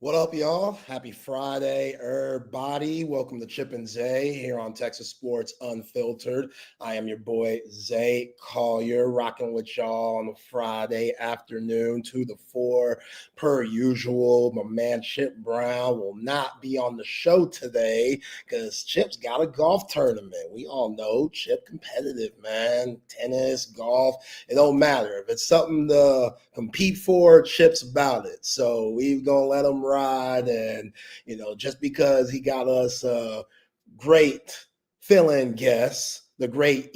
What up, y'all? Happy Friday, everybody. Welcome to Chip and Zay here on Texas Sports Unfiltered. I am your boy, Zay Collier, rocking with y'all on a Friday afternoon, 2 to 4, per usual. My man Chip Brown will not be on the show today because Chip's got a golf tournament. We all know Chip competitive, man. Tennis, golf, it don't matter. If it's something to compete for, Chip's about it. So we're going to let him ride, and just because he got us great fill-in guests, the great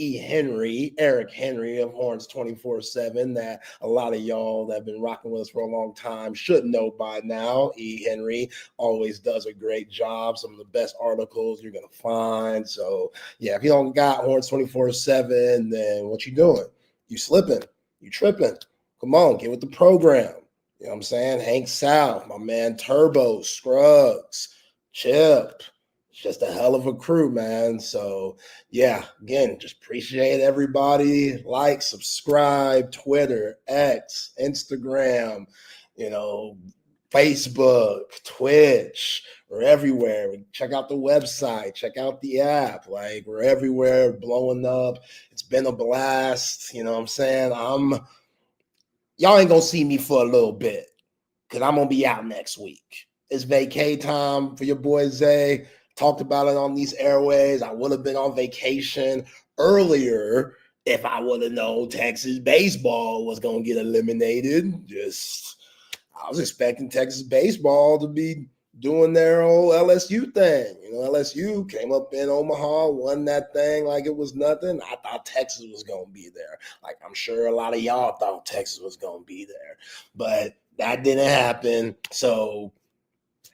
Eric Henry of Horns 24/7, that a lot of y'all that have been rocking with us for a long time should know by now. Henry always does a great job. Some of the best articles you're gonna find. So yeah, if you don't got Horns 24/7, then what you doing? You slipping, you tripping. Come on, get with the program. You know what I'm saying? Hank South, my man Turbo, Scruggs, Chip. It's just a hell of a crew, man. So, yeah, again, just appreciate everybody. Like, subscribe, Twitter, X, Instagram, Facebook, Twitch. We're everywhere. Check out the website. Check out the app. Like, we're everywhere, blowing up. It's been a blast. You know what I'm saying? Y'all ain't gonna see me for a little bit because I'm gonna be out next week. It's vacay time for your boy Zay. Talked about it on these airways. I would have been on vacation earlier if I would have known Texas baseball was gonna get eliminated. I was expecting Texas baseball to be doing their old LSU thing. LSU came up in Omaha, won that thing like it was nothing. I thought Texas was going to be there. Like, I'm sure a lot of y'all thought Texas was going to be there. But that didn't happen. So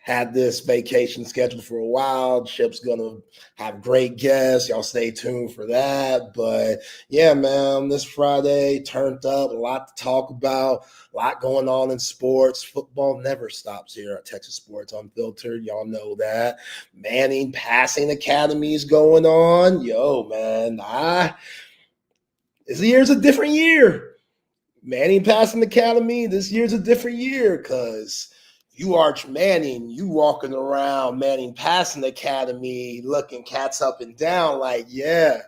had this vacation scheduled for a while. Chip's going to have great guests. Y'all stay tuned for that. But yeah, man, this Friday turned up. A lot to talk about. A lot going on in sports. Football never stops here at Texas Sports Unfiltered. Y'all know that. Manning Passing Academy is going on. Yo, man, this year's a different year. Manning Passing Academy, this year's a different year because you Arch Manning, you walking around Manning Passing Academy looking cats up and down like, yeah.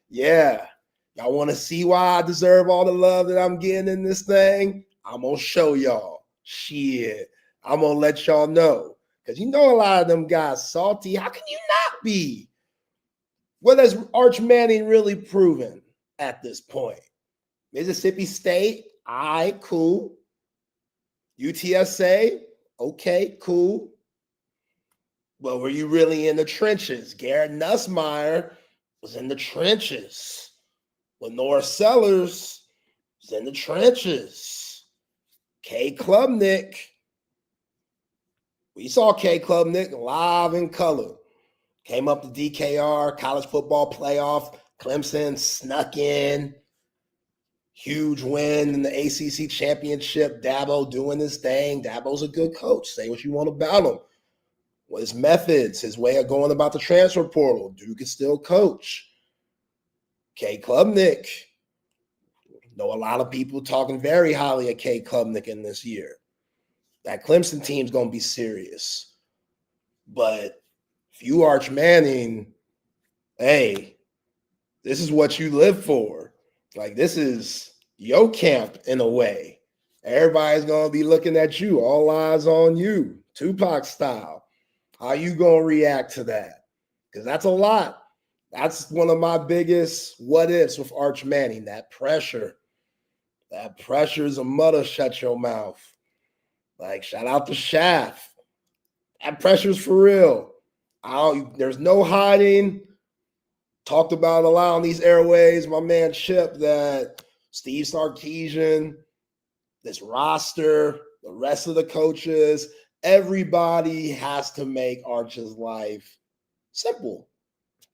Y'all want to see why I deserve all the love that I'm getting in this thing? I'm going to show y'all. Shit. I'm going to let y'all know. Because a lot of them guys salty. How can you not be? What has Arch Manning really proven at this point? Mississippi State, all right, cool. UTSA, okay, cool. But were you really in the trenches? Garrett Nussmeier was in the trenches. Lenore Sellers was in the trenches. K. Klubnik. We saw K. Klubnik live in color. Came up to DKR, college football playoff. Clemson snuck in. Huge win in the ACC championship. Dabo doing his thing. Dabo's a good coach. Say what you want about him. What his methods, his way of going about the transfer portal. Duke is still coach. K. Klubnik. Know a lot of people talking very highly of K. Klubnik in this year. That Clemson team's going to be serious. But if you Arch Manning, hey, this is what you live for. Like, this is your camp in a way. Everybody's going to be looking at you. All eyes on you. Tupac style. How you going to react to that? Because that's a lot. That's one of my biggest what ifs with Arch Manning, that pressure. That pressure is a mother shut your mouth. Like, shout out to Shaft. That pressure's for real. There's no hiding. Talked about a lot on these airways. My man Chip, that Steve Sarkisian, this roster, the rest of the coaches, everybody has to make Arch's life simple.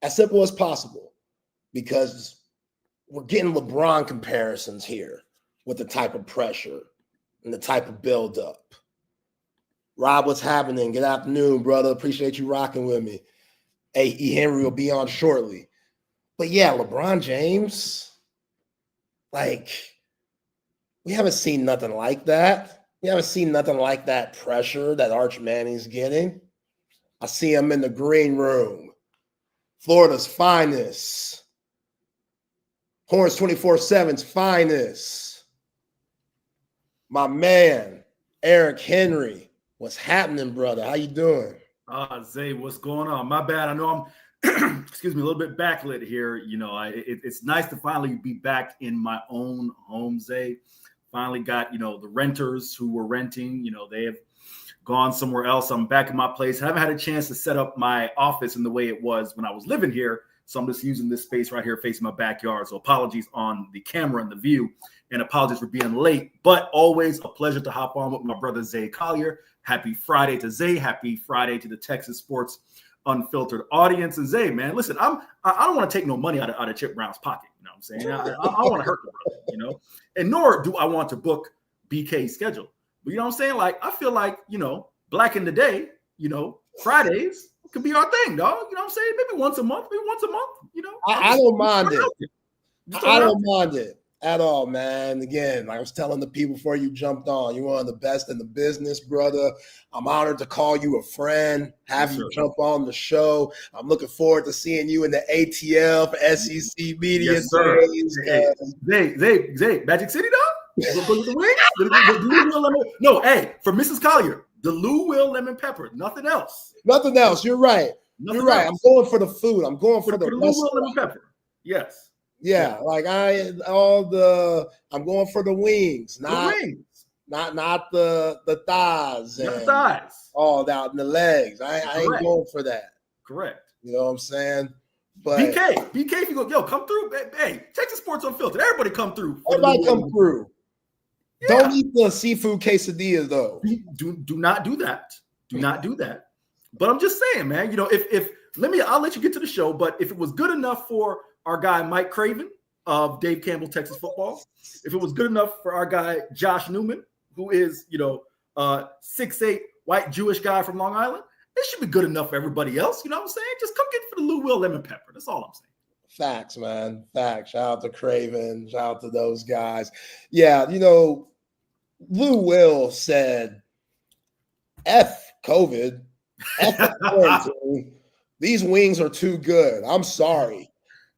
As simple as possible. Because we're getting LeBron comparisons here with the type of pressure and the type of buildup. Rob, what's happening? Good afternoon, brother. Appreciate you rocking with me. Hey, E. Henry will be on shortly. But yeah, LeBron James, like, we haven't seen nothing like that. You haven't seen nothing like that pressure that Arch Manning's getting. I see him in the green room. Florida's finest. Horns 24/7's finest. My man, Eric Henry. What's happening, brother? How you doing? Zay, what's going on? My bad. I know I'm, excuse me, a little bit backlit here. You know, it's nice to finally be back in my own home, Zay. Finally got, the renters who were renting, they have gone somewhere else. I'm back in my place. I haven't had a chance to set up my office in the way it was when I was living here. So I'm just using this space right here facing my backyard. So apologies on the camera and the view, and apologies for being late, but always a pleasure to hop on with my brother, Zay Collier. Happy Friday to Zay. Happy Friday to the Texas Sports Unfiltered audience. And Zay, man, listen, I don't want to take no money out of Chip Brown's pocket. You know what I'm saying? I want to hurt the brother, and nor do I want to book BK's schedule. But you know what I'm saying? Like, I feel like, black in the day, Fridays could be our thing, dog. You know what I'm saying? Maybe once a month, I don't mind it. I don't mind it at all, man. Again, like I was telling the people before you jumped on, you're one of the best in the business, brother. I'm honored to call you a friend, have you jump on the show. I'm looking forward to seeing you in the ATL for SEC Media Days. Zay, Magic City, dog? No, hey, for Mrs. Collier, the Lou Will Lemon Pepper, nothing else. Nothing else. You're right. You're right. I'm going for the food. I'm going for the Lou Will Lemon Pepper. Yes. Yeah, like I'm going for the wings, not the thighs, not the thighs, all that, and the legs. I ain't going for that. Correct. You know what I'm saying? But BK, if you go, come through. Hey, Texas Sports Unfiltered. Everybody come through. Everybody come through. Yeah. Don't eat the seafood quesadillas though. Do not do that. Do not do that. But I'm just saying, man. I'll let you get to the show. But if it was good enough for our guy Mike Craven of Dave Campbell Texas Football, if it was good enough for our guy Josh Newman, who is 6'8" white Jewish guy from Long Island, it should be good enough for everybody else. You know what I'm saying? Just come get for the Lou Will Lemon Pepper. That's all I'm saying. Facts, man. Facts. Shout out to Craven. Shout out to those guys. Yeah, Lou Will said, F COVID, F quarantine. These wings are too good. I'm sorry.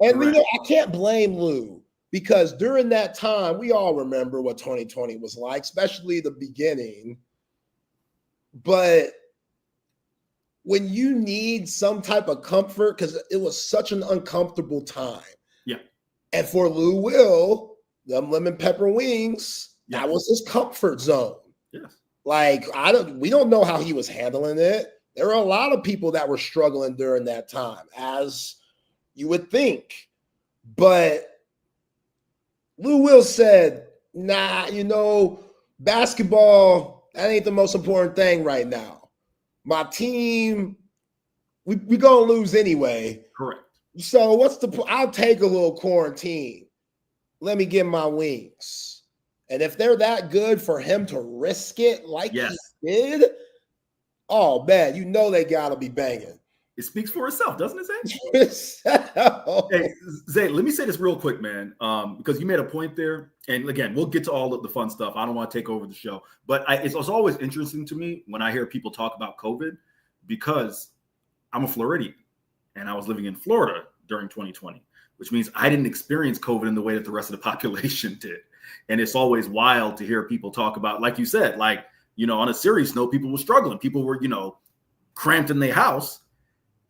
And I can't blame Lou, because during that time, we all remember what 2020 was like, especially the beginning. But when you need some type of comfort, because it was such an uncomfortable time. Yeah. And for Lou Will, them lemon pepper wings, that was his comfort zone. Yes. Like, we don't know how he was handling it. There were a lot of people that were struggling during that time, as you would think. But Lou Will said, nah, basketball, that ain't the most important thing right now. My team, we going to lose anyway. Correct. So I'll take a little quarantine. Let me get my wings. And if they're that good for him to risk it like he did, oh, man, they got to be banging. It speaks for itself, doesn't it, Zay? Hey, Zay, let me say this real quick, man, because you made a point there. And again, we'll get to all of the fun stuff. I don't want to take over the show. But it's always interesting to me when I hear people talk about COVID, because I'm a Floridian and I was living in Florida during 2020, which means I didn't experience COVID in the way that the rest of the population did. And it's always wild to hear people talk about, like you said, on a serious note, people were struggling. People were, cramped in their house,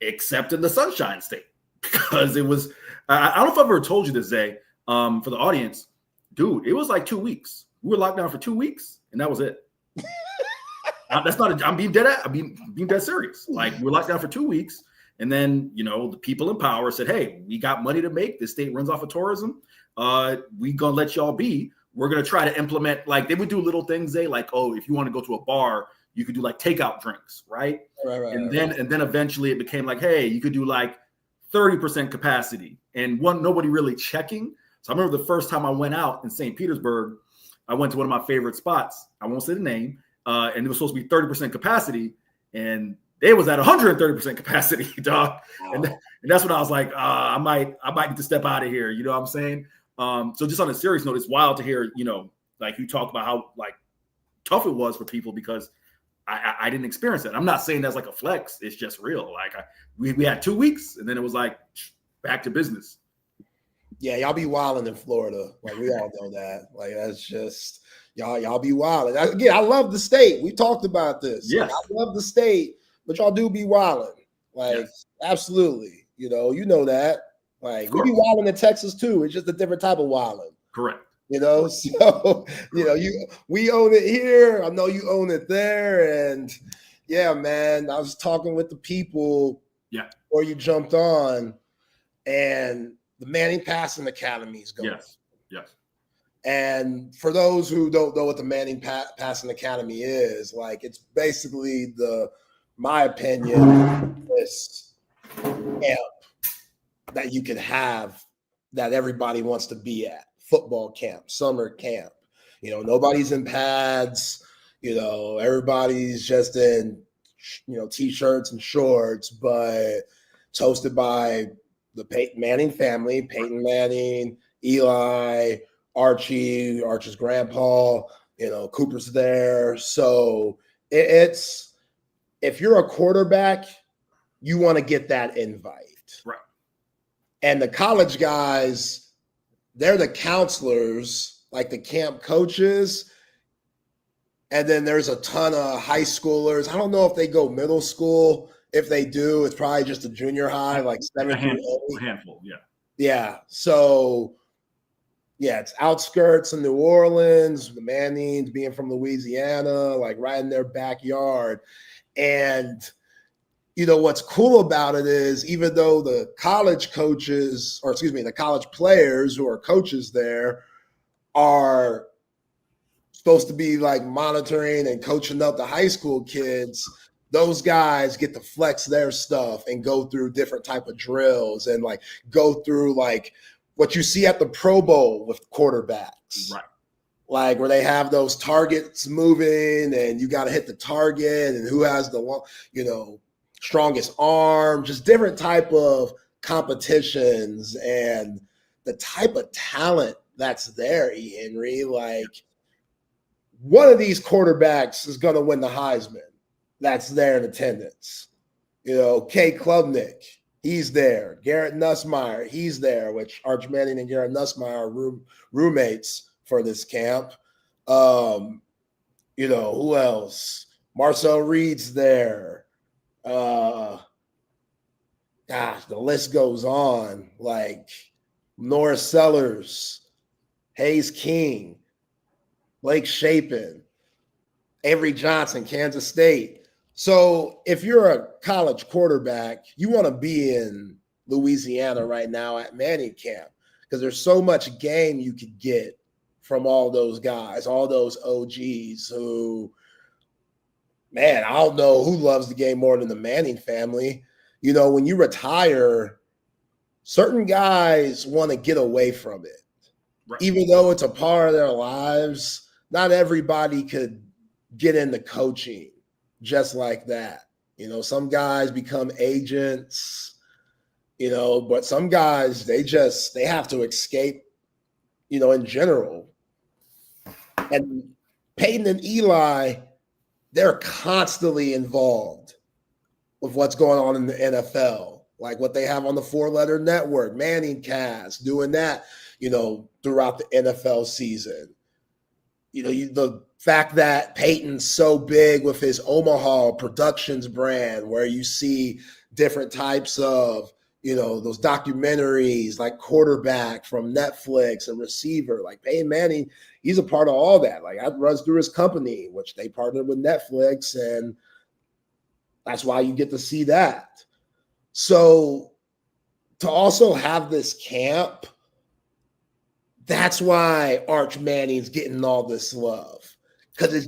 except in the Sunshine State, because it was, I don't know if I've ever told you this, Zay, for the audience, dude, it was like 2 weeks. We were locked down for 2 weeks, and that was it. I'm being dead serious. Like, we were locked down for 2 weeks, and then, the people in power said, hey, we got money to make. This state runs off of tourism. We gonna let y'all be. We're gonna try to implement, like, they would do little things, Zay, like, oh, if you want to go to a bar, you could do like takeout drinks, right? And then eventually it became like, hey, you could do like 30% capacity, and nobody really checking. So I remember the first time I went out in St. Petersburg, I went to one of my favorite spots. I won't say the name, and it was supposed to be 30% capacity, and they was at 130% capacity, dog. Wow. And that's when I was like, I might get to step out of here. You know what I'm saying? So just on a serious note, it's wild to hear, like you talk about how like tough it was for people because I didn't experience that. I'm not saying that's like a flex. It's just real. Like we had 2 weeks, and then it was like back to business. Yeah, y'all be wilding in Florida. Like, we all know that. Like, that's just y'all be wilding. Again, I love the state. We talked about this. Yes. Like, I love the state, but y'all do be wilding. Like, yes. Absolutely. You know that. Like, we be wilding in Texas too. It's just a different type of wilding. Correct. So we own it here. I know you own it there. And yeah, man, I was talking with the people before you jumped on, and the Manning Passing Academy is going. Yes. And for those who don't know what the Manning Passing Academy is, like, it's basically my opinion, this camp that you could have that everybody wants to be at. Football camp, summer camp. Nobody's in pads. Everybody's just in, t-shirts and shorts, but it's hosted by the Peyton Manning family, Peyton Manning, Eli, Archie's grandpa, Cooper's there. So it's, if you're a quarterback, you want to get that invite. Right. And the college guys, they're the counselors, like the camp coaches. And then there's a ton of high schoolers. I don't know if they go middle school. If they do, it's probably just a junior high, like 7 through 8. A handful, yeah. Yeah. So, yeah, it's outskirts of New Orleans, the Mannings being from Louisiana, like right in their backyard. And what's cool about it is, even though the college coaches, the college players who are coaches there are supposed to be like monitoring and coaching up the high school kids, those guys get to flex their stuff and go through different type of drills and like go through like what you see at the Pro Bowl with quarterbacks. Right. Like where they have those targets moving and you got to hit the target and who has the strongest arm, just different type of competitions and the type of talent that's there, E. Henry. Like, one of these quarterbacks is going to win the Heisman that's there in attendance. Kay Klubnik, he's there. Garrett Nussmeier, he's there, which Arch Manning and Garrett Nussmeier are roommates for this camp. Who else? Marcel Reed's there. Gosh, the list goes on. Like Norris Sellers, Hayes King, Blake Shapen, Avery Johnson, Kansas State. So if you're a college quarterback, you want to be in Louisiana right now at Manning camp because there's so much game you could get from all those guys, all those OGs who, man, I don't know who loves the game more than the Manning family. When you retire, certain guys want to get away from it. Right. Even though it's a part of their lives, not everybody could get into coaching just like that. Some guys become agents, but some guys, they have to escape, in general. And Peyton and Eli, they're constantly involved with what's going on in the NFL, like what they have on the 4-letter network, Manning Cast, doing that, throughout the NFL season. The fact that Peyton's so big with his Omaha Productions brand, where you see different types of, those documentaries like Quarterback from Netflix and Receiver, like Peyton Manning, he's a part of all that. Like, that runs through his company, which they partnered with Netflix, and that's why you get to see that. So to also have this camp, that's why Arch Manning's getting all this love, because it's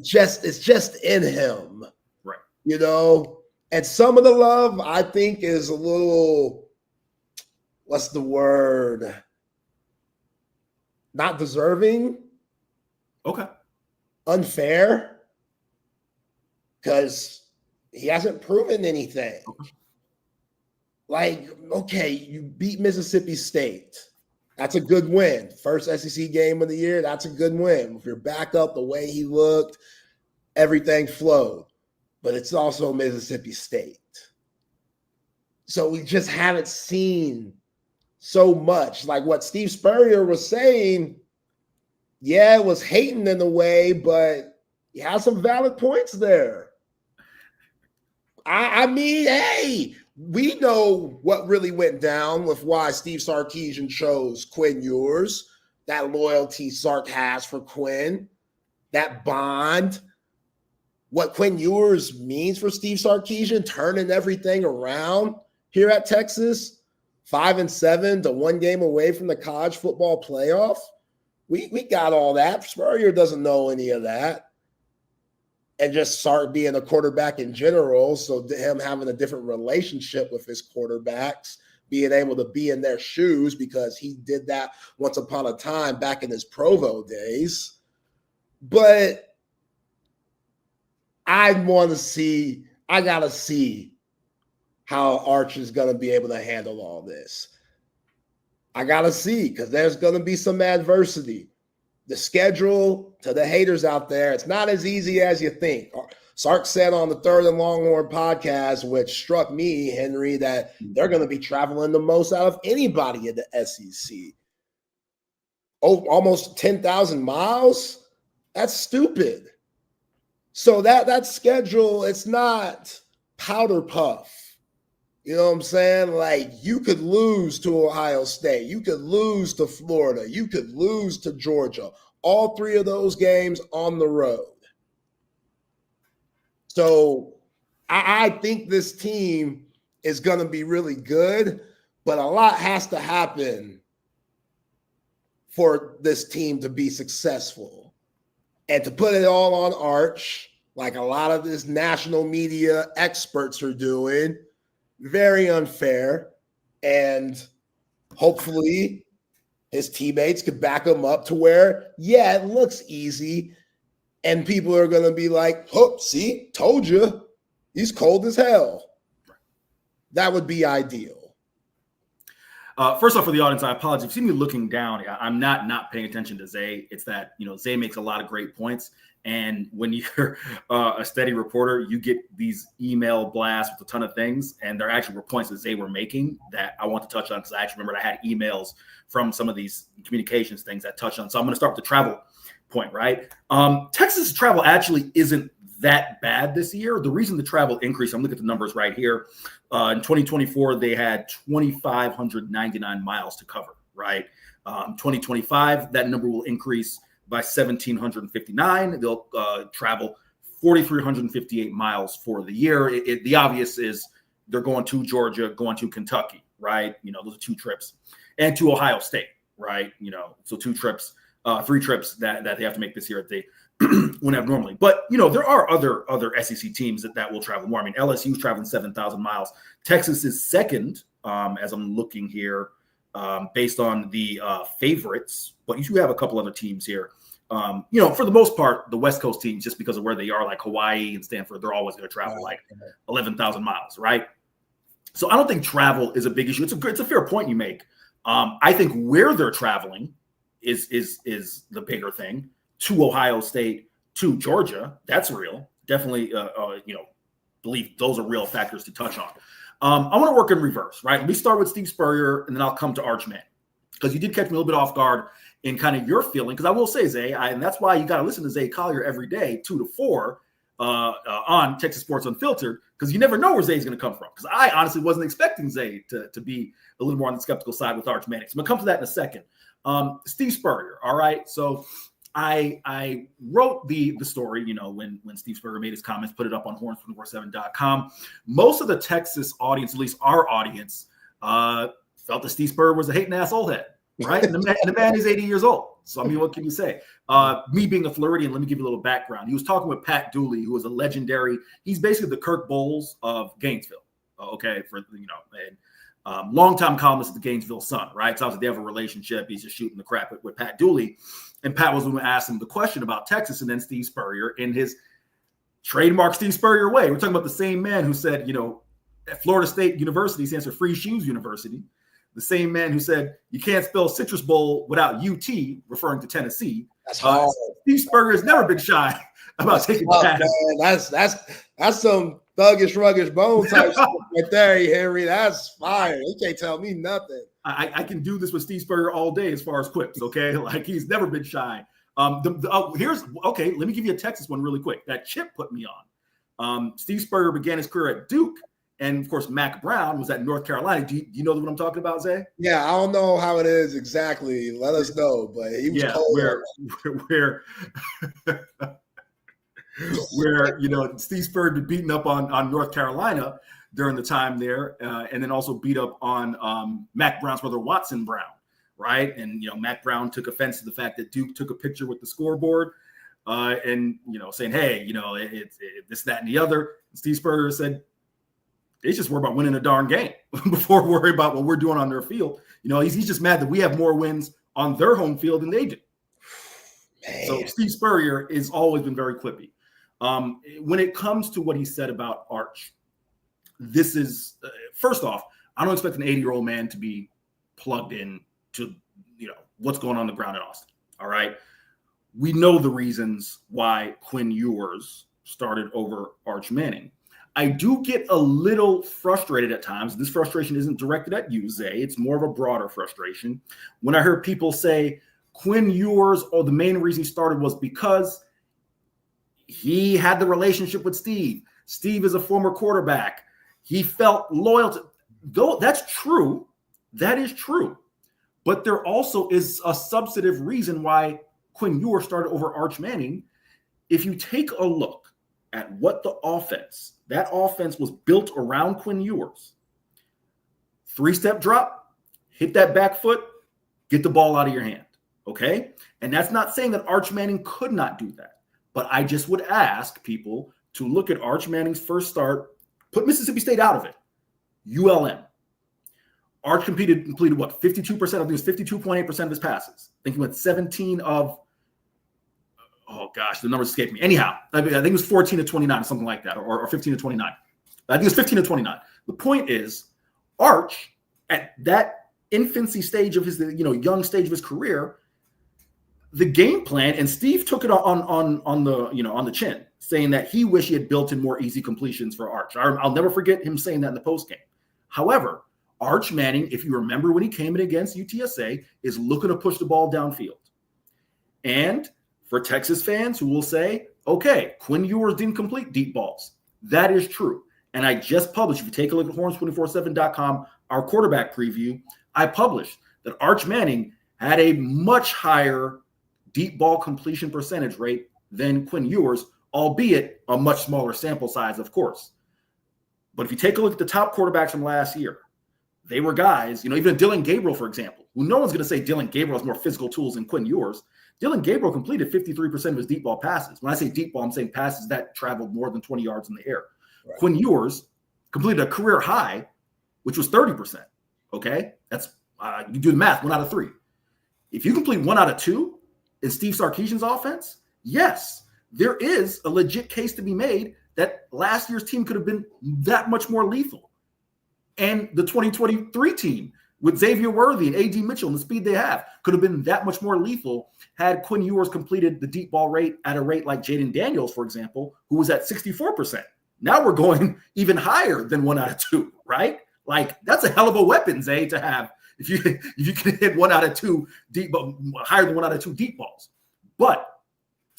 just in him, right? And some of the love I think is a little, what's the word? Not deserving. Okay. Unfair, because he hasn't proven anything. Okay. Like, okay, you beat Mississippi State. That's a good win. First SEC game of the year, that's a good win. If you're back up the way he looked, everything flowed, but it's also Mississippi State. So we just haven't seen so much. Like what Steve Spurrier was saying, yeah, it was hating in a way, but he has some valid points there. I mean, hey, we know what really went down with why Steve Sarkisian chose Quinn Ewers, that loyalty Sark has for Quinn, that bond, what Quinn Ewers means for Steve Sarkisian, turning everything around here at Texas, 5-7 to 1 game away from the college football playoff. We got all that. Spurrier doesn't know any of that. And just Sark being a quarterback in general, so him having a different relationship with his quarterbacks, being able to be in their shoes because he did that once upon a time back in his Provo days. But I got to see how Arch is going to be able to handle all this. I got to see, because there's going to be some adversity. The schedule, to the haters out there, it's not as easy as you think. Sark said on the Third and Longhorn podcast, which struck me, Henry, that they're going to be traveling the most out of anybody in the SEC. Oh, almost 10,000 miles? That's stupid. So that schedule, it's not powder puff. You know what I'm saying? Like, you could lose to Ohio State. You could lose to Florida. You could lose to Georgia. All 3 of those games on the road. So I think this team is going to be really good, but a lot has to happen for this team to be successful. And to put it all on Arch, like a lot of this national media experts are doing, very unfair, and hopefully his teammates could back him up to where, yeah, it looks easy, and people are going to be like, oh, see, told you, he's cold as hell. That would be ideal. First off, for the audience, I apologize. If you see me looking down, I'm not paying attention to Zay. It's that, Zay makes a lot of great points. And when you're a steady reporter, you get these email blasts with a ton of things. And there actually were points that Zay were making that I want to touch on, because I actually remembered I had emails from some of these communications things that touched on. So I'm going to start with the travel point, right? Texas travel actually isn't that bad this year. The reason the travel increased, I'm looking at the numbers right here. In 2024, they had 2,599 miles to cover, right? 2025, that number will increase by 1,759. They'll travel 4,358 miles for the year. The obvious is they're going to Georgia, going to Kentucky, right? Those are 2 trips, and to Ohio State, right? So 2 trips, 3 trips that they have to make this year that they wouldn't have normally. But, there are other SEC teams that will travel more. I mean, LSU's traveling 7,000 miles. Texas is second, as I'm looking here, based on the favorites, but you do have a couple other teams here. For the most part, the West Coast teams, just because of where they are, like Hawaii and Stanford, they're always going to travel like 11,000 miles, right? So I don't think travel is a big issue. It's a fair point you make. I think where they're traveling is the bigger thing. To Ohio State, to Georgia, that's real. Definitely, believe those are real factors to touch on. I want to work in reverse, right? Let me start with Steve Spurrier, and then I'll come to Archman, because you did catch me a little bit off guard in kind of your feeling. Because I will say, Zay, and that's why you got to listen to Zay Collier every day, 2 to 4, on Texas Sports Unfiltered, because you never know where Zay's going to come from. Because I honestly wasn't expecting Zay to be a little more on the skeptical side with Archman. So I'm going to come to that in a second. Steve Spurrier, all right? So I wrote the story, when Steve Spurrier made his comments, put it up on horns247.com. Most of the Texas audience, at least our audience, felt that Steve Spurrier was a hating ass old head, right? And the man is 80 years old. So, I mean, what can you say? Me being a Floridian, let me give you a little background. He was talking with Pat Dooley, who was a legendary, he's basically the Kirk Bowles of Gainesville, okay, and longtime columnist of the Gainesville Sun, right? So obviously they have a relationship. He's just shooting the crap with Pat Dooley. And Pat was the one who asked him the question about Texas, and then Steve Spurrier, in his trademark Steve Spurrier way. We're talking about the same man who said, at Florida State University stands for Free Shoes University. The same man who said you can't spell Citrus Bowl without UT, referring to Tennessee. That's hard. Steve Spurrier has never been shy about taking tough, man. That's some thuggish, ruggish bone type stuff right there, Henry. That's fire. He can't tell me nothing. I can do this with Steve Spurrier all day as far as quips, okay? Like, he's never been shy. Let me give you a Texas one really quick that Chip put me on. Steve Spurrier began his career at Duke, and of course, Mac Brown was at North Carolina. Do you know what I'm talking about, Zay? Yeah, I don't know how it is exactly. Let us know, but he was cold. Where Steve Spurrier had beaten up on North Carolina during the time there, and then also beat up on Mac Brown's brother Watson Brown, right? And Mac Brown took offense to the fact that Duke took a picture with the scoreboard, and saying, "Hey, it's this, that, and the other." And Steve Spurrier said, "They just worry about winning a darn game before worry about what we're doing on their field." He's just mad that we have more wins on their home field than they do. Man. So Steve Spurrier has always been very quippy. When it comes to what he said about Arch, this is first off, I don't expect an 80-year-old man to be plugged in to what's going on the ground in Austin. All right, we know the reasons why Quinn Ewers started over Arch Manning. I do get a little frustrated at times. This frustration isn't directed at you, Zay. It's more of a broader frustration. When I hear people say Quinn Ewers, or the main reason he started was because he had the relationship with Steve. Steve is a former quarterback. He felt loyal to, though that's true. That is true. But there also is a substantive reason why Quinn Ewers started over Arch Manning. If you take a look at what that offense was built around Quinn Ewers. 3-step drop, hit that back foot, get the ball out of your hand, okay? And that's not saying that Arch Manning could not do that. But I just would ask people to look at Arch Manning's first start, put Mississippi State out of it, ULM. Arch completed what, 52%? I think it was 52.8% of his passes. I think he went 17 of, oh gosh, the numbers escaped me. Anyhow, I think it was 14 to 29, something like that, or 15 to 29. I think it was 15 to 29. The point is, Arch, at that infancy stage of his, young stage of his career, the game plan, and Steve took it on the chin, saying that he wished he had built in more easy completions for Arch. I'll never forget him saying that in the postgame. However, Arch Manning, if you remember when he came in against UTSA, is looking to push the ball downfield. And for Texas fans who will say, okay, Quinn Ewers didn't complete deep balls. That is true. And I just published, if you take a look at horns247.com, our quarterback preview, I published that Arch Manning had a much higher deep ball completion percentage rate than Quinn Ewers, albeit a much smaller sample size, of course. But if you take a look at the top quarterbacks from last year, they were guys, even Dylan Gabriel, for example, who no one's going to say Dylan Gabriel has more physical tools than Quinn Ewers. Dylan Gabriel completed 53% of his deep ball passes. When I say deep ball, I'm saying passes that traveled more than 20 yards in the air. Right. Quinn Ewers completed a career high, which was 30%. Okay? That's, you do the math, 1 out of 3. If you complete 1 out of 2 in Steve Sarkisian's offense, yes, there is a legit case to be made that last year's team could have been that much more lethal. And the 2023 team with Xavier Worthy and A.D. Mitchell and the speed they have could have been that much more lethal had Quinn Ewers completed the deep ball rate at a rate like Jaden Daniels, for example, who was at 64%. Now we're going even higher than 1 out of 2, right? Like, that's a hell of a weapon, Zay, to have if you can hit 1 out of 2 deep, higher than 1 out of 2 deep balls. But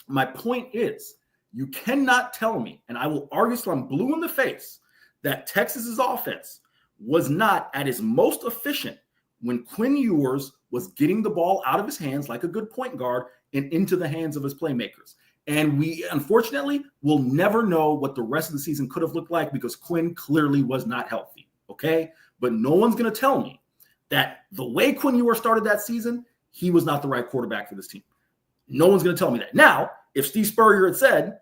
my point is, you cannot tell me, and I will argue till I'm blue in the face, that Texas's offense was not at its most efficient when Quinn Ewers was getting the ball out of his hands like a good point guard and into the hands of his playmakers. And we, unfortunately, will never know what the rest of the season could have looked like because Quinn clearly was not healthy, okay? But no one's going to tell me that the way Quinn Ewers started that season, he was not the right quarterback for this team. No one's going to tell me that. Now, if Steve Spurrier had said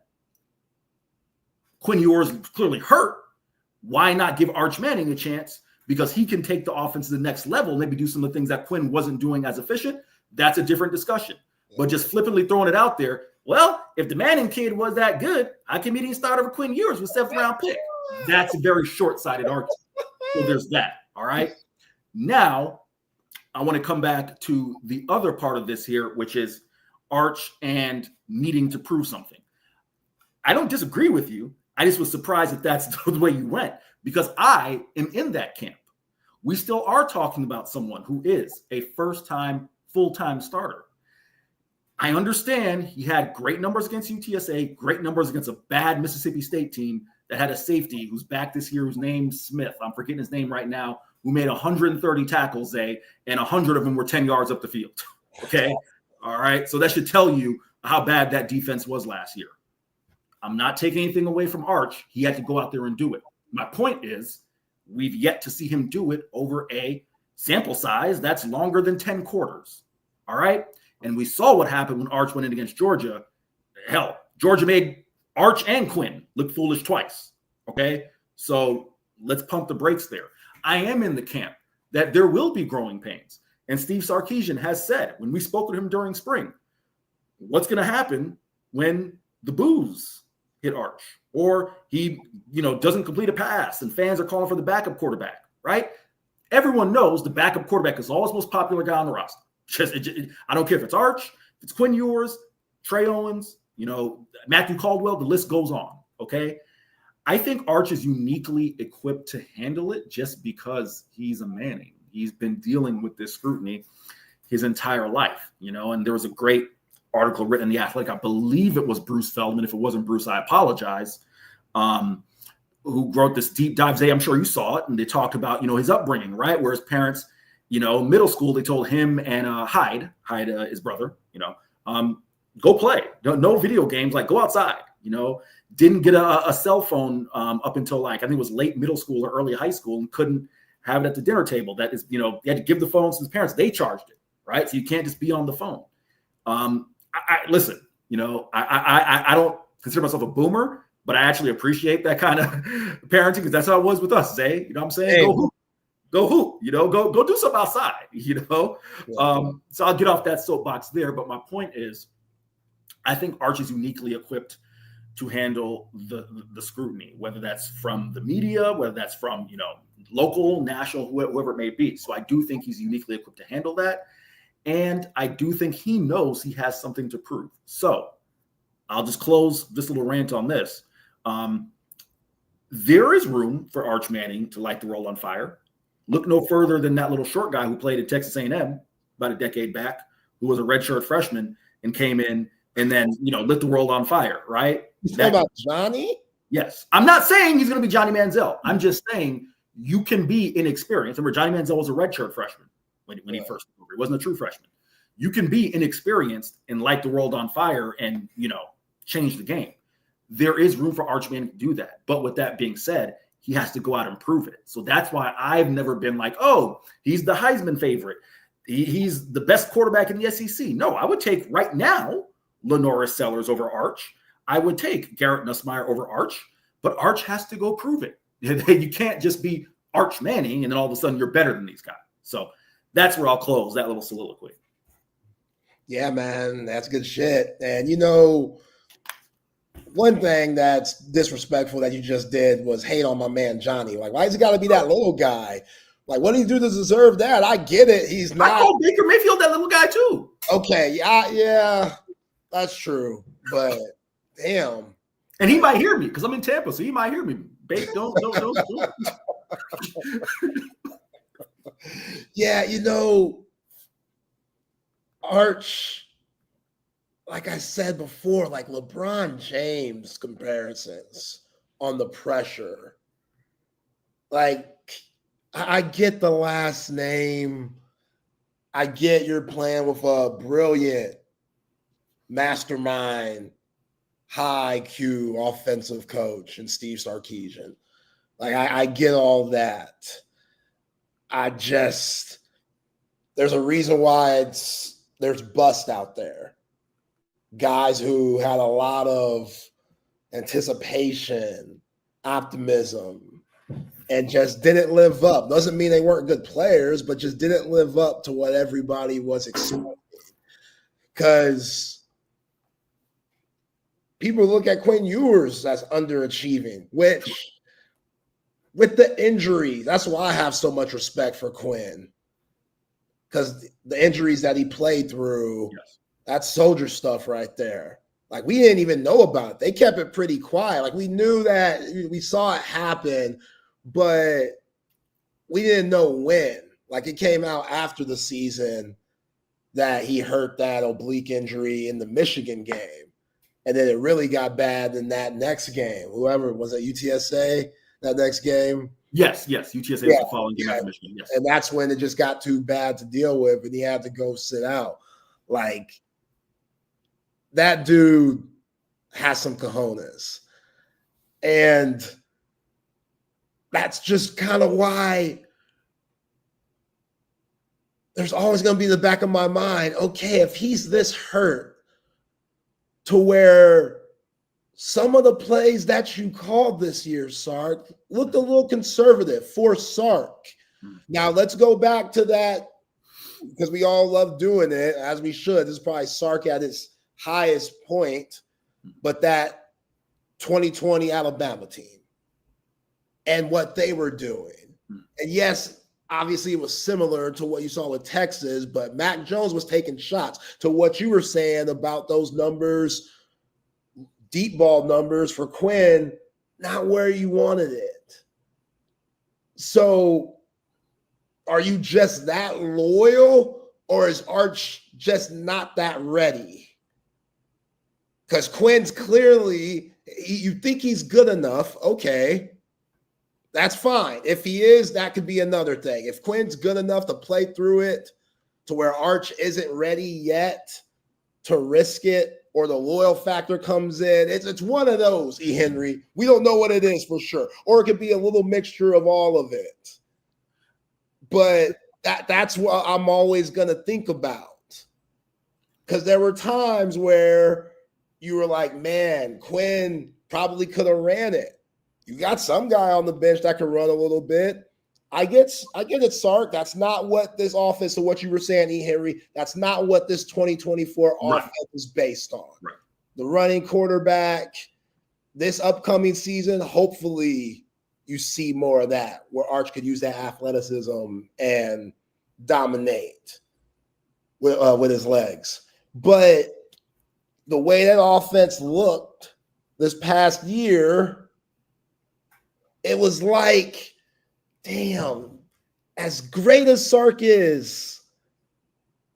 Quinn Ewers was clearly hurt, why not give Arch Manning a chance? Because he can take the offense to the next level, maybe do some of the things that Quinn wasn't doing as efficient. That's a different discussion. But just flippantly throwing it out there, well, if the Manning kid was that good, I can maybe start over Quinn Ewers with 7th-round pick. That's a very short-sighted argument. So there's that, all right? Now, I want to come back to the other part of this here, which is Arch and needing to prove something. I don't disagree with you. I just was surprised that that's the way you went, because I am in that camp. We still are talking about someone who is a first-time, full-time starter. I understand he had great numbers against UTSA, great numbers against a bad Mississippi State team that had a safety who's back this year, whose name's Smith. I'm forgetting his name right now, who made 130 tackles, and 100 of them were 10 yards up the field. Okay? All right? So that should tell you how bad that defense was last year. I'm not taking anything away from Arch. He had to go out there and do it. My point is, we've yet to see him do it over a sample size that's longer than 10 quarters. All right? And we saw what happened when Arch went in against Georgia. Hell, Georgia made Arch and Quinn look foolish twice. Okay? So let's pump the brakes there. I am in the camp that there will be growing pains. And Steve Sarkisian has said, when we spoke with him during spring, what's going to happen when the boos hit Arch, or he, doesn't complete a pass and fans are calling for the backup quarterback, right? Everyone knows the backup quarterback is always the most popular guy on the roster. I don't care if it's Arch, if it's Quinn Ewers, Trey Owens, Matthew Caldwell, the list goes on, okay? I think Arch is uniquely equipped to handle it just because he's a Manning. He's been dealing with this scrutiny his entire life, and there was a great article written in The Athletic. I believe it was Bruce Feldman. If it wasn't Bruce, I apologize. Who wrote this deep dive. I'm sure you saw it. And they talked about, his upbringing, right? Where his parents, middle school, they told him and Hyde, his brother, go play. No video games, like go outside, didn't get a cell phone up until I think it was late middle school or early high school, and couldn't have it at the dinner table. That is, he had to give the phones to his parents. They charged it, right? So you can't just be on the phone. Listen, I don't consider myself a boomer, but I actually appreciate that kind of parenting, because that's how it was with us, Zay. You know what I'm saying? Hey. Go hoop, go do something outside, Yeah. So I'll get off that soapbox there. But my point is, I think Arch is uniquely equipped to handle the scrutiny, whether that's from the media, whether that's from, local, national, whoever it may be. So I do think he's uniquely equipped to handle that. And I do think he knows he has something to prove. So I'll just close this little rant on this. There is room for Arch Manning to light the world on fire. Look no further than that little short guy who played at Texas A&M about a decade back, who was a redshirt freshman and came in and then, lit the world on fire, right? You talking about Johnny? Yes. I'm not saying he's going to be Johnny Manziel. I'm just saying you can be inexperienced. Remember, Johnny Manziel was a redshirt freshman when he first moved. He wasn't a true freshman. You can be inexperienced and light the world on fire and, change the game. There is room for Arch Manning to do that. But with that being said, he has to go out and prove it. So that's why I've never been like, oh, he's the Heisman favorite. He's the best quarterback in the SEC. No, I would take right now Lenoris Sellers over Arch. I would take Garrett Nussmeier over Arch, but Arch has to go prove it. You can't just be Arch Manning and then all of a sudden you're better than these guys. So that's where I'll close that little soliloquy. Yeah, man, that's good shit. And one thing that's disrespectful that you just did was hate on my man Johnny. Like, why has he got to be that little guy? Like, what did he do to deserve that? I get it. He's not. I call Baker Mayfield that little guy too. Okay, yeah, that's true. But damn. And he might hear me because I'm in Tampa, so he might hear me. Baker, don't. Yeah, Arch, like I said before, like LeBron James comparisons on the pressure. Like, I get the last name. I get you're playing with a brilliant mastermind, high IQ offensive coach and Steve Sarkisian. Like, I get all that. There's a reason why there's bust out there. Guys who had a lot of anticipation, optimism, and just didn't live up. Doesn't mean they weren't good players, but just didn't live up to what everybody was expecting. Because people look at Quinn Ewers as underachieving, which with the injuries, that's why I have so much respect for Quinn. Because the injuries that he played through, yes, That's soldier stuff right there. Like, we didn't even know about it. They kept it pretty quiet. Like, we knew that, we saw it happen, but we didn't know when. Like, it came out after the season that he hurt that oblique injury in the Michigan game. And then it really got bad in that next game. Whoever was it, UTSA, that next game? Yes. UTSA was the following game after Michigan. Yes. And that's when it just got too bad to deal with, and he had to go sit out. Like, that dude has some cojones. And that's just kind of why there's always going to be in the back of my mind, okay, if he's this hurt to where some of the plays that you called this year, Sark, looked a little conservative for Sark. Now, let's go back to that, because we all love doing it, as we should. This is probably Sark at his highest point, but that 2020 Alabama team and what they were doing. And yes, obviously it was similar to what you saw with Texas, but Mac Jones was taking shots to what you were saying about those numbers, deep ball numbers for Quinn, not where you wanted it. So are you just that loyal, or is Arch just not that ready? Because Quinn's clearly, you think he's good enough. Okay, that's fine. If he is, that could be another thing. If Quinn's good enough to play through it to where Arch isn't ready yet to risk it, or the loyal factor comes in, it's one of those, E. Henry. We don't know what it is for sure. Or it could be a little mixture of all of it. But that's what I'm always going to think about. Because there were times where you were like, man, Quinn probably could have ran it. You got some guy on the bench that can run a little bit. I get it, Sark. That's not what this offense, or what you were saying, E. Henry, that's not what this 2024 offense is based on. Right. The running quarterback, this upcoming season, hopefully you see more of that, where Arch could use that athleticism and dominate with his legs. But the way that offense looked this past year, it was like, damn, as great as Sark is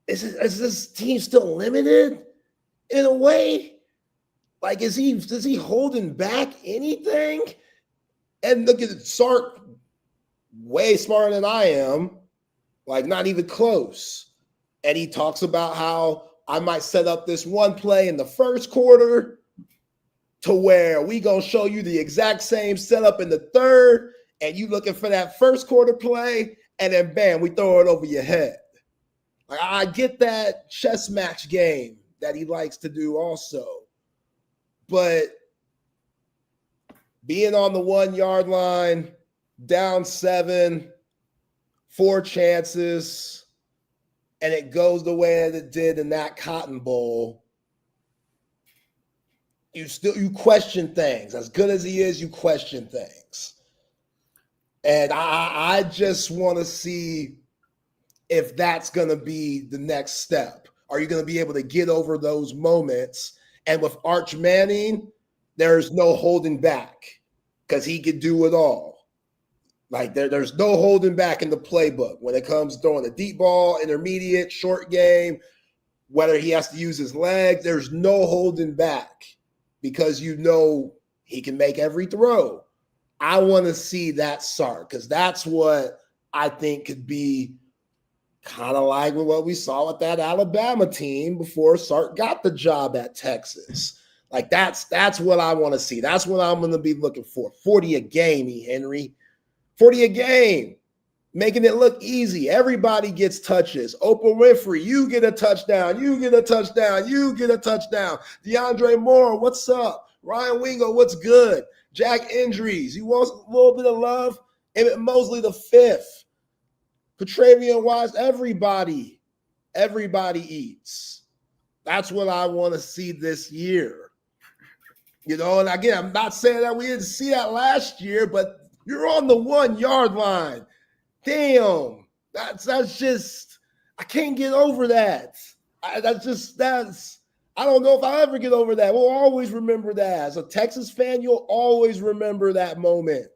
this team still limited in a way? Like, is he holding back anything? And look at Sark, way smarter than I am, like not even close. And he talks about how I might set up this one play in the first quarter to where we gonna show you the exact same setup in the third, and you looking for that first quarter play, and then bam, we throw it over your head. Like, I get that chess match game that he likes to do also, but being on the 1 yard line, down 7, 4 chances, and it goes the way that it did in that Cotton Bowl, you question things. As good as he is, you question things. And I just want to see if that's going to be the next step. Are you going to be able to get over those moments? And with Arch Manning, there's no holding back, because he could do it all. Like, there's no holding back in the playbook when it comes to throwing a deep ball, intermediate, short game, whether he has to use his legs, there's no holding back, because you know he can make every throw. I want to see that Sark, because that's what I think could be kind of like what we saw with that Alabama team before Sark got the job at Texas. Like, that's what I want to see. That's what I'm going to be looking for. 40 a game, E. Henry. 40 a game. Making it look easy. Everybody gets touches. Oprah Winfrey, you get a touchdown. You get a touchdown. You get a touchdown. DeAndre Moore, what's up? Ryan Wingo, what's good? Jack Injuries. You want a little bit of love? Emmett Mosley the fifth. Petravian Wise, everybody eats. That's what I want to see this year. You know, and again, I'm not saying that we didn't see that last year, but you're on the 1 yard line. Damn, that's just, I can't get over that. I don't know if I'll ever get over that. We'll always remember that. As a Texas fan, you'll always remember that moment.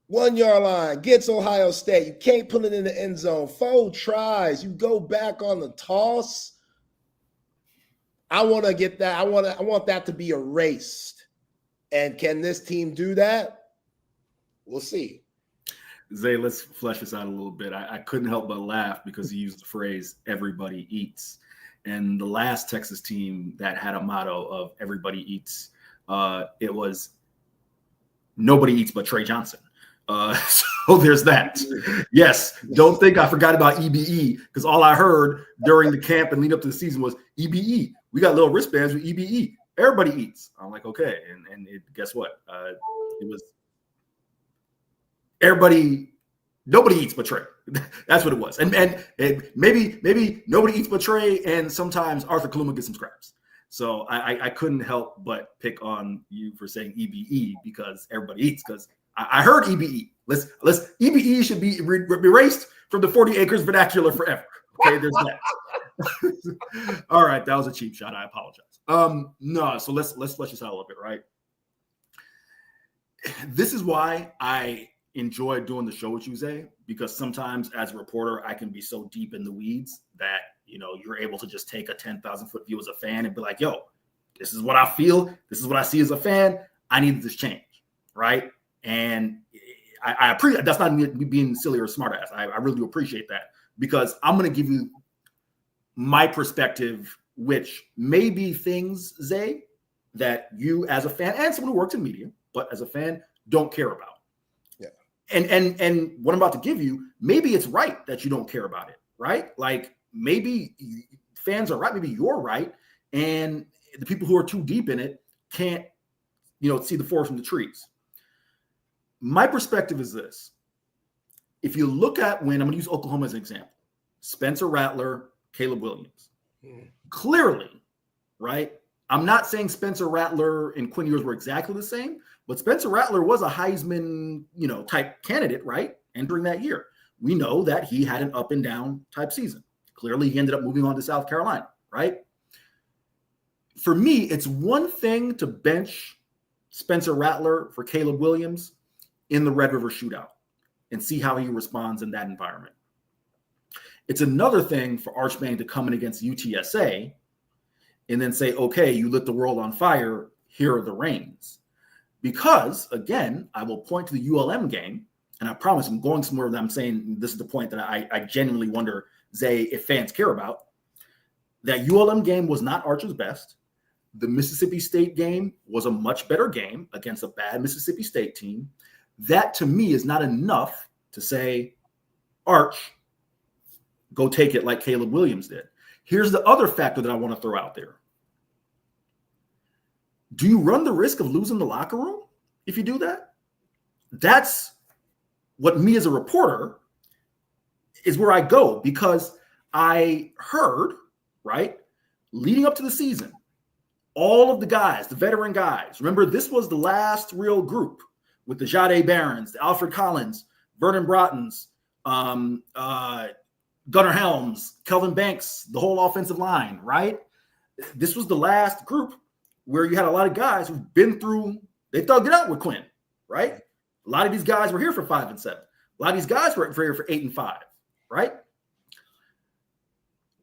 1 yard line, gets Ohio State. You can't put it in the end zone. 4 tries. You go back on the toss. I want to get that. I want that to be erased. And can this team do that? We'll see. Zay, let's flesh this out a little bit. I couldn't help but laugh because he used the phrase "everybody eats," and the last Texas team that had a motto of "everybody eats," it was "nobody eats but Trey Johnson." So there's that. Yes, don't think I forgot about EBE, because all I heard during the camp and lead up to the season was EBE. We got little wristbands with EBE. Everybody eats. I'm like, okay, and guess what? It was everybody. Nobody eats but Trey. That's what it was. And maybe nobody eats but Trey, and sometimes Arthur Kaluma gets some scraps. So I couldn't help but pick on you for saying EBE because everybody eats. Because I heard EBE. Let's EBE should be erased from the 40 acres vernacular forever. Okay, there's that. All right, that was a cheap shot. I apologize. No, so let's flesh this out a little bit, right? This is why I enjoy doing the show with you, Zay, because sometimes as a reporter, I can be so deep in the weeds that, you're able to just take a 10,000 foot view as a fan and be like, yo, this is what I feel. This is what I see as a fan. I need this change, right? And I appreciate, that's not me being silly or smart ass. I really do appreciate that, because I'm going to give you my perspective, which may be things, Zay, that you as a fan and someone who works in media, but as a fan, don't care about. Yeah. And what I'm about to give you, maybe it's right that you don't care about it, right? Like maybe fans are right, maybe you're right, and the people who are too deep in it can't, see the forest from the trees. My perspective is this. If you look at when, I'm going to use Oklahoma as an example, Spencer Rattler, Caleb Williams, clearly, right? I'm not saying Spencer Rattler and Quinn Ewers were exactly the same, but Spencer Rattler was a Heisman, type candidate, right? Entering that year. We know that he had an up and down type season. Clearly, he ended up moving on to South Carolina, right? For me, it's one thing to bench Spencer Rattler for Caleb Williams in the Red River Shootout and see how he responds in that environment. It's another thing for Arch Manning to come in against UTSA and then say, okay, you lit the world on fire, here are the reins. Because, again, I will point to the ULM game, and I promise I'm going somewhere that I'm saying this is the point that I genuinely wonder, Zay, if fans care about. That ULM game was not Arch's best. The Mississippi State game was a much better game against a bad Mississippi State team. That, to me, is not enough to say, Arch, go take it like Caleb Williams did. Here's the other factor that I want to throw out there. Do you run the risk of losing the locker room if you do that? That's what me as a reporter is where I go, because I heard, right, leading up to the season, all of the guys, the veteran guys, remember this was the last real group with the Jade Barons, the Alfred Collins, Vernon Broughtons, Gunnar Helms, Kelvin Banks, the whole offensive line, right? This was the last group where you had a lot of guys who've been through, they thugged it out with Quinn, right? A lot of these guys were here for 5 and 7. A lot of these guys were here for 8 and 5, right?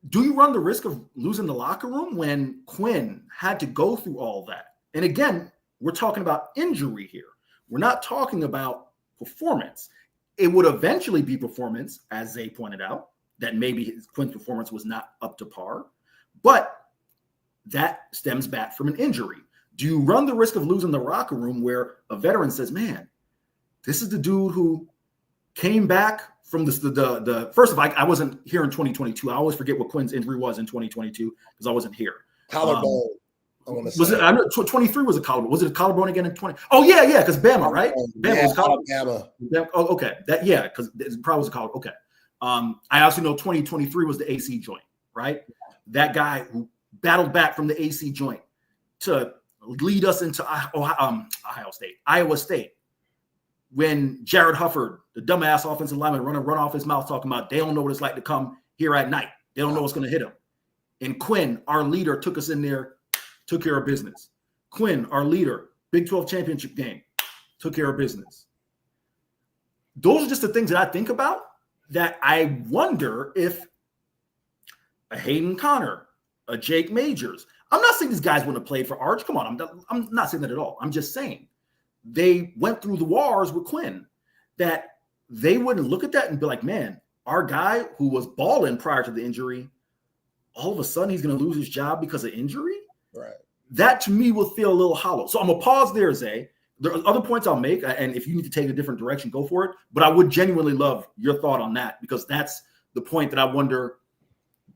Do you run the risk of losing the locker room when Quinn had to go through all that? And again, we're talking about injury here. We're not talking about performance. It would eventually be performance, as Zay pointed out, that maybe Quinn's performance was not up to par, but that stems back from an injury. Do you run the risk of losing the locker room where a veteran says, man, this is the dude who came back from the first of all, I wasn't here in 2022. I always forget what Quinn's injury was in 2022 because I wasn't here. Collarbone. Was it? I know 23 was a collarbone. Was it a collarbone again in 20? Oh yeah, because Bama, right? Bama was collarbone. Oh, okay. Because it probably was a collarbone. Okay. I also know 2023 was the AC joint, right? That guy who battled back from the AC joint to lead us into Iowa State. When Jared Hufford, the dumbass offensive lineman, run off his mouth talking about they don't know what it's like to come here at night, They don't know what's going to hit them. And Quinn, our leader, took us in there, took care of business. Quinn, our leader, Big 12 championship game, took care of business. Those are just the things that I think about, that I wonder if a Hayden Connor, a Jake Majors, I'm not saying these guys wouldn't have played for Arch. Come on, I'm not saying that at all. I'm just saying they went through the wars with Quinn, that they wouldn't look at that and be like, man, our guy who was balling prior to the injury, all of a sudden he's going to lose his job because of injury? Right. That to me will feel a little hollow. So I'm going to pause there, Zay. There are other points I'll make, and if you need to take a different direction, go for it. But I would genuinely love your thought on that, because that's the point that I wonder,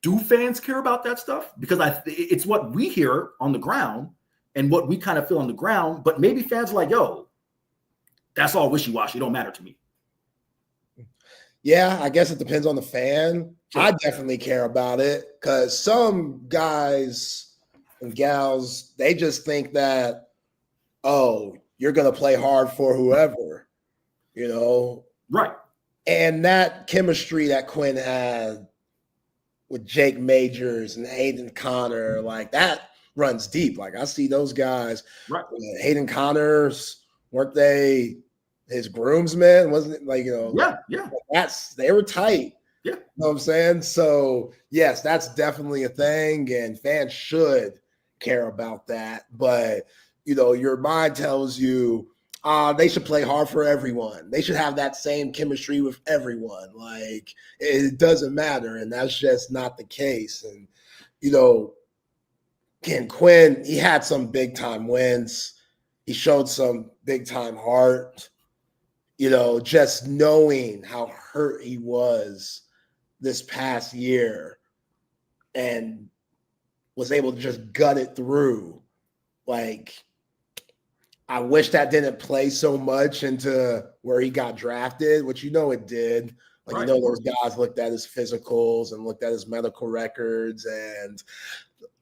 do fans care about that stuff? Because it's what we hear on the ground and what we kind of feel on the ground, but maybe fans are like, yo, that's all wishy-washy. It don't matter to me. Yeah, I guess it depends on the fan. Sure. I definitely care about it, because some guys and gals, they just think that, oh, you're going to play hard for whoever, you know? Right. And that chemistry that Quinn had with Jake Majors and Hayden Connor, like that runs deep. Like I see those guys. Right. Hayden Connors, weren't they his groomsmen? Wasn't it like, you know? Yeah. They were tight. Yeah. You know what I'm saying? So yes, that's definitely a thing, and fans should care about that. But you know, your mind tells you they should play hard for everyone. They should have that same chemistry with everyone. Like it doesn't matter, and that's just not the case. And you know, Ken Quinn, he had some big time wins. He showed some big time heart. You know, just knowing how hurt he was this past year and was able to just gut it through. Like, I wish that didn't play so much into where he got drafted, which you know it did. Like, right. You know, those guys looked at his physicals and looked at his medical records, and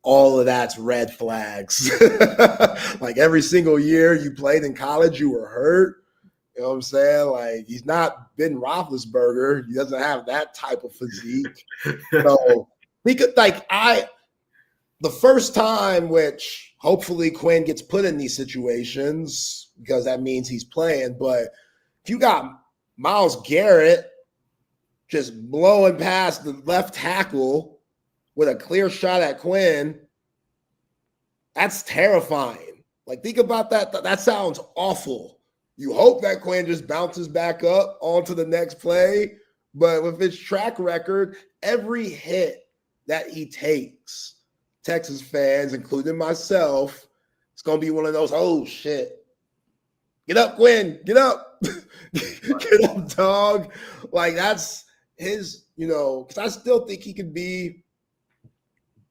all of that's red flags. Like every single year you played in college, you were hurt. You know what I'm saying? Like, he's not Ben Roethlisberger. He doesn't have that type of physique. So he could, the first time, which hopefully Quinn gets put in these situations because that means he's playing. But if you got Myles Garrett just blowing past the left tackle with a clear shot at Quinn, that's terrifying. Like, think about that. That sounds awful. You hope that Quinn just bounces back up onto the next play. But with his track record, every hit that he takes, Texas fans, including myself, it's going to be one of those, oh, shit. Get up, Quinn. Get up. Get up, dog. Like, that's his, you know, because I still think he could be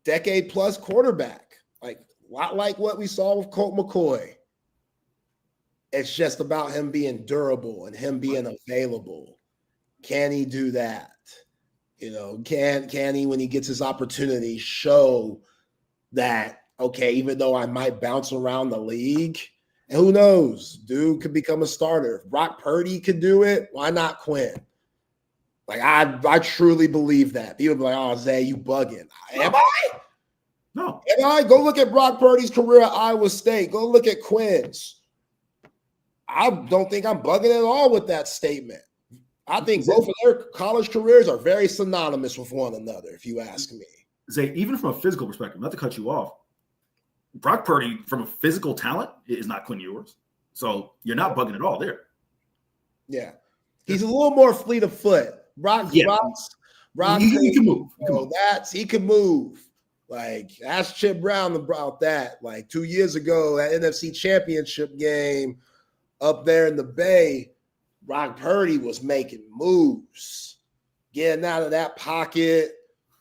decade-plus quarterback. Like, a lot like what we saw with Colt McCoy. It's just about him being durable and him being available. Can he do that? You know, can he, when he gets his opportunity, show that, okay, even though I might bounce around the league, and who knows, dude could become a starter. If Brock Purdy could do it, why not Quinn? Like, I truly believe that. People be like, oh, Zay, you bugging. Am I? No. Am I? Go look at Brock Purdy's career at Iowa State. Go look at Quinn's. I don't think I'm bugging at all with that statement. I think both of their college careers are very synonymous with one another, if you ask me. Zay, even from a physical perspective, not to cut you off, Brock Purdy, from a physical talent, is not Quinn Ewers. So you're not bugging at all there. Yeah. He's a little more fleet of foot. Brock he can move. He can move. Like, ask Chip Brown about that. Like 2 years ago, that NFC Championship game up there in the Bay, Brock Purdy was making moves, getting out of that pocket,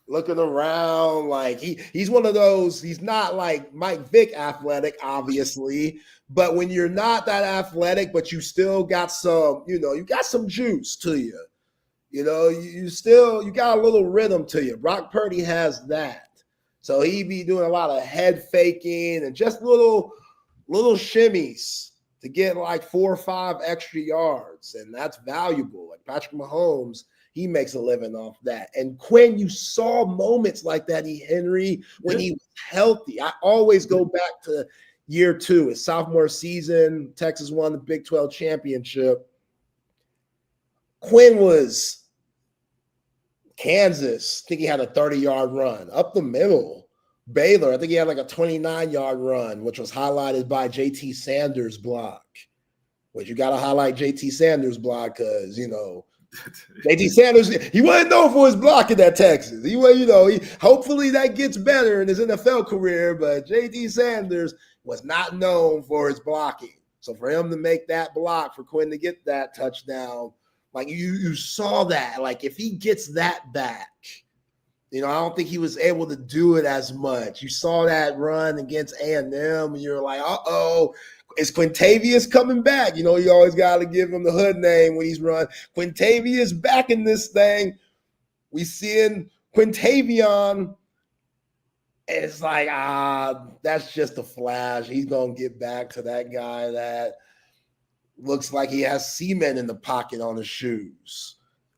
looking around. Like, he's one of those, he's not like Mike Vick athletic, obviously, but when you're not that athletic, but you still got some, you know, you got some juice to you. You know, you got a little rhythm to you. Brock Purdy has that. So he be doing a lot of head faking and just little shimmies to get like 4 or 5 extra yards. And that's valuable. Like Patrick Mahomes He makes a living off that. And Quinn, you saw moments like that, Henry, when he was healthy. I always go back to year 2, his sophomore season. Texas won the Big 12 championship. Quinn was Kansas. I think he had a 30-yard run up the middle. Baylor, I think he had like a 29-yard run, which was highlighted by JT Sanders' block. Which you got to highlight JT Sanders' block because, JT Sanders, he wasn't known for his blocking at Texas. Hopefully that gets better in his NFL career, but JT Sanders was not known for his blocking. So for him to make that block, for Quinn to get that touchdown, like you saw that. Like if he gets that back, I don't think he was able to do it as much. You saw that run against A&M, and you're like, uh-oh, is Quintavious coming back? You always got to give him the hood name when he's run. Quintavious back in this thing. We seeing Quintavion. And it's like, that's just a flash. He's going to get back to that guy that looks like he has semen in the pocket on his shoes.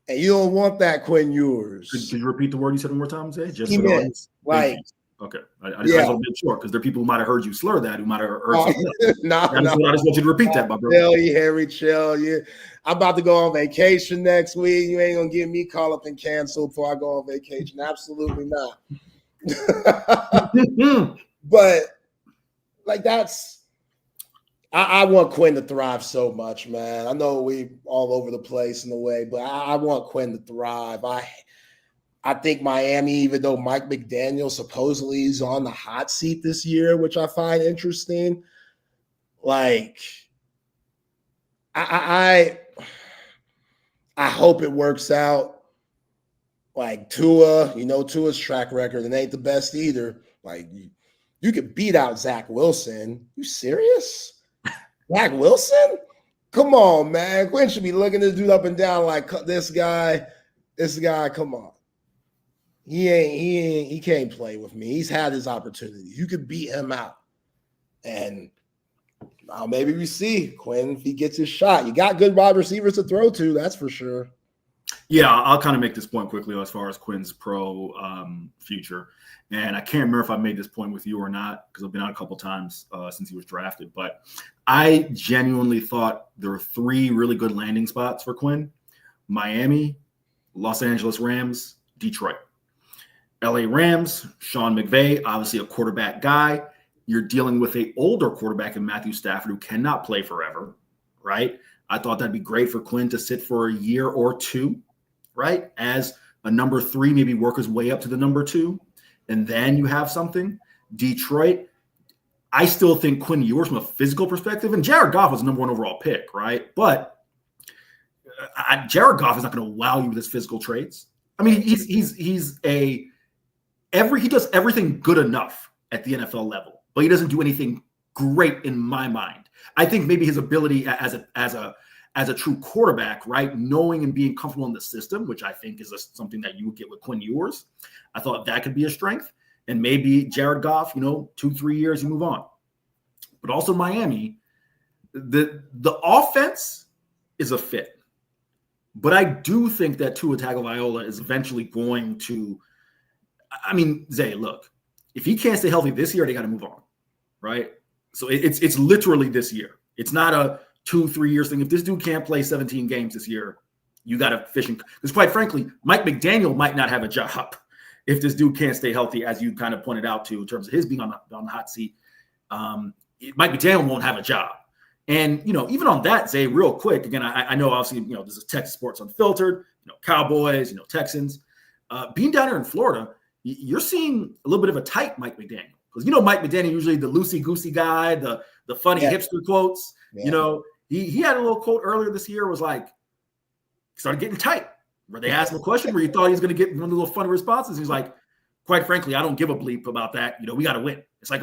And you don't want that, Quinn Ewers. Could you repeat the word you said one more time, Zay? Just semen. Like, okay. I just want to be short because there are people who might have heard you slur that, who might have heard I just want you to repeat that, my brother. Chill, Harry, chill. I'm about to go on vacation next week. You ain't going to get me called up and canceled before I go on vacation. Absolutely not. But, like, I want Quinn to thrive so much, man. I know we all over the place in a way, but I want Quinn to thrive. I think Miami, even though Mike McDaniel supposedly is on the hot seat this year, which I find interesting, like I hope it works out. Like Tua, Tua's track record, and ain't the best either. Like you could beat out Zach Wilson. You serious? Zach Wilson? Come on, man. Quinn should be looking this dude up and down like this guy, come on. He can't play with me. He's had his opportunities. You could beat him out. And now maybe we see Quinn if he gets his shot. You got good wide receivers to throw to, that's for sure. Yeah, I'll kind of make this point quickly as far as Quinn's pro future. And I can't remember if I made this point with you or not because I've been out a couple times since he was drafted. But I genuinely thought there were 3 really good landing spots for Quinn: Miami, Los Angeles Rams, Detroit. LA Rams, Sean McVay, obviously a quarterback guy. You're dealing with an older quarterback in Matthew Stafford who cannot play forever, right? I thought that'd be great for Quinn to sit for a year or 2, right? As a number 3, maybe work his way up to the number 2. And then you have something. Detroit, I still think Quinn Ewers from a physical perspective, and Jared Goff was the number 1 overall pick, right? But Jared Goff is not going to wow you with his physical traits. I mean, he does everything good enough at the NFL level, but he doesn't do anything great in my mind. I think maybe his ability as a true quarterback, right, knowing and being comfortable in the system, which I think is something that you would get with Quinn Ewers. I thought that could be a strength. And maybe Jared Goff, 2-3 years, you move on. But also Miami, the offense is a fit. But I do think that Tua Tagovailoa is eventually going to – I mean, Zay, look, if he can't stay healthy this year, they got to move on, right? So it's literally this year. It's not a 2-3 years thing. If this dude can't play 17 games this year, you got to fish. Because quite frankly, Mike McDaniel might not have a job if this dude can't stay healthy, as you kind of pointed out to in terms of his being on the hot seat. Mike McDaniel won't have a job. And, even on that, Zay, real quick, again, I know obviously, this is Texas Sports Unfiltered, Cowboys, Texans. Being down here in Florida, you're seeing a little bit of a tight Mike McDaniel. Because, Mike McDaniel, usually the loosey-goosey guy, the funny hipster quotes. Yeah. He had a little quote earlier this year, was like, started getting tight. Where they asked him a question where he thought he was going to get one of the little funny responses. He's like, quite frankly, I don't give a bleep about that. We got to win. It's like,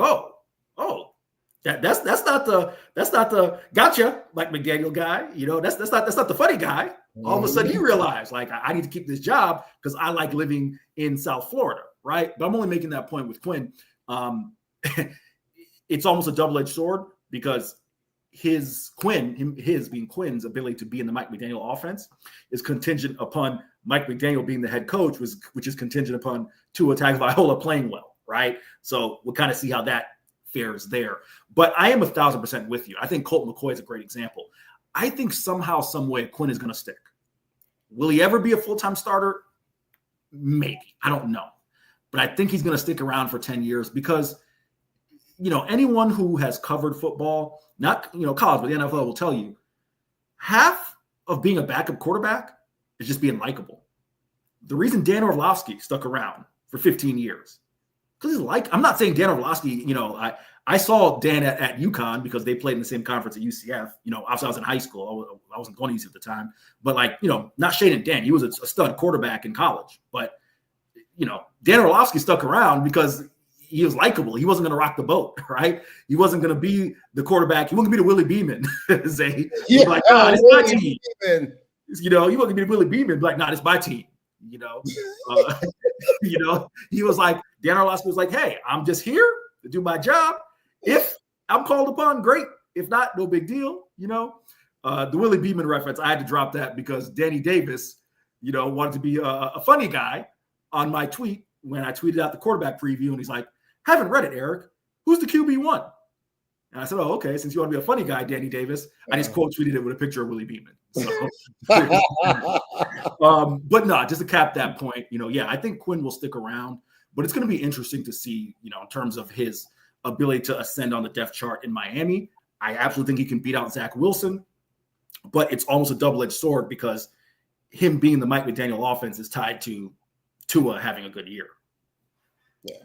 that's not the gotcha Mike McDaniel guy. That's not the funny guy. All of a sudden he realized, like, I need to keep this job because I like living in South Florida, right? But I'm only making that point with Quinn. It's almost a double-edged sword because his being Quinn's ability to be in the Mike McDaniel offense is contingent upon Mike McDaniel being the head coach, which is contingent upon Tua Tagovailoa playing well, right? So we'll kind of see how that fares there. But I am 1,000% with you. I think Colt McCoy is a great example. I think somehow, some way, Quinn is going to stick. Will he ever be a full-time starter? Maybe. I don't know. But I think he's going to stick around for 10 years because, anyone who has covered football, not, college, but the NFL will tell you, half of being a backup quarterback is just being likable. The reason Dan Orlovsky stuck around for 15 years, because I'm not saying Dan Orlovsky, I saw Dan at UConn because they played in the same conference at UCF. Obviously I was in high school. I wasn't going to UCF at the time. But not shading Dan. He was a stud quarterback in college. But, Dan Orlovsky stuck around because he was likable. He wasn't going to rock the boat, right? He wasn't going to be the quarterback. He wasn't going to be the Willie Beeman. Zay. It's my team. Beeman. He wasn't going to be the Willie Beeman. Like, it's my team. He was like, Dan Orlovsky was like, hey, I'm just here to do my job. If I'm called upon, great. If not, no big deal. The Willie Beeman reference, I had to drop that because Danny Davis, wanted to be a funny guy on my tweet when I tweeted out the quarterback preview. And he's like, haven't read it, Eric. Who's the QB1? And I said, oh, okay. Since you want to be a funny guy, Danny Davis, I just quote tweeted it with a picture of Willie Beeman. So, but no, just to cap that point, I think Quinn will stick around, but it's going to be interesting to see, in terms of his ability to ascend on the depth chart in Miami. I absolutely think he can beat out Zach Wilson, but it's almost a double-edged sword because him being the Mike McDaniel offense is tied to Tua having a good year. Yeah.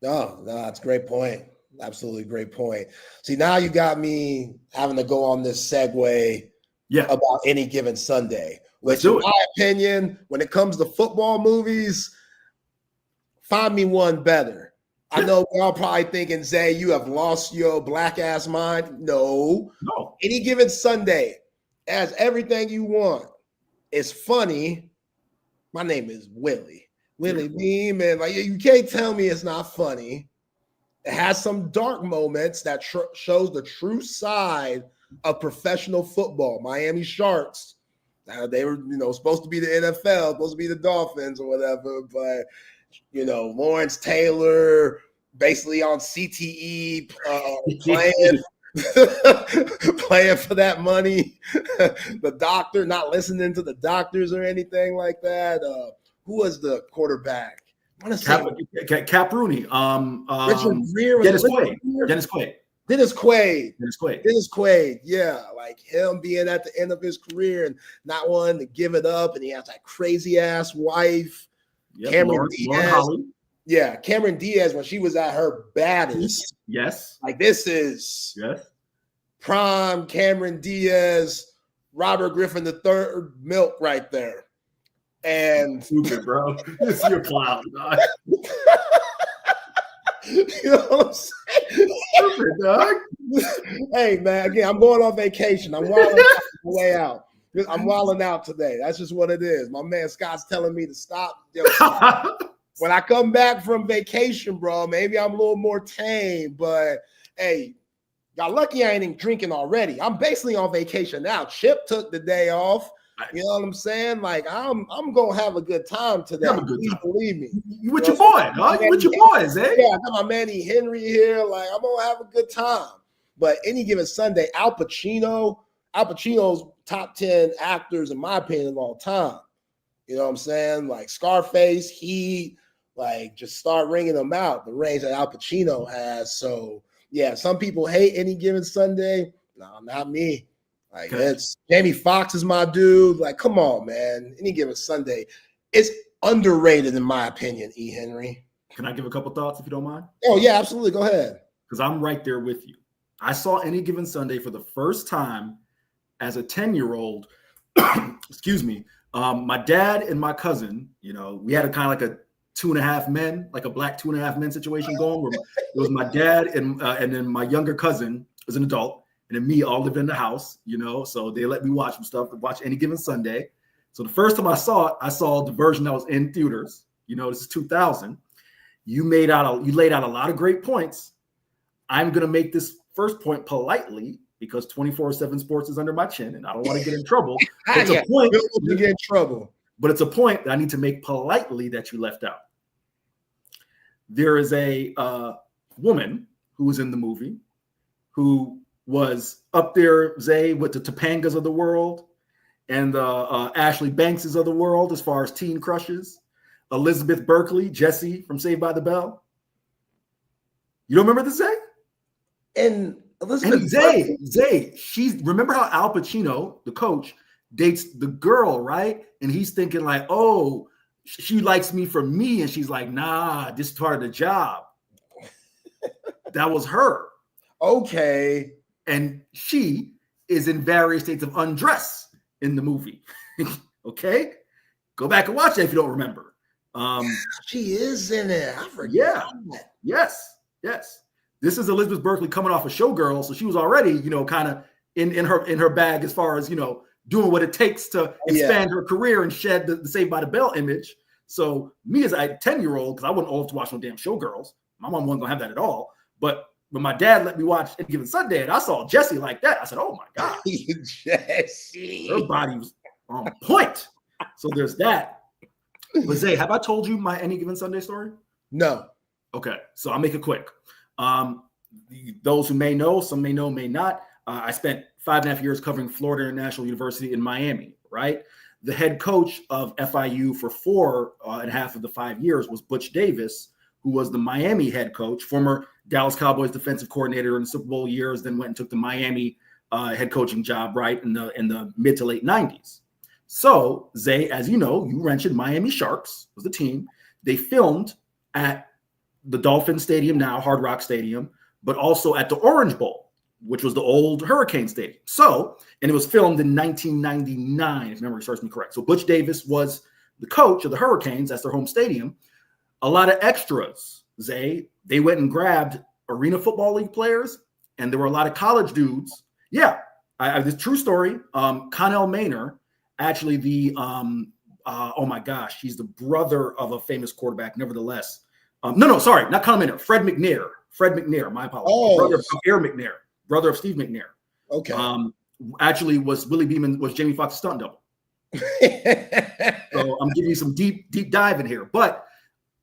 No, that's a great point. Absolutely great point. See, now you got me having to go on this segue about Any Given Sunday, which in my opinion, when it comes to football movies, find me one better. I know y'all probably thinking, Zay, you have lost your black ass mind. No. Any Given Sunday has everything you want. It's funny. My name is Willie Beeman. Like, you can't tell me it's not funny. It has some dark moments that shows the true side of professional football. Miami Sharks. They were, supposed to be the NFL, supposed to be the Dolphins or whatever, but Lawrence Taylor basically on CTE playing for that money. The doctor not listening to the doctors or anything like that. Who was the quarterback? Cap Rooney. Richard Greer. Dennis Quaid. Dennis Quaid. Yeah, like him being at the end of his career and not wanting to give it up, and he has that crazy ass wife, Cameron Diaz. Yeah, Cameron Diaz when she was at her baddest. Yes. Like this is prime Cameron Diaz, Robert Griffin III milk right there. And stupid, bro. This is your clown, dog. You know what I'm saying? Stupid, dog. Hey, man, again, I'm going on vacation. I'm wilding out the way out. I'm wilding out today. That's just what it is. My man Scott's telling me to stop. When I come back from vacation, bro, maybe I'm a little more tame, but hey, got lucky I ain't even drinking already. I'm basically on vacation now. Chip took the day off. You know what I'm saying? Like I'm gonna have a good time today. Please believe me. You with your boy, dog. You with your boys, eh? Yeah, I got my man E. Henry here. Like I'm gonna have a good time. But Any Given Sunday, Al Pacino's top 10 actors in my opinion of all time. You know what I'm saying? Like Scarface, Heat, like just start ringing them out. The range that Al Pacino has. So yeah, some people hate Any Given Sunday. No, not me. Like it's Jamie Foxx is my dude. Like, come on, man. Any Given Sunday. It's underrated in my opinion, E. Henry. Can I give a couple thoughts if you don't mind? Oh, yeah, absolutely. Go ahead. Because I'm right there with you. I saw Any Given Sunday for the first time as a 10-year-old. Excuse me. My dad and my cousin, we had a kind of like a 2.5 men, like a black 2.5 men situation going where it was my dad and then my younger cousin was an adult. And then me all living in the house, so they let me watch some stuff, watch Any Given Sunday. So the first time I saw it, I saw the version that was in theaters. This is 2000. You laid out a lot of great points. I'm going to make this first point politely because 24/7 Sports is under my chin and I don't want to get in trouble. It's a point to get in trouble. but it's a point that I need to make politely that you left out. There is a woman who was in the movie who was up there, Zay, with the Topangas of the world and the Ashley Bankses of the world as far as teen crushes. Elizabeth Berkley, Jessie from Saved by the Bell. You don't remember this, Zay? And Elizabeth Zay, she's, remember how Al Pacino, the coach, dates the girl, right? And he's thinking like, oh, she likes me for me. And she's like, nah, this is part of the job. That was her. Okay. And she is in various states of undress in the movie. Okay? Go back and watch that if you don't remember. She is in it. I forget. Yeah. Yes. This is Elizabeth Berkley coming off a Showgirl. So she was already, you know, kind of in her bag as far as, you know, doing what it takes to expand her career and shed the Saved by the Bell image. So me as a 10-year-old, because I wasn't old to watch no damn Showgirls. My mom wasn't gonna have that at all. But when my dad let me watch Any Given Sunday and I saw Jessie like that, I said, oh my God. Jessie. Her body was on point. So there's that. But Zay, have I told you my Any Given Sunday story? No. Okay, so I'll make it quick. Those who may know, some may know, may not. I spent 5.5 years covering Florida International University in Miami, right? The head coach of FIU for 4.5 of the 5 years was Butch Davis, who was the Miami head coach, former Dallas Cowboys defensive coordinator in the Super Bowl years, then went and took the Miami head coaching job, right, in the mid to late 90s. So, Zay, as you know, you mentioned Miami Sharks was the team. They filmed at the Dolphin Stadium, now Hard Rock Stadium, but also at the Orange Bowl, which was the old Hurricane Stadium. So, and it was filmed in 1999, if memory serves me correct. So Butch Davis was the coach of the Hurricanes. That's their home stadium. A lot of extras, Zay. They went and grabbed Arena Football League players, and there were a lot of college dudes. Yeah, this true story. Connell Maynor, actually oh my gosh, he's the brother of a famous quarterback, nevertheless. Sorry, not Connell Maynor, Fred McNair, my apologies. Brother of Air McNair, brother of Steve McNair. Okay. Actually was Willie Beeman, was Jamie Foxx's stunt double. So I'm giving you some deep dive in here. But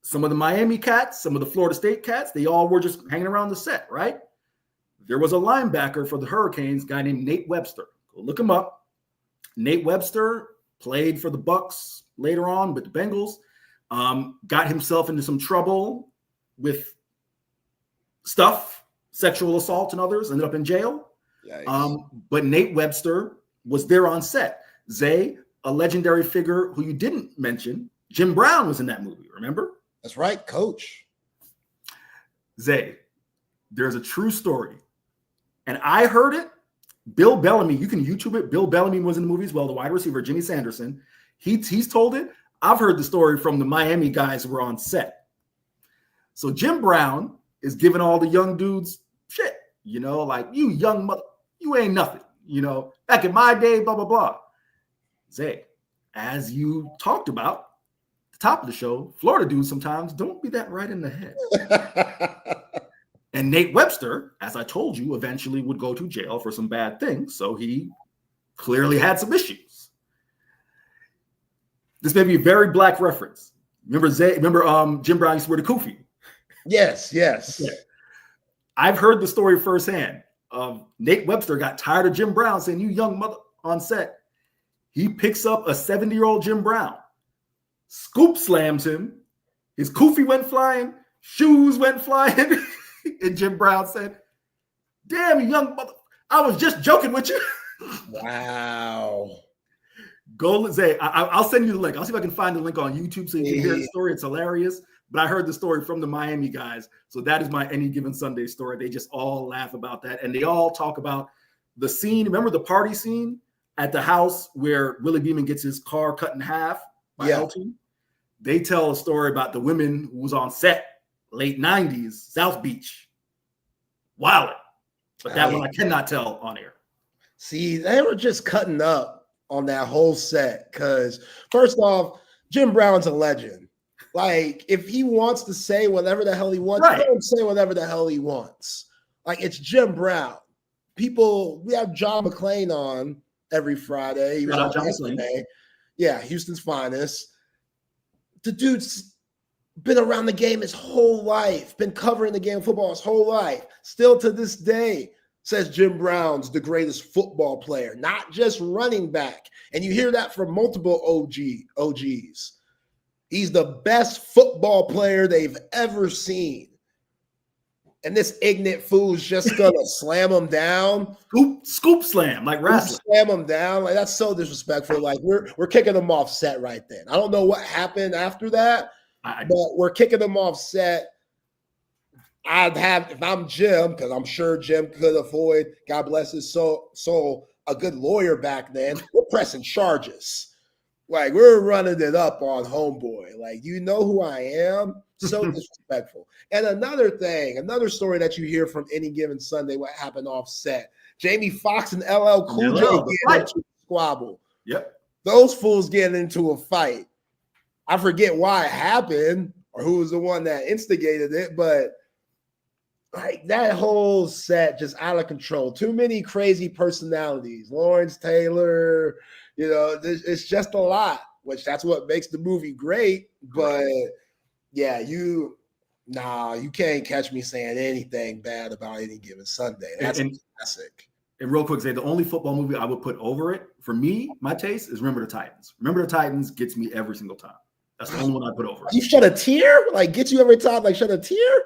some of the Miami cats, some of the Florida State cats, they all were just hanging around the set, right? There was a linebacker for the Hurricanes, a guy named Nate Webster. Go look him up. Nate Webster played for the Bucks later on, but the Bengals got himself into some trouble with stuff, sexual assault and others, ended up in jail. But Nate Webster was there on set. Zay, a legendary figure who you didn't mention, Jim Brown was in that movie, remember? That's right, coach. Zay, there's a true story. And I heard it. Bill Bellamy, you can YouTube it. Bill Bellamy was in the movie as well, the wide receiver, Jimmy Sanderson. He's told it. I've heard the story from the Miami guys who were on set. So Jim Brown is giving all the young dudes shit, you know, like, you young mother, you ain't nothing, you know, back in my day, blah, blah, blah. Zay, as you talked about, the top of the show, Florida dudes sometimes don't be that right in the head. And Nate Webster, as I told you, eventually would go to jail for some bad things. So he clearly had some issues. This may be a very black reference. Remember Jim Brown used to wear the kufi? Yes. Okay. I've heard the story firsthand. Nate Webster got tired of Jim Brown saying, you young mother, on set. He picks up a 70-year-old Jim Brown, scoop slams him. His kufi went flying, shoes went flying. And Jim Brown said, damn, you young mother, I was just joking with you. Wow. Go, Zay, I'll send you the link. I'll see if I can find the link on YouTube so you can hear the story. It's hilarious. But I heard the story from the Miami guys. So that is my Any Given Sunday story. They just all laugh about that. And they all talk about the scene. Remember the party scene at the house where Willie Beeman gets his car cut in half by LT? They tell a story about the women who was on set, late 90s, South Beach. Wildin'. But that one I cannot tell on air. See, they were just cutting up on that whole set because, first off, Jim Brown's a legend. Like, if he wants to say whatever the hell he wants, he don't say whatever the hell he wants. Like, it's Jim Brown. We have John McClain on every Friday. He was on yesterday. Yeah, Houston's finest. The dude's been around the game his whole life, been covering the game of football his whole life. Still to this day, says Jim Brown's the greatest football player, not just running back. And you hear that from multiple OGs. He's the best football player they've ever seen. And this ignorant fool's just gonna slam him down. Scoop slam, like wrestling. Slam him down. Like, that's so disrespectful. Like, we're kicking them off set right then. I don't know what happened after that, but we're kicking them off set. I'd have, if I'm Jim, because I'm sure Jim could avoid, God bless his soul, a good lawyer back then. We're pressing charges. Like, we're running it up on homeboy. Like, you know who I am? So disrespectful. And another story that you hear from Any Given Sunday, what happened off set. Jamie Foxx and LL Cool J get into a squabble. Yep. Those fools get into a fight. I forget why it happened or who was the one that instigated it, but like that whole set just out of control. Too many crazy personalities. Lawrence Taylor, it's just a lot, which that's what makes the movie great. But yeah, you can't catch me saying anything bad about Any Given Sunday. That's a classic. And real quick, the only football movie I would put over it, for me, my taste, is Remember the Titans. Remember the Titans gets me every single time. That's the only one I put over it. You shed a tear? Like, gets you every time, like, shed a tear?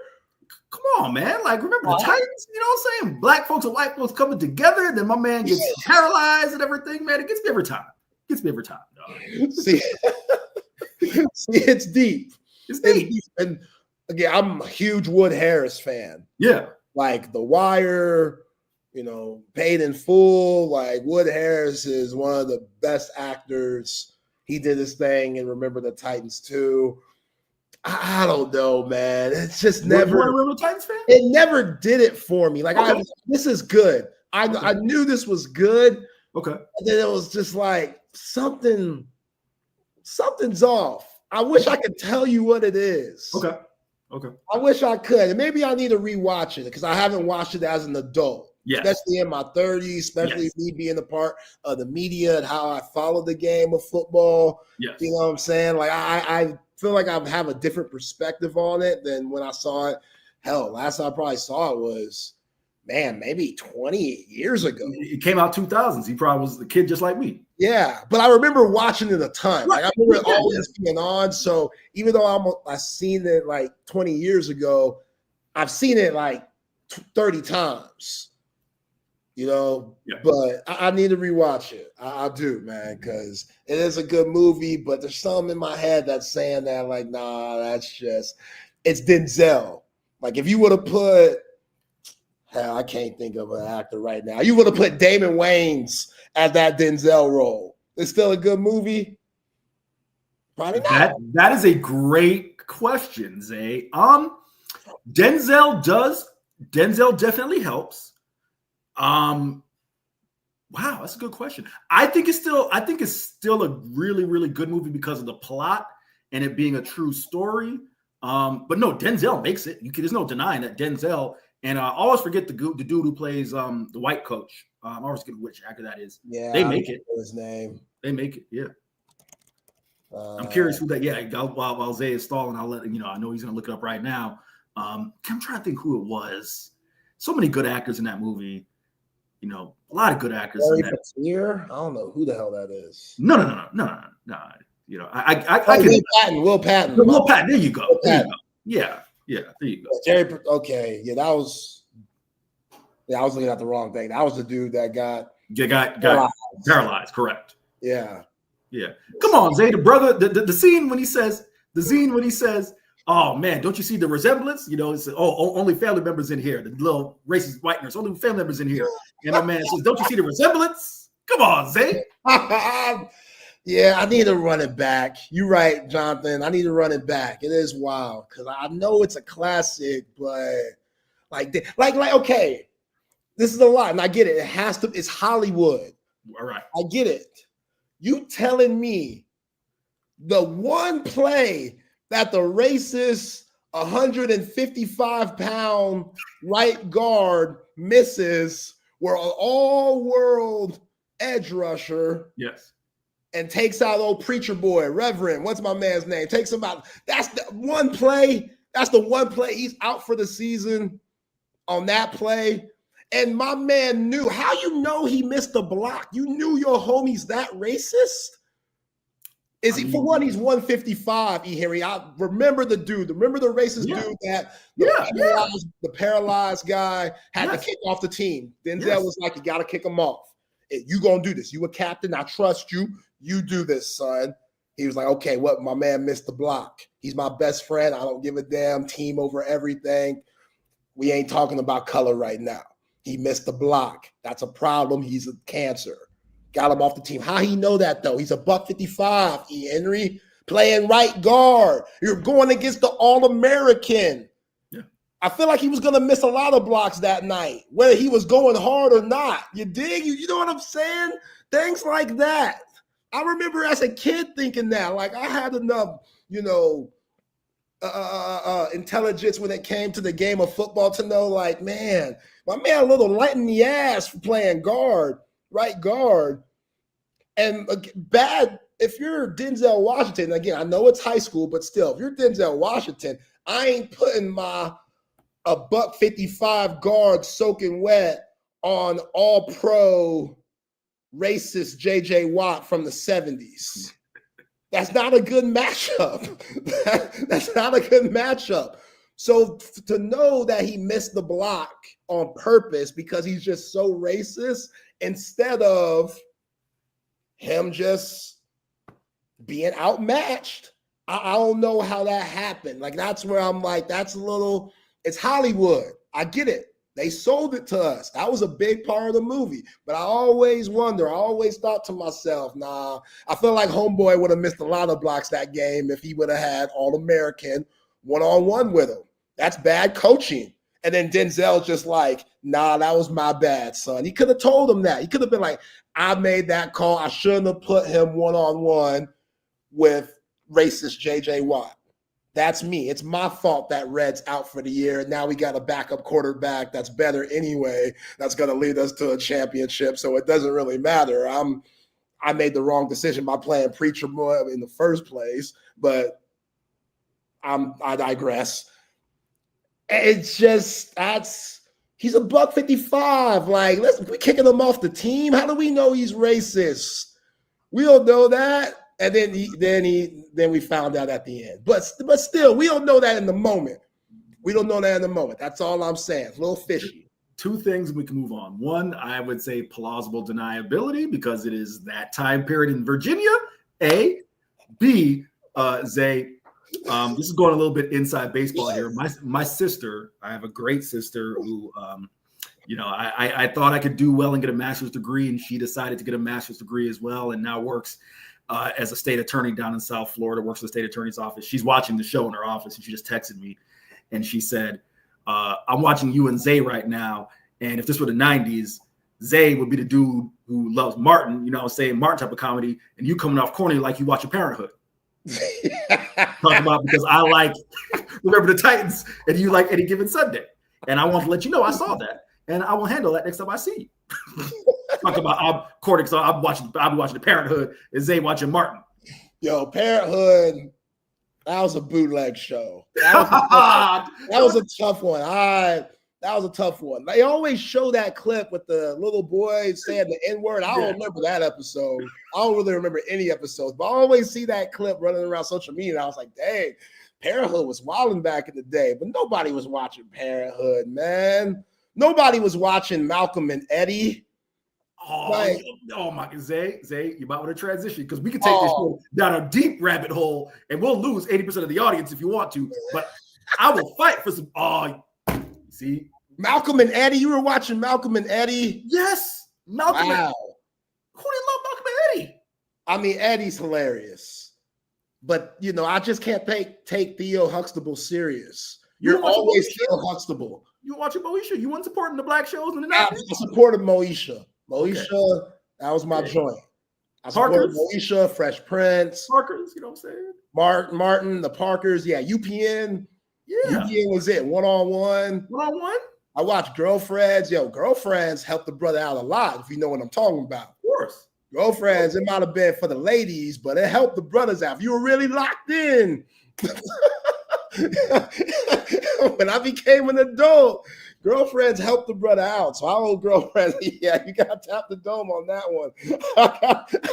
Come on, man. Like, remember the Titans? You know what I'm saying? Black folks and white folks coming together, then my man gets paralyzed and everything, man. It gets me every time. Dog. See, it's deep. It's deep. And again, I'm a huge Wood Harris fan. Yeah. Like The Wire, Paid in Full. Like, Wood Harris is one of the best actors. He did his thing and Remember the Titans too. I don't know, man. It's just never. Remember the Titans fan? It never did it for me. Like, this is good. I knew this was good. Okay. And then it was just like something's off. I wish I could tell you what it is. Okay. I wish I could. And maybe I need to rewatch it because I haven't watched it as an adult. Yes. Especially in my 30s, especially me being a part of the media and how I follow the game of football. Yes. You know what I'm saying? Like, I feel like I have a different perspective on it than when I saw it. Hell, last time I probably saw it was, maybe 20 years ago. It came out 2000s. He probably was a kid just like me. Yeah, but I remember watching it a ton. Like, I remember it always being on. So even though I've seen it like 20 years ago, I've seen it like 30 times. But I need to rewatch it. I do, man, because it is a good movie, but there's something in my head that's saying that, like, nah, it's Denzel. Like, if you would have put, hell, I can't think of an actor right now. You would have put Damon Wayans at that Denzel role. It's still a good movie? Probably not. That is a great question, Zay. Denzel definitely helps. Wow, that's a good question. I think it's still a really, really good movie because of the plot and it being a true story. But no, Denzel makes it. There's no denying that Denzel. And I always forget the dude who plays the white coach. I always forget which actor that is. Yeah, they make it. His name. They make it. Yeah. I'm curious who that. Yeah, while Zay is stalling, I'll let I know he's gonna look it up right now. I'm trying to think who it was. So many good actors in that movie. A lot of good actors. Larry Pateer? I don't know who the hell that is. No. I can. Will Patton. Will Patton. There you go. Yeah. There you go. Okay. Yeah, that was. Yeah, I was looking at the wrong thing. That was the dude that got paralyzed. Correct. Yeah. Come on, Zay, the brother. The scene when he says. Oh man, don't you see the resemblance? It's only family members in here. The little racist whiteness, only family members in here. And my man says, "Don't you see the resemblance?" Come on, Zay. Yeah, I need to run it back. You're right, Jonathan. I need to run it back. It is wild because I know it's a classic, but like okay, this is a lot, and I get it. It's Hollywood. All right, I get it. You telling me the one play that the racist 155-pound right guard misses were an all-world edge rusher. Yes. and takes out old preacher boy, Reverend. What's my man's name? Takes him out. That's the one play. That's the one play. He's out for the season on that play. And my man knew. How you know he missed the block? You knew your homie's that racist? Is he, for one, he's 155, E. Henry. I remember the dude. Remember the racist dude that the paralyzed guy had to kick off the team. Denzel was like, you got to kick him off. You going to do this. You a captain. I trust you. You do this, son. He was like, okay, what? My man missed the block. He's my best friend. I don't give a damn. Team over everything. We ain't talking about color right now. He missed the block. That's a problem. He's a cancer. Got him off the team. How he know that, though? He's a $155, E. Henry, playing right guard. You're going against the All-American. Yeah. I feel like he was going to miss a lot of blocks that night, whether he was going hard or not. You dig? You know what I'm saying? Things like that. I remember as a kid thinking that. Like, I had enough, intelligence when it came to the game of football to know, like, man, my man a little light in the ass for playing guard. Right guard, and bad if you're Denzel Washington. Again, I know it's high school, but still, if you're Denzel Washington, I ain't putting a $155 guard soaking wet on all pro racist JJ Watt from the 70s. That's not a good matchup. That's not a good matchup. So to know that he missed the block on purpose because he's just so racist, instead of him just being outmatched, I don't know how that happened. Like, that's where I'm like, it's Hollywood. I get it. They sold it to us. That was a big part of the movie. But I always thought to myself, nah, I feel like homeboy would have missed a lot of blocks that game if he would have had All-American one-on-one with him. That's bad coaching. And then Denzel's just like, nah, that was my bad, son. He could have told him that. He could have been like, I made that call. I shouldn't have put him one-on-one with racist JJ Watt. That's me. It's my fault that Red's out for the year. Now we got a backup quarterback that's better anyway. That's going to lead us to a championship. So it doesn't really matter. I made the wrong decision by playing preacher boy in the first place, but I digress. It's just, he's a $155. Like, we kicking him off the team. How do we know he's racist? We don't know that. And then we found out at the end. But still, we don't know that in the moment. That's all I'm saying. It's a little fishy. Two things, we can move on. One, I would say plausible deniability because it is that time period in Virginia. A. B, Zay. This is going a little bit inside baseball here. My sister, I have a great sister who, I thought I could do well and get a master's degree, and she decided to get a master's degree as well, and now works as a state attorney down in South Florida, works for the state attorney's office. She's watching the show in her office, and she just texted me, and she said, I'm watching you and Zay right now, and if this were the 90s, Zay would be the dude who loves Martin, saying Martin type of comedy, and you coming off corny like you watching Parenthood. Talk about because I like Remember the Titans and you like Any Given Sunday, and I want to let you know I saw that, and I will handle that next time I see you. Talk about I'm corny, so I'll be watching the Parenthood and Zay watching Martin. Yo, Parenthood, that was a bootleg show. That was a tough one. That was a tough one. They always show that clip with the little boy saying the N-word. I don't remember that episode. I don't really remember any episodes, but I always see that clip running around social media. And I was like, dang, Parenthood was wilding back in the day, but nobody was watching Parenthood, man. Nobody was watching Malcolm and Eddie. Oh my God, Zay, you might want to transition because we can take this show down a deep rabbit hole and we'll lose 80% of the audience if you want to, but I will fight for some. See? Malcolm and Eddie, you were watching Malcolm and Eddie? Yes. Malcolm. Wow. Who didn't love Malcolm and Eddie? I mean, Eddie's hilarious, but I just can't take Theo Huxtable serious. You're always Theo Huxtable. You watching Moesha? You weren't supporting the black shows in the 90s? I supported Moesha. Moesha, that was my joint. I supported Moesha, Fresh Prince. Parkers, you know what I'm saying? Martin, the Parkers, UPN. Yeah. UPN was it. One-on-one. One-on-one? I watched Girlfriends. Girlfriends helped the brother out a lot, if you know what I'm talking about. Of course. Girlfriends, it might have been for the ladies, but it helped the brothers out. If you were really locked in. When I became an adult, girlfriends helped the brother out. So I owe girlfriends, yeah, you got to tap the dome on that one.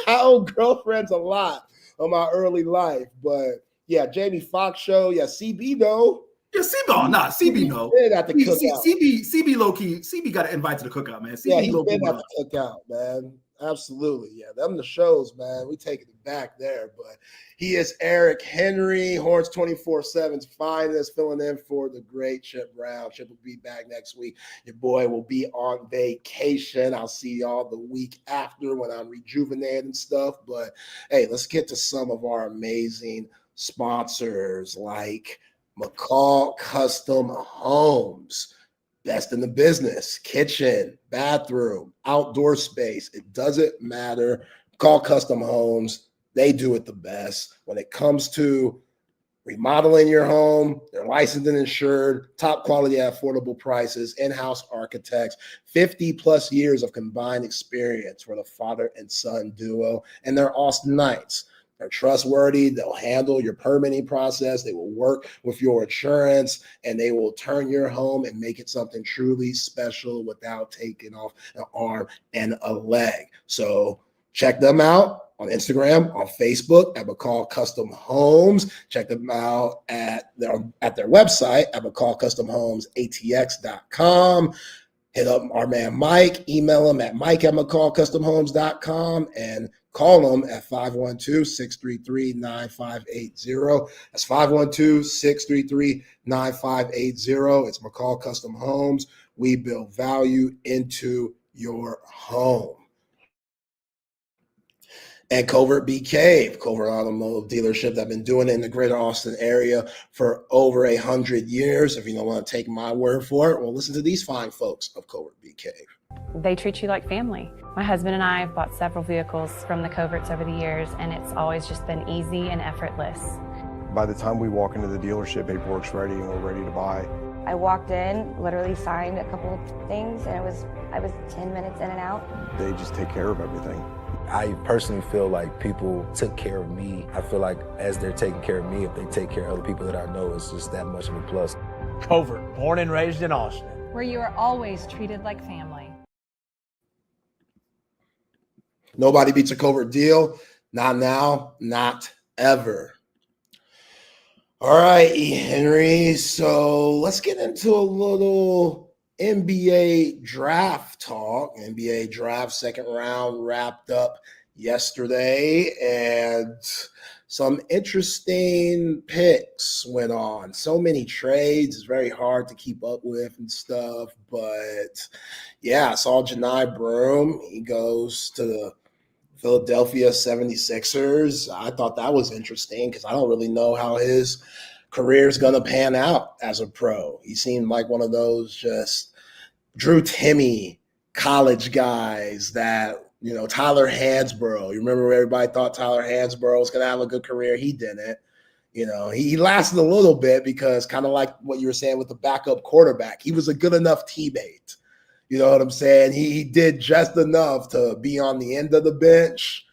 I owe girlfriends a lot of my early life. But yeah, Jamie Foxx show. Yeah, CB though. Yeah, CB no. At the cookout. CB low key. CB got an invite to the cookout, man. CB yeah, he's been at the cookout, man. Absolutely, yeah. Them the shows, man. We taking it back there, but he is Eric Henry, Horns 24/7's finest, filling in for the great Chip Brown. Chip will be back next week. Your boy will be on vacation. I'll see y'all the week after when I'm rejuvenated and stuff. But hey, let's get to some of our amazing sponsors like McCall Custom Homes. Best in the business, kitchen, bathroom, outdoor space. It doesn't matter. Call Custom Homes. They do it the best. When it comes to remodeling your home, they're licensed and insured, top quality at affordable prices, in-house architects, 50 plus years of combined experience for the father and son duo, and they're Austinites. They're trustworthy. They'll handle your permitting process. They will work with your insurance, and they will turn your home and make it something truly special without taking off an arm and a leg. So check them out on Instagram, on Facebook at McCall Custom Homes. Check them out at their website at McCallCustomHomesATX.com. Hit up our man Mike, email him at mike@mccallcustomhomes.com, and call him at 512-633-9580. That's 512-633-9580. It's McCall Custom Homes. We build value into your home. And Covert Bee Cave, Covert Automotive Dealership. I've been doing it in the greater Austin area for over 100 years. If you don't want to take my word for it, well, listen to these fine folks of Covert Bee Cave. They treat you like family. My husband and I have bought several vehicles from the Coverts over the years, and it's always just been easy and effortless. By the time we walk into the dealership, paperwork's ready and we're ready to buy. I walked in, literally signed a couple of things, and I was 10 minutes in and out. They just take care of everything. I personally feel like people took care of me. I feel like as they're taking care of me, if they take care of other people that I know, it's just that much of a plus. Covert, born and raised in Austin, where you are always treated like family. Nobody beats a Covert deal. Not now, not ever. All right, E. Henry. So let's get into a little NBA draft talk. NBA draft second round wrapped up yesterday, and some interesting picks went on. So many trades. It's very hard to keep up with and stuff. But yeah, I saw Janai Broom. He goes to the Philadelphia 76ers. I thought that was interesting because I don't really know how his career is going to pan out as a pro. He seemed like one of those just Drew Timme college guys that, you know, Tyler Hansborough. You remember where everybody thought Tyler Hansborough was going to have a good career? He didn't. You know, he lasted a little bit because kind of like what you were saying with the backup quarterback, he was a good enough teammate. You know what I'm saying? He did just enough to be on the end of the bench.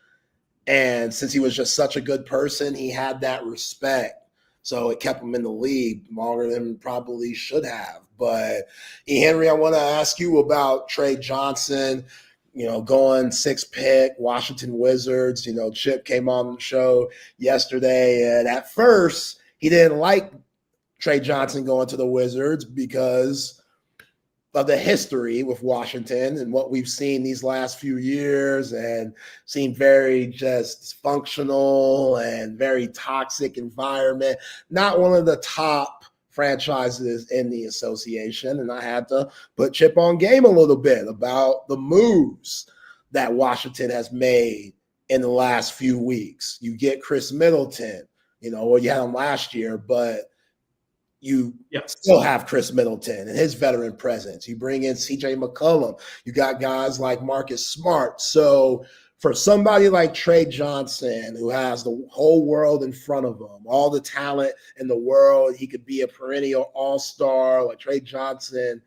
And since he was just such a good person, he had that respect. So it kept him in the league longer than probably should have. But, E. Henry, I want to ask you about Trey Johnson, you know, going 6th pick, Washington Wizards. You know, Chip came on the show yesterday, and at first he didn't like Trey Johnson going to the Wizards because of the history with Washington and what we've seen these last few years, and seemed very just dysfunctional and very toxic environment. Not one of the top franchises in the association. And I had to put Chip on game a little bit about the moves that Washington has made in the last few weeks. You get Chris Middleton, you know, well, you had him last year, but you still have Chris Middleton and his veteran presence. You bring in CJ McCollum. You got guys like Marcus Smart. So for somebody like Trey Johnson, who has the whole world in front of him, all the talent in the world, he could be a perennial all-star. Like Trey Johnson,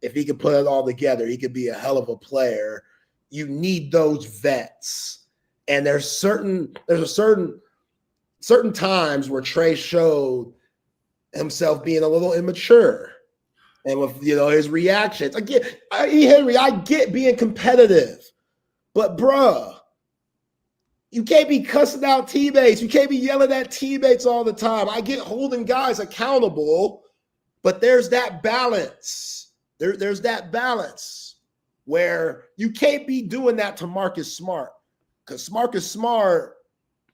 if he could put it all together, he could be a hell of a player. You need those vets And there's a certain times where Trey showed himself being a little immature. And with, his reactions. Again, Henry, I get being competitive. But, bruh, you can't be cussing out teammates. You can't be yelling at teammates all the time. I get holding guys accountable, but there's that balance. There's that balance where you can't be doing that to Marcus Smart, because Marcus Smart,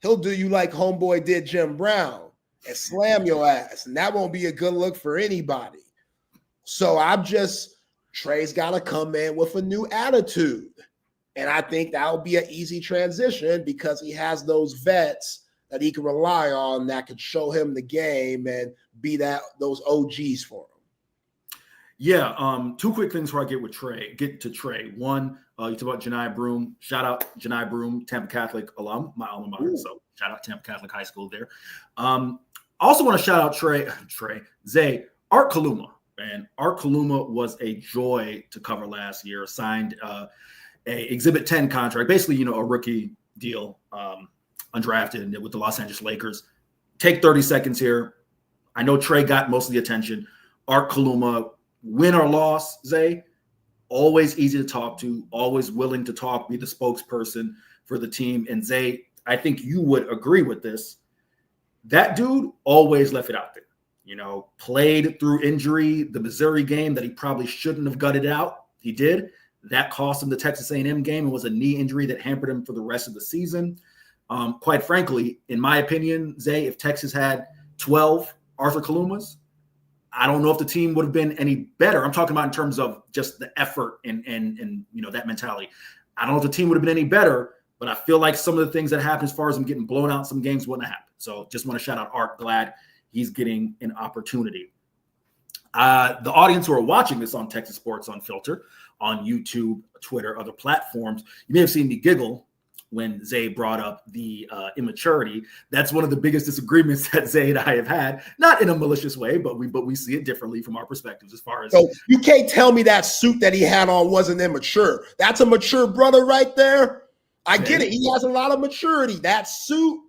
he'll do you like homeboy did Jim Brown and slam your ass, and that won't be a good look for anybody. So Trey's got to come in with a new attitude. And I think that'll be an easy transition because he has those vets that he can rely on that could show him the game and be those OGs for him. Yeah, two quick things before I get to Trey. One, you talk about Janai Broom. Shout out Janai Broom, Tampa Catholic alum, my alma mater. Ooh. So shout out Tampa Catholic High School there. Also want to shout out Zay, Art Kaluma. And Art Kaluma was a joy to cover last year. Signed a Exhibit 10 contract, basically, a rookie deal, undrafted with the Los Angeles Lakers. Take 30 seconds here. I know Trey got most of the attention. Art Kaluma, win or loss, Zay, always easy to talk to, always willing to talk, be the spokesperson for the team. And Zay, I think you would agree with this. That dude always left it out there. Played through injury, the Missouri game that he probably shouldn't have gutted out. He did. That cost him the Texas A&M game and was a knee injury that hampered him for the rest of the season. Quite frankly, in my opinion, Zay, if Texas had 12 Arthur Kalumas, I don't know if the team would have been any better. I'm talking about in terms of just the effort and that mentality. I don't know if the team would have been any better, but I feel like some of the things that happened as far as him getting blown out in some games wouldn't have happened. So just want to shout out Art. Glad he's getting an opportunity. The audience who are watching this on Texas Sports Unfiltered, on YouTube, Twitter, other platforms, you may have seen me giggle when Zay brought up the immaturity. That's one of the biggest disagreements that Zay and I have had, not in a malicious way, but we see it differently from our perspectives as far as. So you can't tell me that suit that he had on wasn't immature. That's a mature brother right there. I get it. He has a lot of maturity. That suit,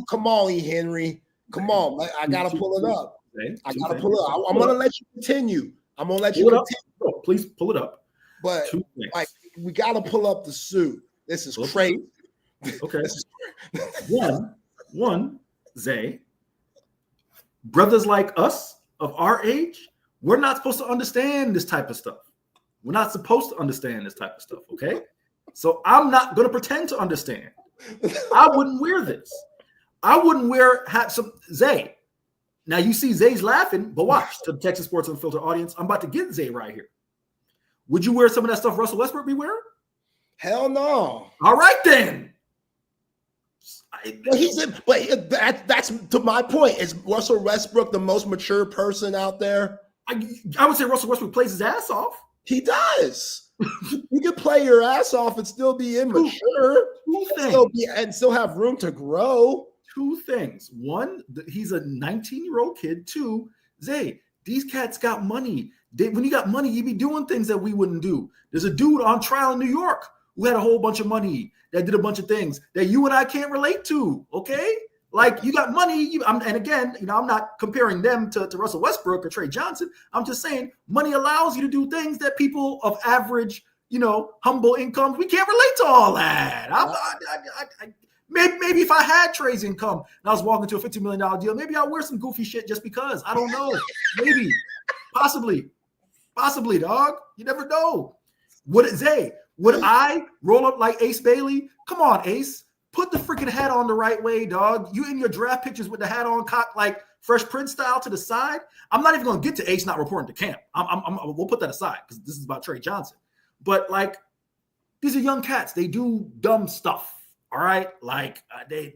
come on, Henry. Come on. I got to pull it up. I got to pull it up. I'm going to let you continue. Please pull it up. But we got to pull up the suit. This is crazy. Okay. One, Zay, brothers like us of our age, we're not supposed to understand this type of stuff. We're not supposed to understand this type of stuff, okay? So I'm not going to pretend to understand. I wouldn't wear this. I wouldn't have some Zay. Now you see Zay's laughing, but watch, to the Texas Sports Unfiltered audience, I'm about to get Zay right here. Would you wear some of that stuff Russell Westbrook be wearing? Hell no. All right then. That's to my point. Is Russell Westbrook the most mature person out there? I would say Russell Westbrook plays his ass off. He does. You can play your ass off and still be immature and still have room to grow. Two things. One, he's a 19-year-old kid. Two, Zay, these cats got money. When you got money, you be doing things that we wouldn't do. There's a dude on trial in New York who had a whole bunch of money that did a bunch of things that you and I can't relate to, okay? Like, you got money, and again, I'm not comparing them to Russell Westbrook or Trey Johnson. I'm just saying money allows you to do things that people of average, humble incomes, we can't relate to all that. Maybe if I had Trey's income and I was walking to a $50 million deal, maybe I'll wear some goofy shit just because. I don't know. Maybe. Possibly, dog. You never know. Would I roll up like Ace Bailey? Come on, Ace. Put the freaking hat on the right way, dog. You in your draft pictures with the hat on, cocked like Fresh Prince style to the side. I'm not even going to get to Ace not reporting to camp. We'll put that aside because this is about Trey Johnson. But like, these are young cats. They do dumb stuff. All right, like they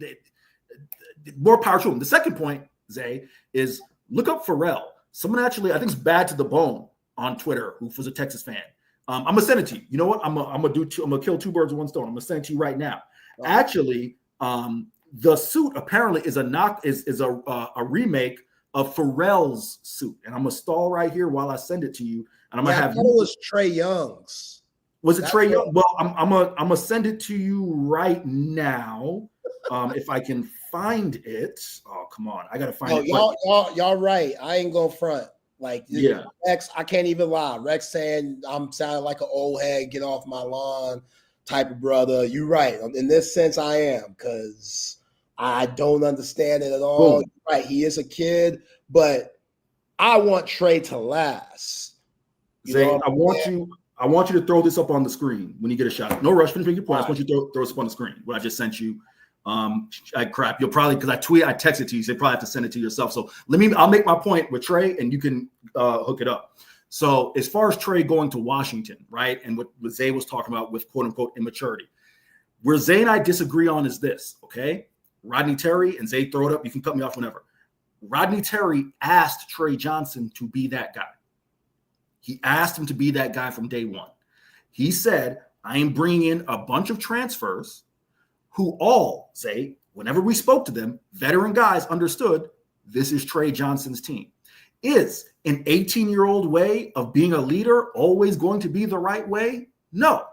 more power to them. The second point, Zay, is look up Pharrell. Someone actually, I think, is bad to the bone on Twitter who was a Texas fan. I'm gonna send it to you. You know what? I'm gonna kill two birds with one stone. I'm gonna send it to you right now. Actually, the suit apparently is a remake of Pharrell's suit, and I'm gonna stall right here while I send it to you. And I'm gonna have it was Trey Young's. Was it Trae Young? Well, I'm gonna send it to you right now. If I can find it. Oh, come on. I gotta find it. Y'all right. I ain't gonna front. Like, yeah, Rex, I can't even lie. Rex saying I'm sounding like an old head, get off my lawn type of brother. You're right. In this sense, I am, because I don't understand it at all. Right. He is a kid, but I want Trae to last. Zay, I want you to throw this up on the screen when you get a shot. No rush, finish your point. I want you to throw this up on the screen. What I just sent you. You'll probably, because I texted to you, so you probably have to send it to yourself. So I'll make my point with Trae, and you can hook it up. So as far as Trae going to Washington, right, and what Zay was talking about with quote unquote immaturity, where Zay and I disagree on is this, okay? Rodney Terry, and Zay, throw it up. You can cut me off whenever. Rodney Terry asked Trae Johnson to be that guy. He asked him to be that guy from day one. He said, I am bringing in a bunch of transfers who all say, whenever we spoke to them, veteran guys understood this is Trae Johnson's team. Is an 18-year-old way of being a leader always going to be the right way? No,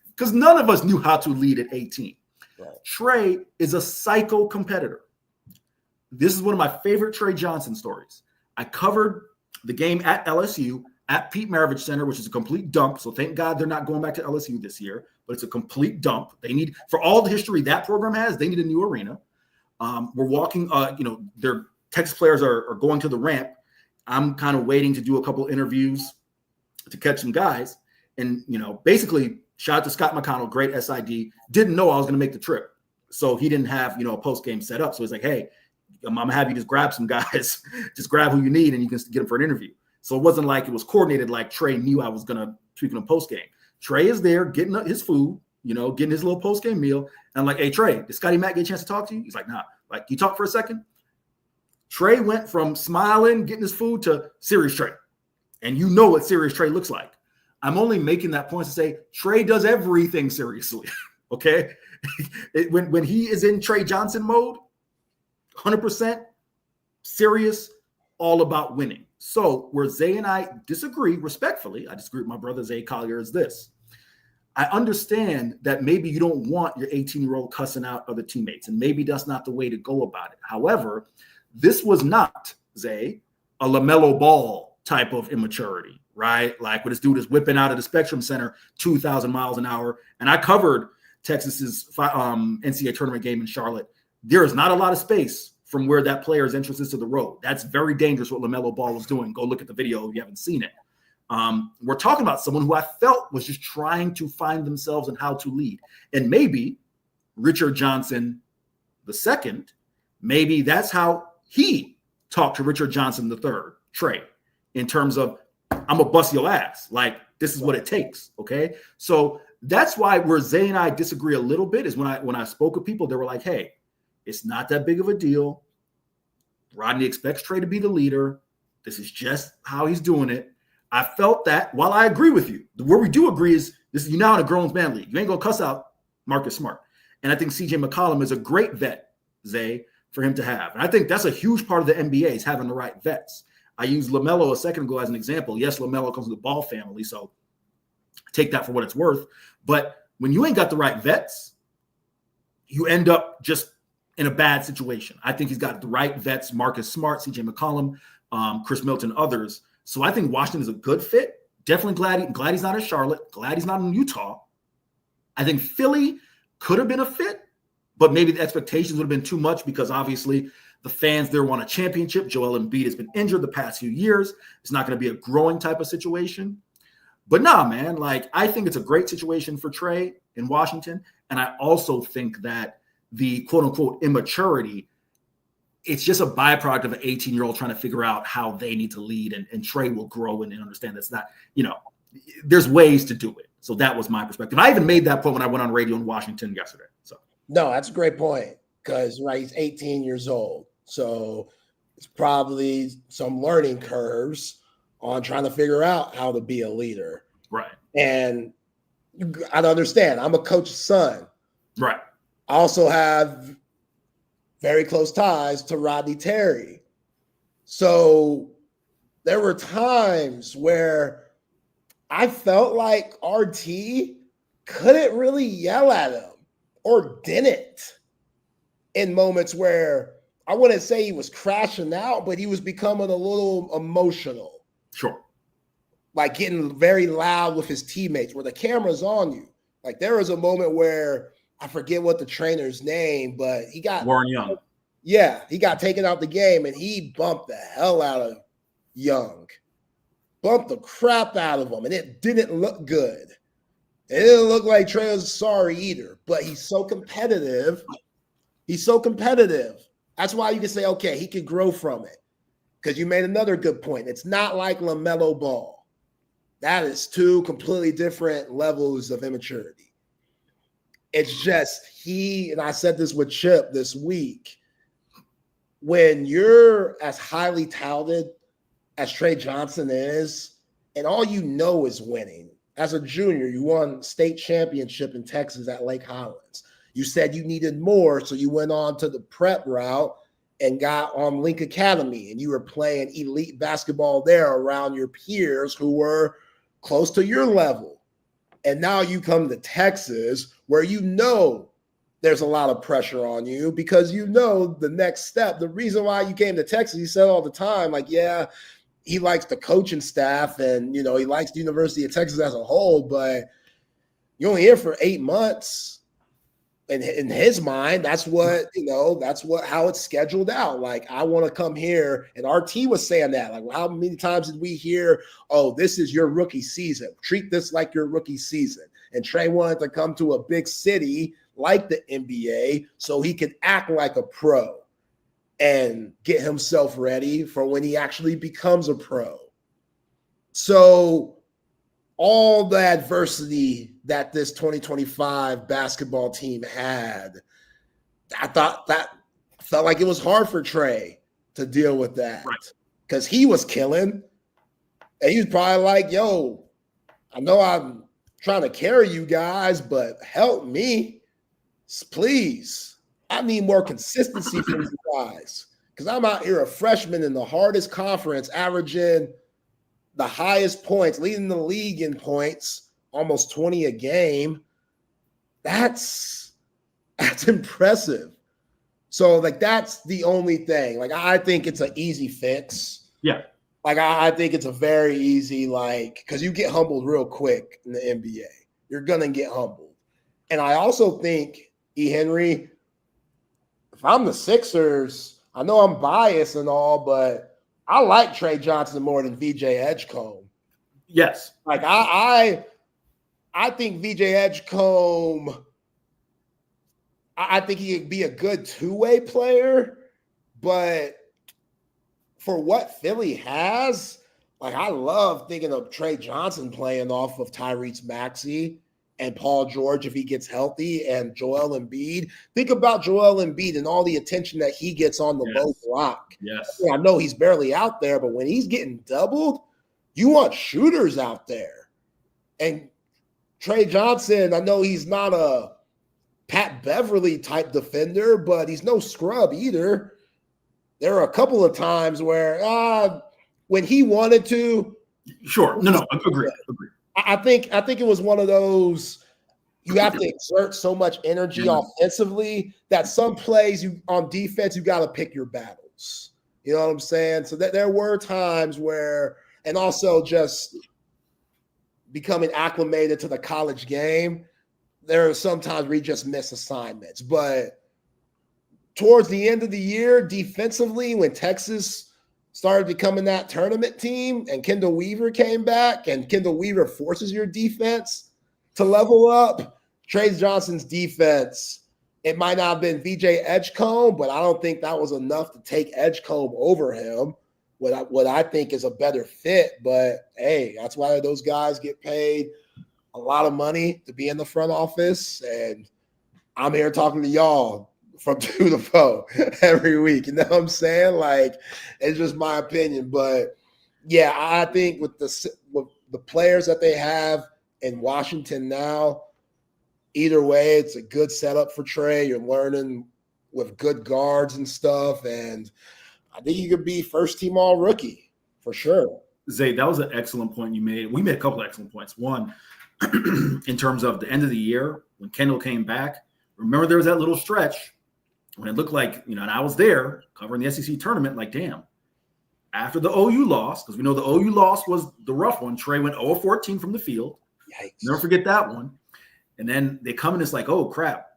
because none of us knew how to lead at 18. Right. Trae is a psycho competitor. This is one of my favorite Trae Johnson stories. I covered the game at LSU at Pete Maravich Center, which is a complete dump. So thank God they're not going back to LSU this year, but it's a complete dump. They need, for all the history that program has, they need a new arena. We're walking, their Texas players are going to the ramp. I'm kind of waiting to do a couple interviews to catch some guys. And, basically shout out to Scott McConnell, great SID, didn't know I was going to make the trip. So he didn't have, a post-game set up. So he's like, hey, I'm going to have you just grab some guys, just grab who you need and you can get them for an interview. So it wasn't like it was coordinated like Trae knew I was going to tweak him post-game. Trae is there getting his food, getting his little post-game meal. And I'm like, hey, Trae, did Scotty Mack get a chance to talk to you? He's like, nah. Like, you talk for a second? Trae went from smiling, getting his food to serious Trae. And you know what serious Trae looks like. I'm only making that point to say Trae does everything seriously, okay? When he is in Trae Johnson mode, 100% serious, all about winning. So where Zay and I disagree respectfully, I disagree with my brother Zay Collier, is this. I understand that maybe you don't want your 18-year-old cussing out other teammates, and maybe that's not the way to go about it. However, this was not, Zay, a LaMelo Ball type of immaturity, right? Like what this dude is whipping out of the Spectrum Center 2,000 miles an hour. And I covered Texas's NCAA tournament game in Charlotte. There is not a lot of space from where that player's entrance is to the road. That's very dangerous what LaMelo Ball was doing. Go look at the video if you haven't seen it. We're talking about someone who I felt was just trying to find themselves and how to lead. And maybe Richard Johnson II, maybe that's how he talked to Richard Johnson III, Trae, in terms of, I'm going to bust your ass. Like, this is what it takes, okay? So that's why where Zay and I disagree a little bit is when I spoke with people, they were like, hey, it's not that big of a deal. Rodney expects Trae to be the leader. This is just how he's doing it. I felt that while I agree with you, where we do agree is this: you're now in a grown man league. You ain't going to cuss out Marcus Smart. And I think CJ McCollum is a great vet, Zay, for him to have. And I think that's a huge part of the NBA is having the right vets. I used LaMelo a second ago as an example. Yes, LaMelo comes from the Ball family, so take that for what it's worth. But when you ain't got the right vets, you end up just in a bad situation. I think he's got the right vets: Marcus Smart, CJ McCollum, Chris Milton, others. So I think Washington is a good fit. Definitely glad he's not in Charlotte. Glad he's not in Utah. I think Philly could have been a fit, but maybe the expectations would have been too much because obviously the fans there want a championship. Joel Embiid has been injured the past few years. It's not going to be a growing type of situation. But nah, man, like I think it's a great situation for Trae in Washington. And I also think that the quote unquote immaturity, it's just a byproduct of an 18-year-old trying to figure out how they need to lead, and Trae will grow and understand that's not, there's ways to do it. So that was my perspective. I even made that point when I went on radio in Washington yesterday. So no, that's a great point because he's 18 years old. So it's probably some learning curves on trying to figure out how to be a leader. Right. And I understand. I'm a coach's son. Right. I also have very close ties to Rodney Terry. So there were times where I felt like RT couldn't really yell at him or didn't in moments where I wouldn't say he was crashing out, but he was becoming a little emotional. Sure. Like getting very loud with his teammates where the camera's on you. Like there was a moment where I forget what the trainer's name, but he got Warren Young. Yeah, he got taken out the game and he bumped the hell out of Young. Bumped the crap out of him, and it didn't look good. It didn't look like Trey was sorry either, but he's so competitive. He's so competitive. That's why you can say, okay, he can grow from it. Because you made another good point. It's not like LaMelo Ball. That is two completely different levels of immaturity. It's just and I said this with Chip this week, when you're as highly touted as Trey Johnson is, and all you know is winning. As a junior, you won state championship in Texas at Lake Highlands. You said you needed more, so you went on to the prep route and got on Link Academy, and you were playing elite basketball there around your peers who were close to your level. And now you come to Texas where you know there's a lot of pressure on you because you know the next step. The reason why you came to Texas, he said all the time, like, yeah, he likes the coaching staff and, he likes the University of Texas as a whole, but you're only here for 8 months. And in his mind, that's what, how it's scheduled out. Like, I want to come here. And RT was saying that, like, how many times did we hear, oh, this is your rookie season. Treat this like your rookie season. And Trey wanted to come to a big city like the NBA so he could act like a pro and get himself ready for when he actually becomes a pro. So all the adversity that this 2025 basketball team had, I thought that felt like it was hard for Trey to deal with that because he was killing. And he was probably like, yo, I know I'm trying to carry you guys, but help me, please. I need more consistency from you guys because I'm out here a freshman in the hardest conference, averaging the highest points, leading the league in points, almost 20 a game. That's impressive. So, like, that's the only thing. Like, I think it's an easy fix. Yeah. Like, I think it's a very easy, because you get humbled real quick in the NBA. You're going to get humbled. And I also think, E. Henry, if I'm the Sixers, I know I'm biased and all, but I like Trey Johnson more than VJ Edgecombe. Yes. Like, I think VJ Edgecombe, I think he could be a good two-way player, but for what Philly has, like, I love thinking of Trey Johnson playing off of Tyrese Maxey and Paul George if he gets healthy, and Joel Embiid. Think about Joel Embiid and all the attention that he gets on the low block. Yes. I know he's barely out there, but when he's getting doubled, you want shooters out there. And Trey Johnson, I know he's not a Pat Beverly type defender, but he's no scrub either. There are a couple of times where when he wanted to. Sure. No, agree. I think it was one of those, you have to exert so much energy offensively that some plays on defense, you got to pick your battles. You know what I'm saying? So that there were times where, and also just becoming acclimated to the college game, there are some times where you just miss assignments. But towards the end of the year, defensively, when Texas started becoming that tournament team and Kendall Weaver came back and Kendall Weaver forces your defense to level up, Trey Johnson's defense, it might not have been VJ Edgecombe, but I don't think that was enough to take Edgecombe over him, what I think is a better fit. But, hey, that's why those guys get paid a lot of money to be in the front office. And I'm here talking to y'all from 2 to 4 every week. You know what I'm saying? Like, it's just my opinion. But, yeah, I think with the players that they have in Washington now, either way, it's a good setup for Trey. You're learning with good guards and stuff. And I think he could be first-team all-rookie for sure. Zay, that was an excellent point you made. We made a couple of excellent points. One, in terms of the end of the year, when Kendall came back, remember there was that little stretch when it looked like, and I was there covering the SEC tournament, like, damn, after the OU loss, because we know the OU loss was the rough one, Trey went 0-14 from the field. Yikes. Never forget that one. And then they come in, it's like, oh, crap.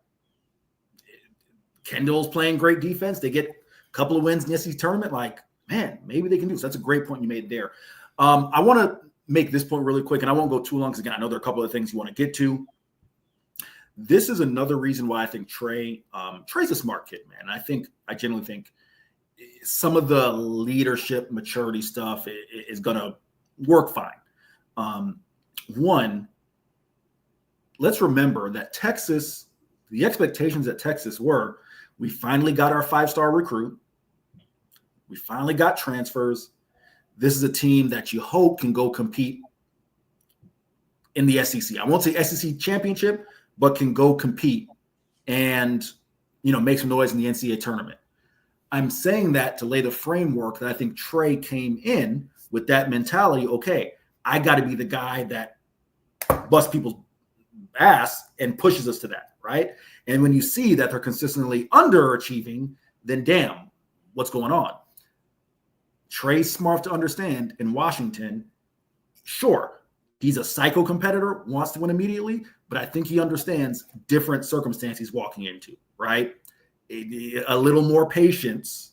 Kendall's playing great defense. They get a couple of wins in the SEC tournament. Like, man, maybe they can do this. That's a great point you made there. I want to make this point really quick, and I won't go too long because, again, I know there are a couple of things you want to get to. This is another reason why I think Trey's a smart kid, man. I genuinely think some of the leadership maturity stuff is going to work fine. One, let's remember that Texas, the expectations at Texas were, we finally got our 5-star recruit. We finally got transfers. This is a team that you hope can go compete in the SEC. I won't say SEC championship, but can go compete and, make some noise in the NCAA tournament. I'm saying that to lay the framework that I think Trey came in with that mentality. Okay, I got to be the guy that busts people's ass and pushes us to that, right? And when you see that they're consistently underachieving, then damn, what's going on? Trey's smart to understand in Washington. Sure, he's a psycho competitor, wants to win immediately, but I think he understands different circumstances he's walking into, right? A little more patience,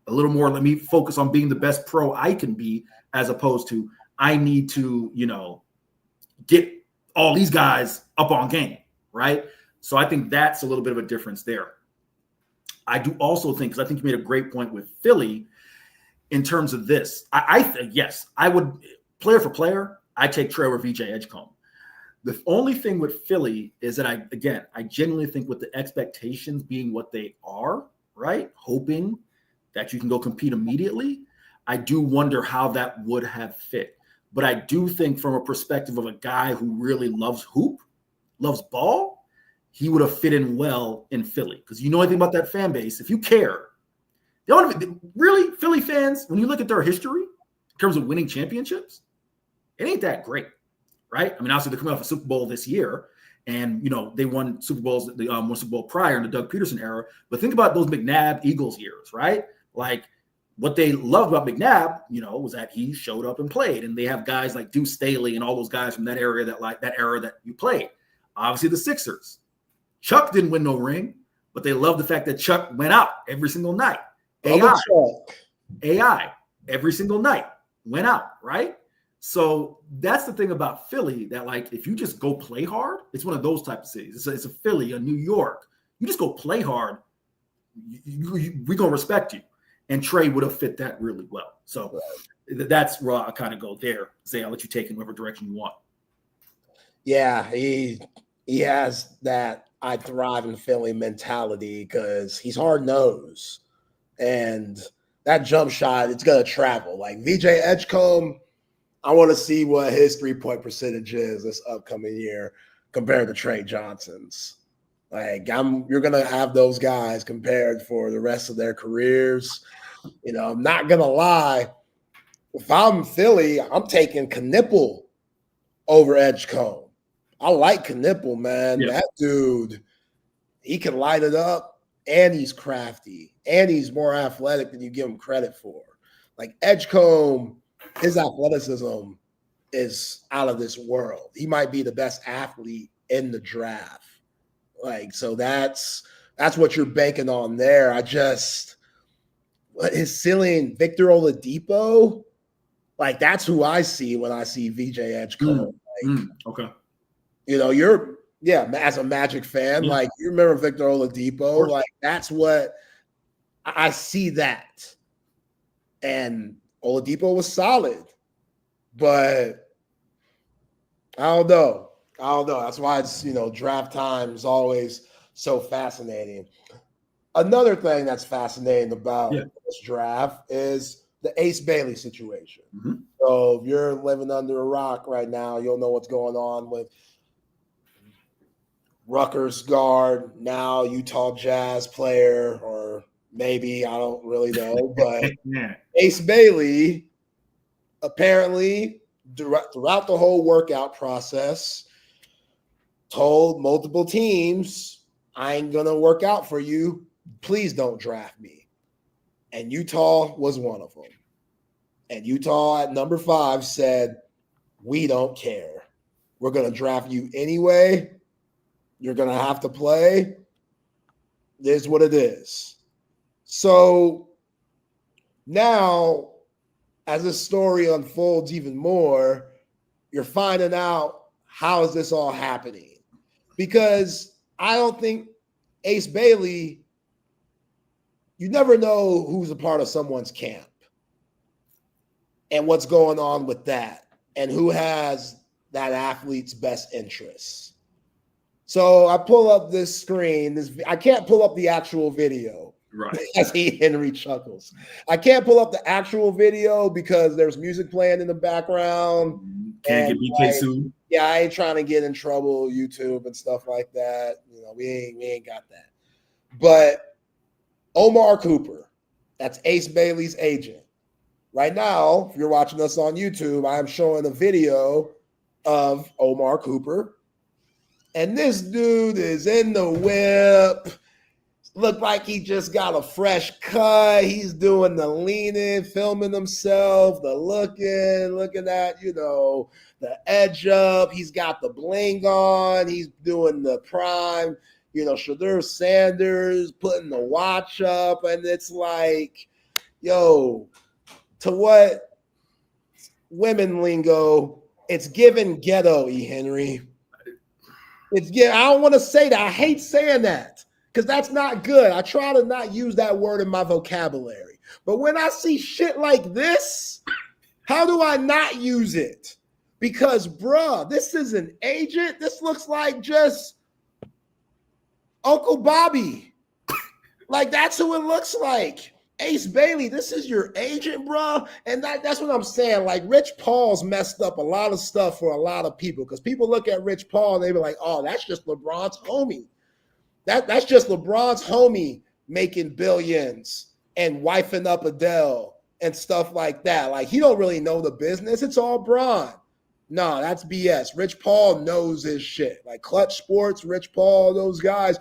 a little more, let me focus on being the best pro I can be, as opposed to I need to, get all these guys up on game, right? So I think that's a little bit of a difference there. I do also think, because I think you made a great point with Philly in terms of this. I think, yes, I would, player for player, I take Trey over VJ Edgecombe. The only thing with Philly is that I genuinely think with the expectations being what they are, right, hoping that you can go compete immediately, I do wonder how that would have fit. But I do think from a perspective of a guy who really loves loves ball, he would have fit in well in Philly. Because you know anything about that fan base, if you care, really, Philly fans, when you look at their history in terms of winning championships, it ain't that great, right? I mean, obviously they're coming off a Super Bowl this year, and they won Super Bowls, they won Super Bowl prior in the Doug Peterson era. But think about those McNabb Eagles years, right? Like, what they loved about McNabb, was that he showed up and played, and they have guys like Deuce Staley and all those guys from that area that era that you played. Obviously, the Sixers, Chuck didn't win no ring, but they loved the fact that Chuck went out every single night. AI every single night went out, right? So that's the thing about Philly, that like if you just go play hard, it's one of those type of cities. It's a Philly, a New York. You just go play hard, we're gonna respect you. And Trey would have fit that really well. So that's where I kind of go there. Say, I'll let you take it in whatever direction you want. Yeah, he has that I thrive in Philly mentality because he's hard-nosed. And that jump shot, it's going to travel. Like VJ Edgecombe, I want to see what his three-point percentage is this upcoming year compared to Trey Johnson's. Like, you're going to have those guys compared for the rest of their careers. I'm not going to lie. If I'm Philly, I'm taking Knipple over Edgecombe. I like Knipple, man. Yeah. That dude, he can light it up, and he's crafty, and he's more athletic than you give him credit for. Like Edgecombe, his athleticism is out of this world. He might be the best athlete in the draft. Like, so that's what you're banking on there. His ceiling, Victor Oladipo, like that's who I see when I see VJ Edgecombe. Okay. As a Magic fan, like you remember Victor Oladipo, like that's what I see that. And Oladipo was solid, but I don't know. That's why it's, draft time is always so fascinating. Another thing that's fascinating about this draft is the Ace Bailey situation. Mm-hmm. So if you're living under a rock right now, you'll know what's going on with Rutgers guard, now Utah Jazz player, or maybe, I don't really know, but Ace Bailey apparently throughout the whole workout process told multiple teams, I ain't going to work out for you. Please don't draft me. And Utah was one of them. And Utah at number 5 said, we don't care. We're going to draft you anyway. You're going to have to play. It is what it is. So now, as this story unfolds even more, you're finding out how is this all happening? Because I don't think Ace Bailey, you never know who's a part of someone's camp and what's going on with that and who has that athlete's best interests. So I pull up this screen. I can't pull up the actual video. Right. As Henry chuckles. I can't pull up the actual video because there's music playing in the background. Can't get BK soon. Yeah, I ain't trying to get in trouble, YouTube and stuff like that. You know, we ain't got that. But Omar Cooper, that's Ace Bailey's agent. Right now, if you're watching us on YouTube, I am showing a video of Omar Cooper. And this dude is in the whip. Look like he just got a fresh cut. He's doing the leaning, filming himself, the looking at, you know, the edge up. He's got the bling on. He's doing the prime, you know, Shadur Sanders, putting the watch up. And it's like, yo, to what women lingo, it's given ghetto, E. Henry. I don't want to say that. I hate saying that because that's not good. I try to not use that word in my vocabulary. But when I see shit like this, how do I not use it? Because, bruh, this is an agent. This looks like just Uncle Bobby. Like, that's who it looks like. Ace Bailey, this is your agent, bro. And that's what I'm saying. Like, Rich Paul's messed up a lot of stuff for a lot of people because people look at Rich Paul and they be like, oh, that's just LeBron's homie. That's just LeBron's homie making billions and wifing up Adele and stuff like that. Like, he don't really know the business. It's all Bron. No, that's BS. Rich Paul knows his shit. Like Clutch Sports, Rich Paul, those guys.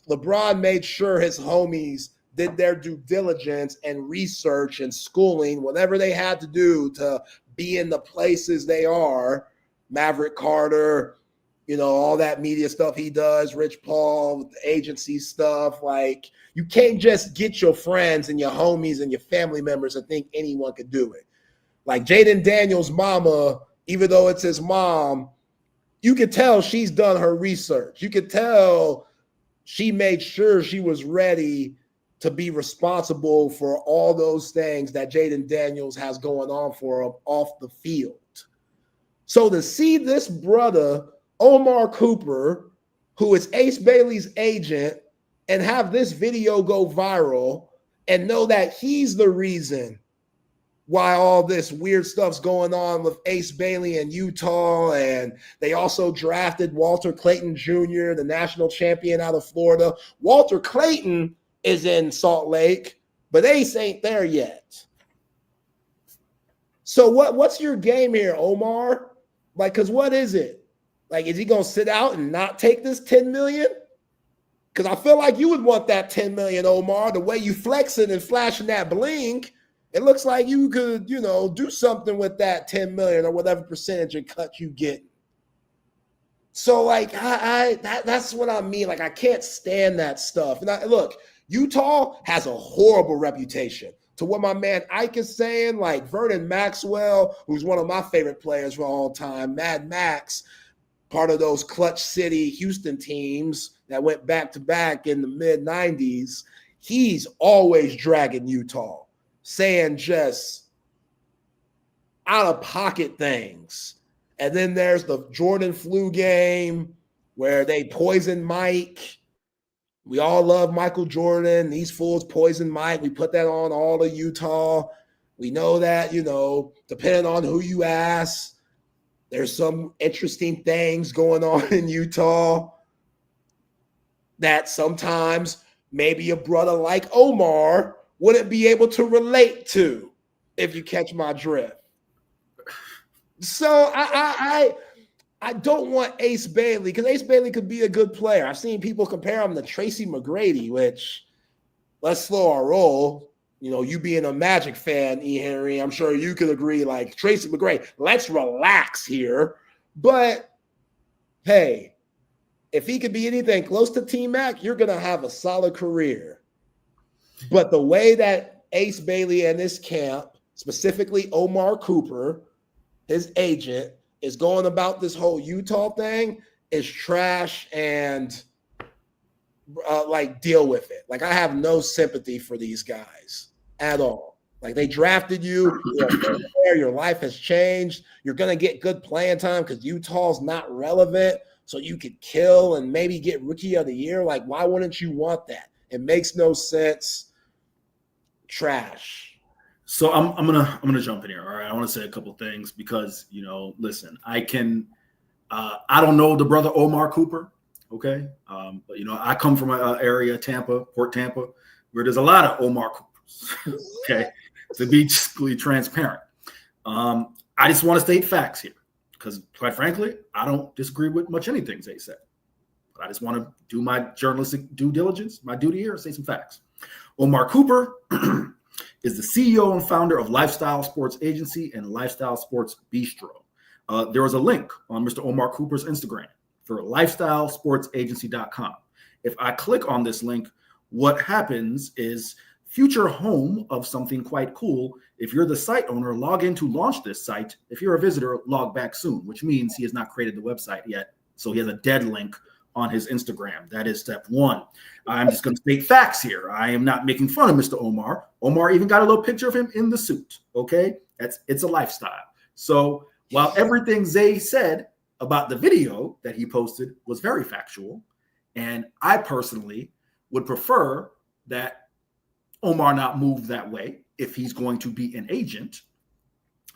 LeBron made sure his homies did their due diligence and research and schooling, whatever they had to do to be in the places they are. Maverick Carter, you know, all that media stuff he does, Rich Paul, the agency stuff. Like, you can't just get your friends and your homies and your family members and think anyone could do it. Like Jaden Daniels' mama, even though it's his mom, you could tell she's done her research. You could tell she made sure she was ready to be responsible for all those things that Jaden Daniels has going on for him off the field. So to see this brother, Omar Cooper, who is Ace Bailey's agent, and have this video go viral and know that he's the reason why all this weird stuff's going on with Ace Bailey and Utah, and they also drafted Walter Clayton Jr., the national champion out of Florida. Walter Clayton is in Salt Lake, but Ace ain't there yet. So what's your game here, Omar? Like, because what is it? Like, is he going to sit out and not take this $10 million? Because I feel like you would want that $10 million, Omar. The way you flexing and flashing that bling, it looks like you could, you know, do something with that $10 million or whatever percentage of cut you get. So, like, that's what I mean. Like, I can't stand that stuff. And look, Utah has a horrible reputation. To what my man Ike is saying, like Vernon Maxwell, who's one of my favorite players for all time, Mad Max, part of those Clutch City Houston teams that went back-to-back in the mid-'90s, he's always dragging Utah, saying just out-of-pocket things. And then there's the Jordan flu game where they poisoned Mike. We all love Michael Jordan. These fools poisoned Mike. We put that on all of Utah. We know that, you know, depending on who you ask, there's some interesting things going on in Utah that sometimes maybe a brother like Omar wouldn't be able to relate to, if you catch my drift. So I don't want Ace Bailey because Ace Bailey could be a good player. I've seen people compare him to Tracy McGrady, which let's slow our roll. You know, you being a Magic fan, E. Henry, I'm sure you could agree, like Tracy McGrady, let's relax here. But hey, if he could be anything close to T-Mac, you're going to have a solid career. But the way that Ace Bailey and this camp, specifically Omar Cooper, his agent, is going about this whole Utah thing is trash, and like deal with it. Like I have no sympathy for these guys at all. Like they drafted you, your life has changed. You're gonna get good playing time because Utah's not relevant, so you could kill and maybe get Rookie of the Year. Like why wouldn't you want that? It makes no sense. Trash. So I'm gonna jump in here. All right, I want to say a couple things because listen, I don't know the brother Omar Cooper, okay, but I come from an area, Tampa, Port Tampa, where there's a lot of Omar Coopers, okay, to be strictly transparent. I just want to state facts here because, quite frankly, I don't disagree with much anything they said, but I just want to do my journalistic due diligence, my duty here, and say some facts. Omar Cooper is the CEO and founder of Lifestyle Sports Agency and Lifestyle Sports Bistro. There was a link on Mr. Omar Cooper's Instagram for lifestylesportsagency.com. If I click on this link, what happens is future home of something quite cool. If you're the site owner, log in to launch this site. If you're a visitor, log back soon, which means he has not created the website yet. So he has a dead link on his Instagram. That is step one. I'm just going to state facts here. I am not making fun of Mr. Omar. Omar even got a little picture of him in the suit. Okay. It's a lifestyle. So while everything Zay said about the video that he posted was very factual, and I personally would prefer that Omar not move that way if he's going to be an agent.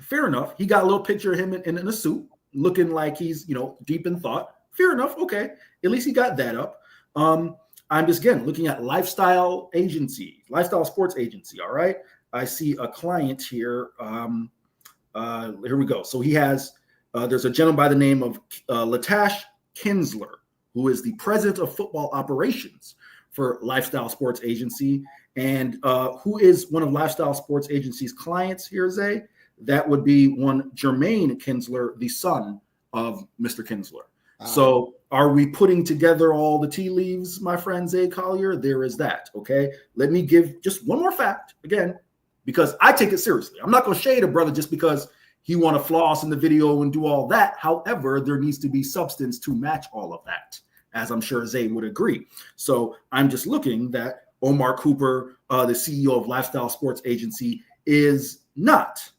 Fair enough. He got a little picture of him in a suit looking like he's, deep in thought. Fair enough. Okay. At least he got that up. I'm just, again, looking at Lifestyle Sports Agency. All right. I see a client here. Here we go. So he has, there's a gentleman by the name of Latash Kinsler, who is the president of football operations for Lifestyle Sports Agency. And who is one of Lifestyle Sports Agency's clients here, Zay? That would be one Jermaine Kinsler, the son of Mr. Kinsler. So are we putting together all the tea leaves, my friend Zay Collier? There is that, okay? Let me give just one more fact, again, because I take it seriously. I'm not going to shade a brother just because he want to floss in the video and do all that. However, there needs to be substance to match all of that, as I'm sure Zay would agree. So I'm just looking that Omar Cooper, the CEO of Lifestyle Sports Agency, is not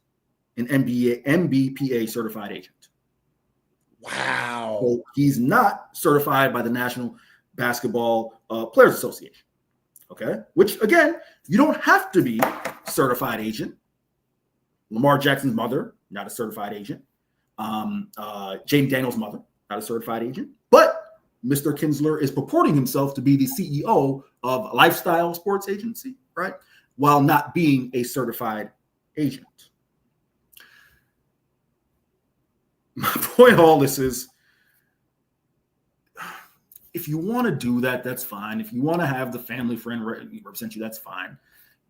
an MBPA certified agent. Wow. So he's not certified by the National Basketball Players Association. Okay. Which, again, you don't have to be certified agent. Lamar Jackson's mother, not a certified agent. Jaden Daniels' mother, not a certified agent. But Mr. Kinsler is purporting himself to be the CEO of Lifestyle Sports Agency, right? While not being a certified agent. My point all this is, if you want to do that, that's fine. If you want to have the family friend represent you, that's fine.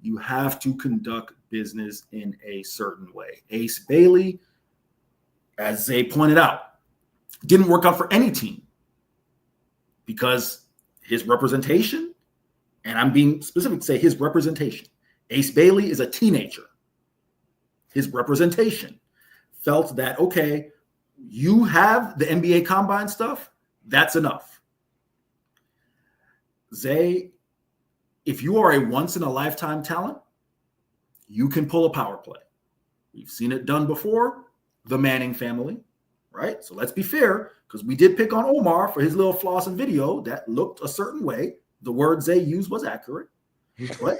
You have to conduct business in a certain way. Ace Bailey, as Zay pointed out, didn't work out for any team because his representation, and I'm being specific to say his representation, Ace Bailey is a teenager. His representation felt that, okay, you have the NBA Combine stuff, that's enough. Zay, if you are a once-in-a-lifetime talent, you can pull a power play. We've seen it done before, the Manning family, right? So let's be fair, because we did pick on Omar for his little floss and video that looked a certain way. The word Zay used was accurate. But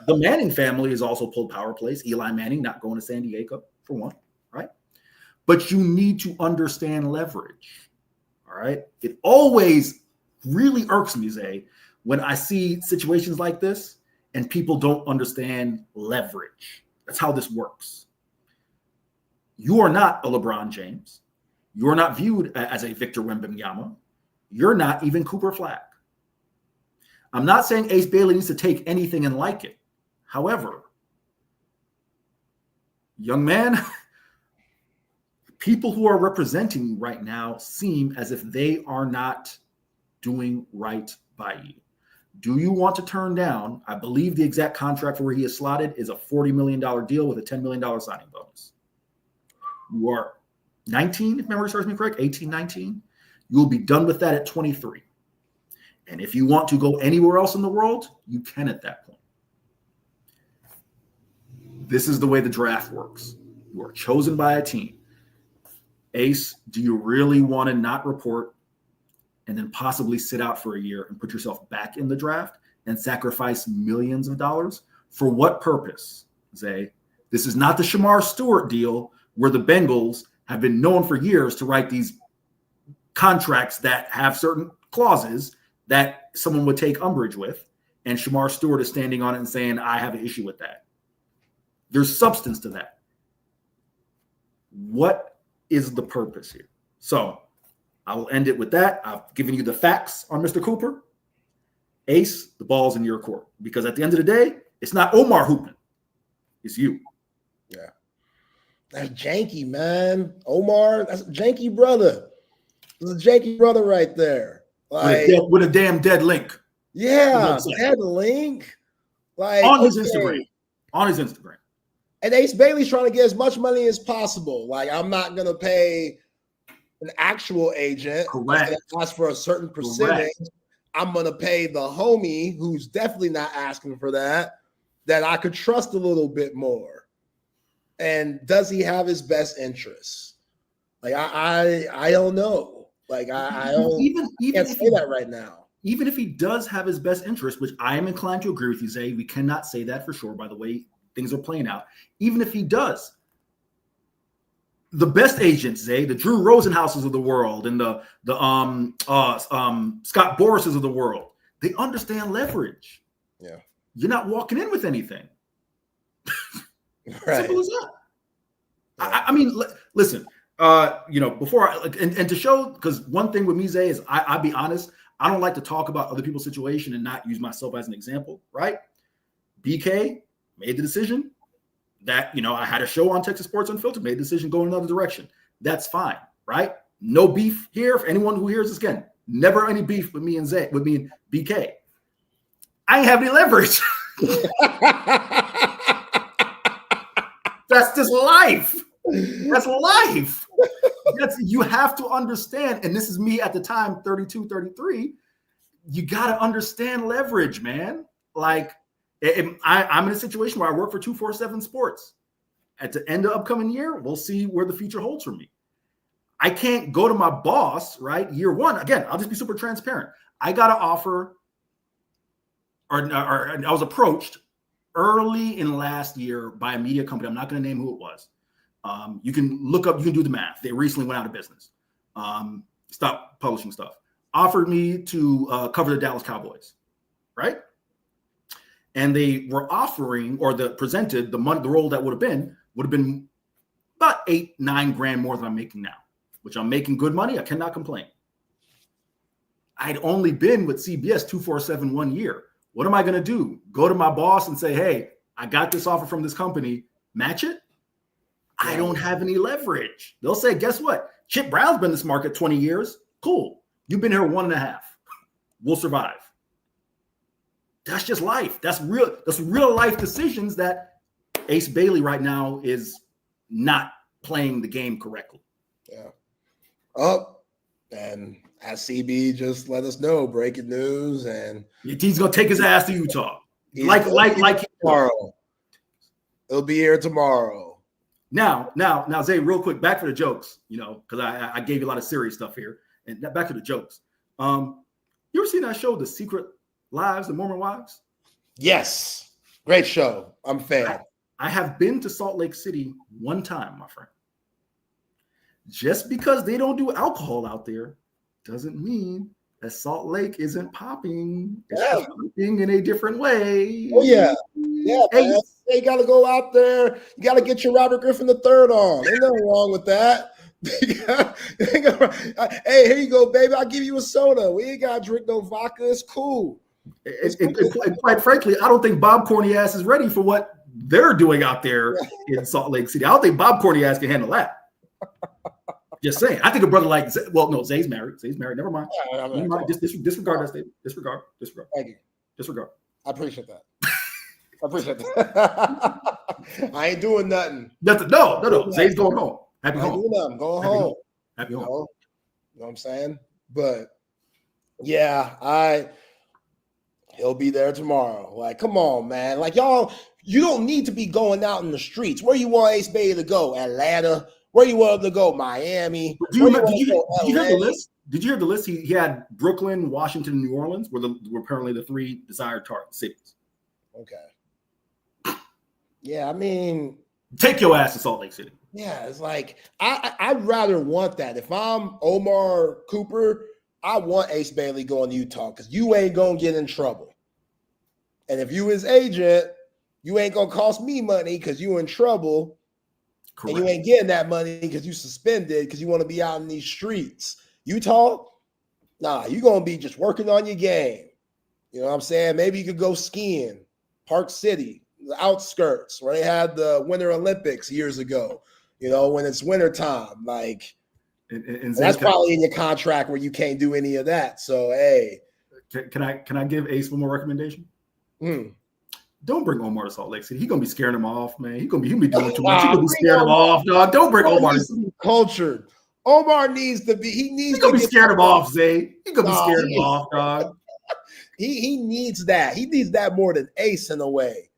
the Manning family has also pulled power plays. Eli Manning not going to San Diego, for one, right? But you need to understand leverage, all right? It always really irks me, Zay, when I see situations like this and people don't understand leverage. That's how this works. You are not a LeBron James. You are not viewed as a Victor Wembanyama. You're not even Cooper Flack. I'm not saying Ace Bailey needs to take anything and like it. However, young man, people who are representing you right now seem as if they are not doing right by you. Do you want to turn down? I believe the exact contract for where he is slotted is a $40 million deal with a $10 million signing bonus. You are 19, if memory serves me correct, 18, 19. You will be done with that at 23. And if you want to go anywhere else in the world, you can at that point. This is the way the draft works. You are chosen by a team. Ace, do you really want to not report and then possibly sit out for a year and put yourself back in the draft and sacrifice millions of dollars? For what purpose, Zay? This is not the Shamar Stewart deal where the Bengals have been known for years to write these contracts that have certain clauses that someone would take umbrage with, and Shamar Stewart is standing on it and saying, I have an issue with that. There's substance to that. What is the purpose here? So I will end it with that. I've given you the facts on Mr. Cooper. Ace, the ball's in your court. Because at the end of the day, it's not Omar hooping. It's you. Yeah. That's janky, man. Omar, that's a janky brother. That's a janky brother right there. Like with a damn dead link. Yeah, dead link. Like on his Instagram. On his Instagram. And Ace Bailey's trying to get as much money as possible. Like, I'm not going to pay an actual agent. Correct. That ask for a certain percentage. Correct. I'm going to pay the homie who's definitely not asking for that I could trust a little bit more. And does he have his best interests? Like, I don't know. Like, I don't can't say that right now. Even if he does have his best interest, which I am inclined to agree with you, Zay, we cannot say that for sure, by the way things are playing out. Even if he does, the best agents, Zay, the Drew Rosenhauses of the world and the Scott Borises of the world, they understand leverage. Yeah. You're not walking in with anything. Right. Simple as that. Yeah. I mean, listen, before and to show, because one thing with me, Zay, is I'll be honest, I don't like to talk about other people's situation and not use myself as an example, right? BK made the decision that, I had a show on Texas Sports Unfiltered, made the decision going another direction. That's fine, right? No beef here. For anyone who hears this again, never any beef with me and Zay, with me and BK. I ain't have any leverage. That's just life. That's life. You have to understand, and this is me at the time, 32, 33, you got to understand leverage, man. Like, I'm in a situation where I work for 247 Sports. At the end of the upcoming year, we'll see where the future holds for me. I can't go to my boss, right? Year one, again, I'll just be super transparent. I got an offer, or I was approached early in last year by a media company. I'm not going to name who it was. You can look up, you can do the math. They recently went out of business. Stopped publishing stuff. Offered me to cover the Dallas Cowboys, right? And they were offering, or presented the money, the role that would have been about $8-9 grand more than I'm making now, which I'm making good money. I cannot complain. I'd only been with CBS 247 1 year. What am I going to do? Go to my boss and say, hey, I got this offer from this company. Match it? I don't have any leverage. They'll say, guess what? Chip Brown's been in this market 20 years. Cool. You've been here 1.5. We'll survive. That's just life. That's real life decisions that Ace Bailey right now is not playing the game correctly. Yeah. And as CB just let us know, breaking news, and he's gonna take his ass to Utah. Like tomorrow. It'll be here tomorrow. Now, Zay, real quick, back for the jokes, because I gave you a lot of serious stuff here. And back to the jokes. You ever seen that show, The Secret Lives, The Mormon Wives? Yes. Great show. I'm a fan. I have been to Salt Lake City one time, my friend. Just because they don't do alcohol out there doesn't mean that Salt Lake isn't popping. It's just popping in a different way. Oh yeah, yeah, man. You got to go out there. You got to get your Robert Griffin III on. Ain't nothing wrong with that. Hey, here you go, baby. I'll give you a soda. We ain't got to drink no vodka. It's cool. And quite frankly, I don't think Bob Corniass is ready for what they're doing out there in Salt Lake City. I don't think Bob Corniass can handle that. Just saying. I think a brother like Zay's married. Zay's married. Never mind. Never mind. Disregard that statement. Disregard. Thank you. Disregard. I appreciate that. I ain't doing nothing. No. Zay's going home. Happy home. I'm going home. Happy home. You know what I'm saying? But yeah, he'll be there tomorrow. Like, come on, man. Like, y'all, you don't need to be going out in the streets. Where you want Ace Bailey to go? Atlanta? Where you want him to go? Miami? Did you hear the list? Did you hear the list? He had Brooklyn, Washington, and New Orleans were apparently the 3 desired target cities. Okay. Yeah, I mean, take your ass to Salt Lake City. Yeah, it's like I'd rather want that. If I'm Omar Cooper, I want Ace Bailey going to Utah because you ain't gonna get in trouble. And if you his agent, you ain't gonna cost me money because you in trouble. Correct. And you ain't getting that money because you suspended because you want to be out in these streets. Utah, nah, you're gonna be just working on your game. You know what I'm saying? Maybe you could go skiing, Park City, the outskirts where they had the Winter Olympics years ago. You know, when it's winter time, like and that's probably in your contract where you can't do any of that. So, hey, can I give Ace one more recommendation? Don't bring Omar to Salt Lake City. He's gonna be scaring him off, man. He'll be doing too much. He's gonna be scaring him off, dog. Don't bring Omar. Cultured. Omar needs to be. He's gonna be scaring him off, Zay. He's gonna be scaring him off, dog. He needs that. He needs that more than Ace in a way.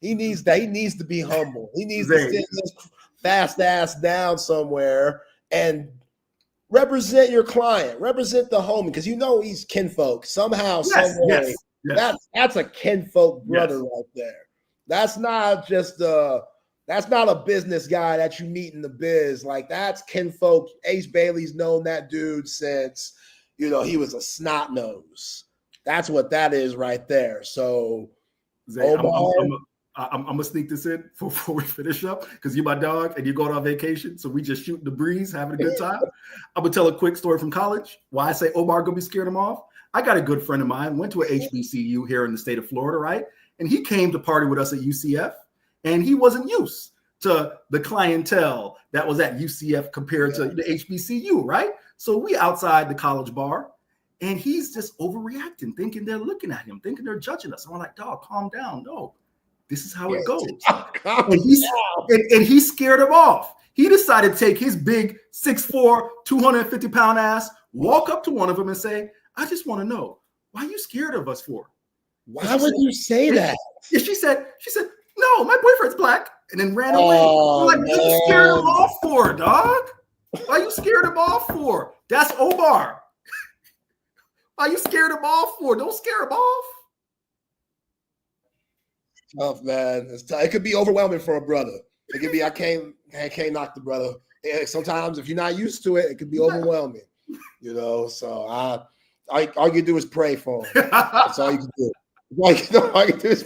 He needs that. He needs to be humble. He needs to sit his fast ass down somewhere and represent your client, represent the homie, because you know he's kinfolk somehow, some way. Yes. That's a kinfolk brother right there. That's not just that's not a business guy that you meet in the biz. Like, that's kinfolk. Ace Bailey's known that dude since, you know, he was a snot nose. That's what that is right there. So Zay, I'm gonna sneak this in before we finish up because you're my dog and you're going on vacation. So we just shooting the breeze, having a good time. I'm gonna tell a quick story from college. Why I say Omar gonna be scared him off. I got a good friend of mine, went to a HBCU here in the state of Florida, right? And he came to party with us at UCF, and he wasn't used to the clientele that was at UCF compared to the HBCU, right? So we outside the college bar, and he's just overreacting, thinking they're looking at him, thinking they're judging us. And I'm like, dog, calm down. No, this is how it goes. And he scared him off. He decided to take his big 6'4", 250-pound ass, walk up to one of them and say, I just want to know, why are you scared of us for? Why would you say that? Yeah, she said, no, my boyfriend's black, and then ran away. I'm like, what are you scared him off for, dog? Why are you scared him off for? That's Omar. Why are you scared him off for? Don't scare him off. Tough, man. It's tough. It could be overwhelming for a brother. It could be I can't knock the brother. Sometimes if you're not used to it, it could be overwhelming. You know, so all you can do is pray for him. That's all you can do. All you do is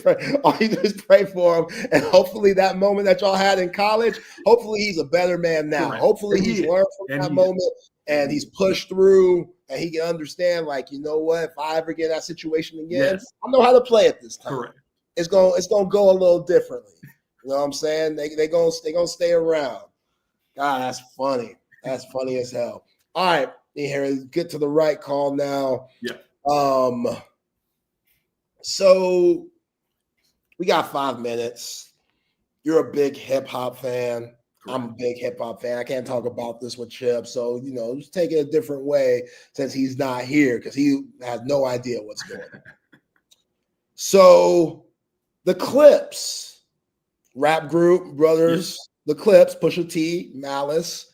pray for him, and hopefully that moment that y'all had in college, hopefully he's a better man now. Correct. Hopefully he's learned from that moment and he's pushed through, and he can understand, like, you know what, if I ever get in that situation again, I know how to play it this time. Correct. It's gonna go a little differently. You know what I'm saying? They gonna stay around. God, that's funny. That's funny as hell. All right, here, get to the right call now. Yeah. So we got 5 minutes. You're a big hip hop fan. I'm a big hip hop fan. I can't talk about this with Chip. So, you know, just take it a different way since he's not here because he has no idea what's going on. So the Clips, rap group, brothers, the Clips, Pusha T, Malice,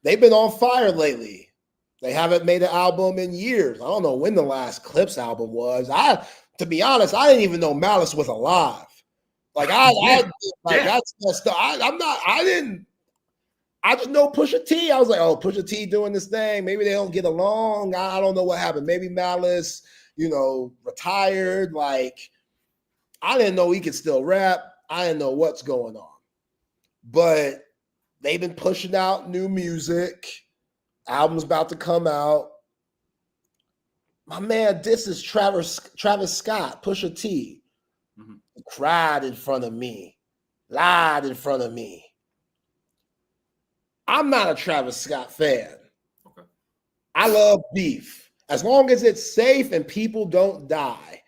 they've been on fire lately. They haven't made an album in years. I don't know when the last Clips album was. To be honest, I didn't even know Malice was alive. Like that's stuff. I just know Pusha T. I was like, oh, Pusha T doing this thing. Maybe they don't get along. I don't know what happened. Maybe Malice, retired. Like, I didn't know he could still rap. I didn't know what's going on. But they've been pushing out new music. Album's about to come out. My man, this is Travis Scott, Pusha T. Mm-hmm. Cried in front of me. Lied in front of me. I'm not a Travis Scott fan. Okay. I love beef. As long as it's safe and people don't die,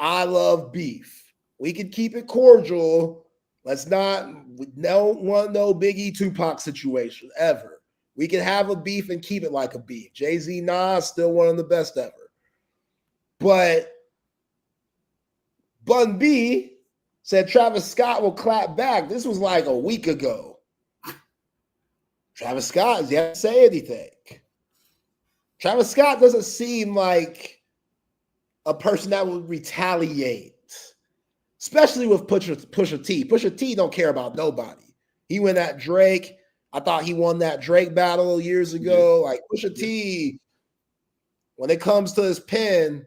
I love beef. We can keep it cordial. We don't want no Biggie Tupac situation ever. We can have a beef and keep it like a beef. Jay-Z, Nas, still one of the best ever. But Bun B said Travis Scott will clap back. This was like a week ago. Travis Scott has yet to say anything. Travis Scott doesn't seem like a person that would retaliate, especially with Pusha T. Pusha T don't care about nobody. He went at Drake. I thought he won that Drake battle years ago. Like Pusha T, when it comes to his pen,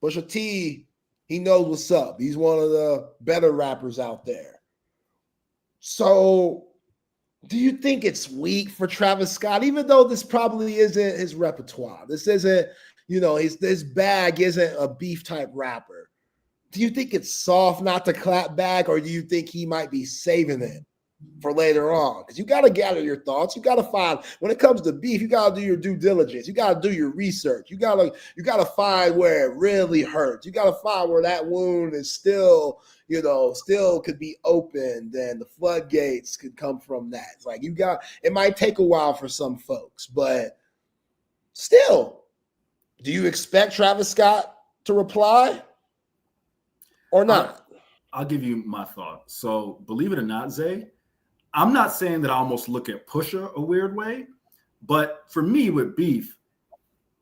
Pusha T, he knows what's up. He's one of the better rappers out there. So, do you think it's weak for Travis Scott, even though this probably isn't his repertoire? This isn't, his bag isn't a beef type rapper. Do you think it's soft not to clap back, or do you think he might be saving it for later on? Because you got to gather your thoughts. You got to find, when it comes to beef, you got to do your due diligence. You got to do your research. You got to find where it really hurts. You got to find where that wound is still could be opened, and the floodgates could come from that. It's like it might take a while for some folks, but still, do you expect Travis Scott to reply or not? I'll give you my thought. So believe it or not, Zay, I'm not saying that I almost look at Pusha a weird way, but for me with beef,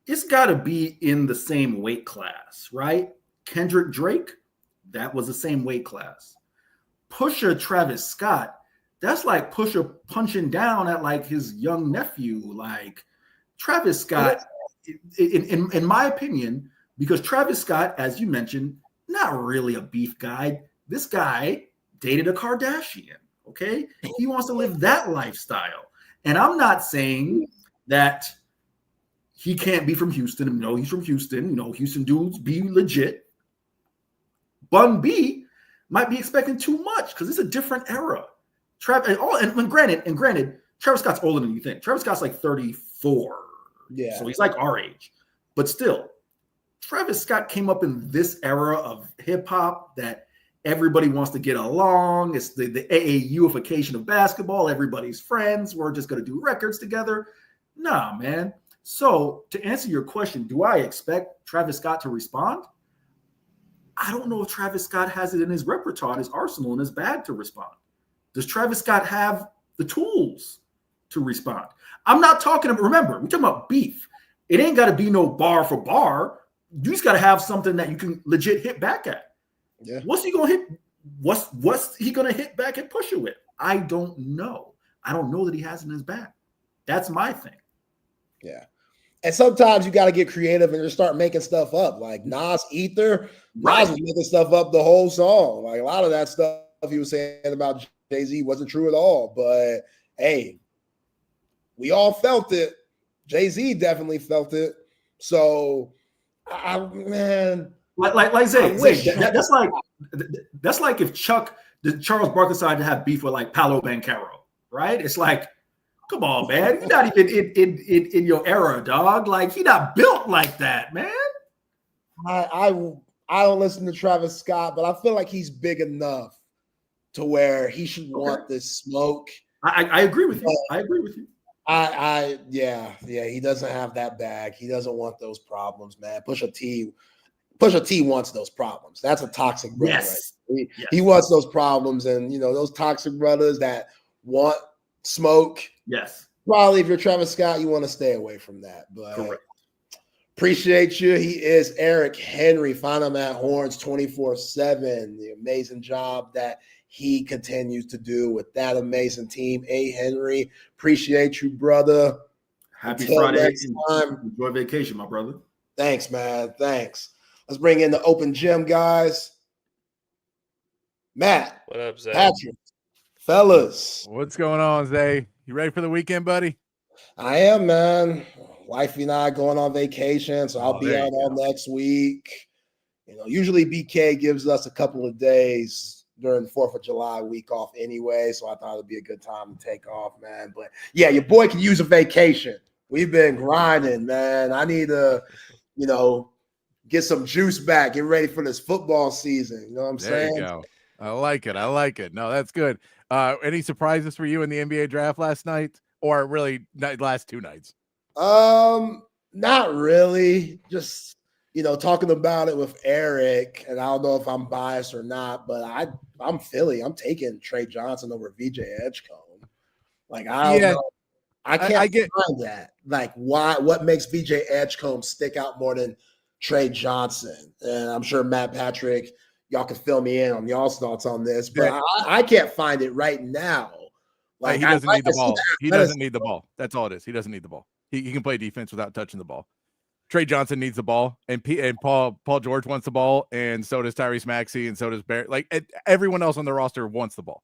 it's got to be in the same weight class, right? Kendrick Drake, that was the same weight class. Pusha Travis Scott, that's like Pusha punching down at like his young nephew. Like Travis Scott, in my opinion, because Travis Scott, as you mentioned, not really a beef guy. This guy dated a Kardashian, okay? He wants to live that lifestyle. And I'm not saying that he can't be from Houston. No, he's from Houston. Houston dudes be legit. Bun B might be expecting too much because it's a different era. And granted, Travis Scott's older than you think. Travis Scott's like 34. Yeah. So he's like our age. But still, Travis Scott came up in this era of hip hop that everybody wants to get along. It's the AAUification of basketball. Everybody's friends. We're just going to do records together. Nah, man. So to answer your question, do I expect Travis Scott to respond? I don't know if Travis Scott has it in his repertoire, in his arsenal, in his bag to respond. Does Travis Scott have the tools to respond? I'm not talking about, remember, we're talking about beef. It ain't got to be no bar for bar. You just got to have something that you can legit hit back at. Yeah. What's he going to hit? What's he going to hit back at Pusha with? I don't know. I don't know that he has it in his bag. That's my thing. Yeah. And sometimes you got to get creative and just start making stuff up. Like Nas Ether, Nas was making stuff up the whole song. Like a lot of that stuff he was saying about Jay-Z wasn't true at all. But hey, we all felt it. Jay-Z definitely felt it. So, man, like Zay, that's like if Charles Barkley decided to have beef with like Paolo Banchero, right? It's like, come on, man, you're not even in your era, dog. Like he not built like that, man. I don't listen to Travis Scott, but I feel like he's big enough to where he should want this smoke. I agree with you. I agree with you. Yeah, he doesn't have that bag. He doesn't want those problems, man. Pusha T wants those problems. That's a toxic brother. Yes. Right? He wants those problems, and those toxic brothers that want smoke. Yes. Probably if you're Travis Scott, you want to stay away from that. But correct. Appreciate you. He is Eric Henry. Find him at Horns 24/7. The amazing job that he continues to do with that amazing team. A. Henry, appreciate you, brother. Happy Until Friday. next time. Enjoy vacation, my brother. Thanks, man. Thanks. Let's bring in the open gym guys. Matt. What up, Zay? Patrick. Fellas. What's going on, Zay? You ready for the weekend, buddy? I am, man. Wifey and I going on vacation, so I'll be out all next week. Usually BK gives us a couple of days during the 4th of July week off anyway, so I thought it'd be a good time to take off, man. But yeah, your boy can use a vacation. We've been grinding, man. I need to, get some juice back, get ready for this football season. You know what I'm saying? There you go. I like it. No, that's good. Any surprises for you in the NBA draft last night, or really last 2 nights? Not really. Just talking about it with Eric, and I don't know if I'm biased or not, but I'm Philly. I'm taking Trey Johnson over VJ Edgecombe. Like I don't know. I can't find that. Like why? What makes VJ Edgecombe stick out more than Trey Johnson? And I'm sure Matt, Patrick, y'all can fill me in on y'all's thoughts on this, but I can't find it right now. Like he doesn't need the ball. He doesn't need the ball. That's all it is. He doesn't need the ball. He can play defense without touching the ball. Trey Johnson needs the ball, and Paul George wants the ball, and so does Tyrese Maxey, and so does Barrett. Like everyone else on the roster wants the ball,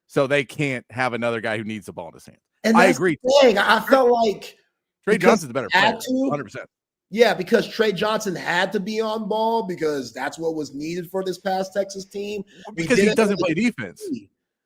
so they can't have another guy who needs the ball in his hand. And I agree. I felt like Trey Johnson's a better player, 100%. Yeah, because Trey Johnson had to be on ball because that's what was needed for this past Texas team. Because he doesn't play defense.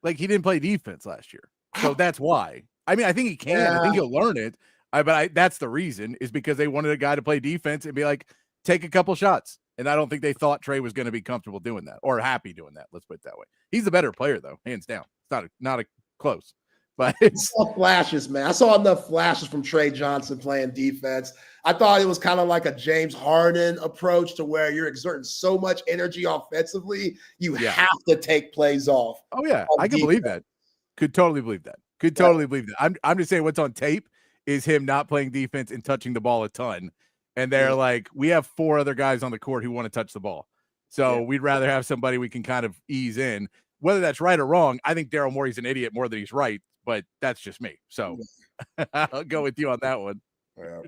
Like he didn't play defense last year, so that's why. I mean, I think he can. I think he'll learn it. But that's the reason is because they wanted a guy to play defense and be like, take a couple shots. And I don't think they thought Trey was going to be comfortable doing that or happy doing that. Let's put it that way. He's a better player though, hands down. It's not a close, but it's flashes, man. I saw enough flashes from Trey Johnson playing defense. I thought it was kind of like a James Harden approach to where you're exerting so much energy offensively, you have to take plays off. Oh yeah, I can believe that. Could totally believe that. Believe that. I'm just saying what's on tape is him not playing defense and touching the ball a ton. And they're like, we have 4 other guys on the court who want to touch the ball. So we'd rather have somebody we can kind of ease in. Whether that's right or wrong, I think Daryl Morey's an idiot more than he's right, but that's just me. So I'll go with you on that one. Yeah.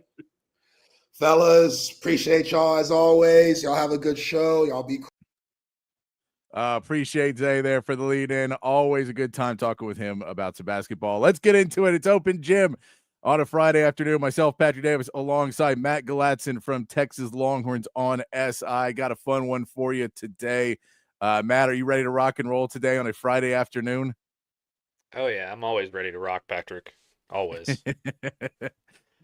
Fellas, appreciate y'all as always. Y'all have a good show. Y'all be cool. Appreciate Zay there for the lead in. Always a good time talking with him about some basketball. Let's get into it. It's Open Gym on a Friday afternoon. Myself, Patrick Davis, alongside Matt Galatzan from Texas Longhorns on SI. Got a fun one for you today. Matt, are you ready to rock and roll today on a Friday afternoon? Oh, yeah. I'm always ready to rock, Patrick. Always.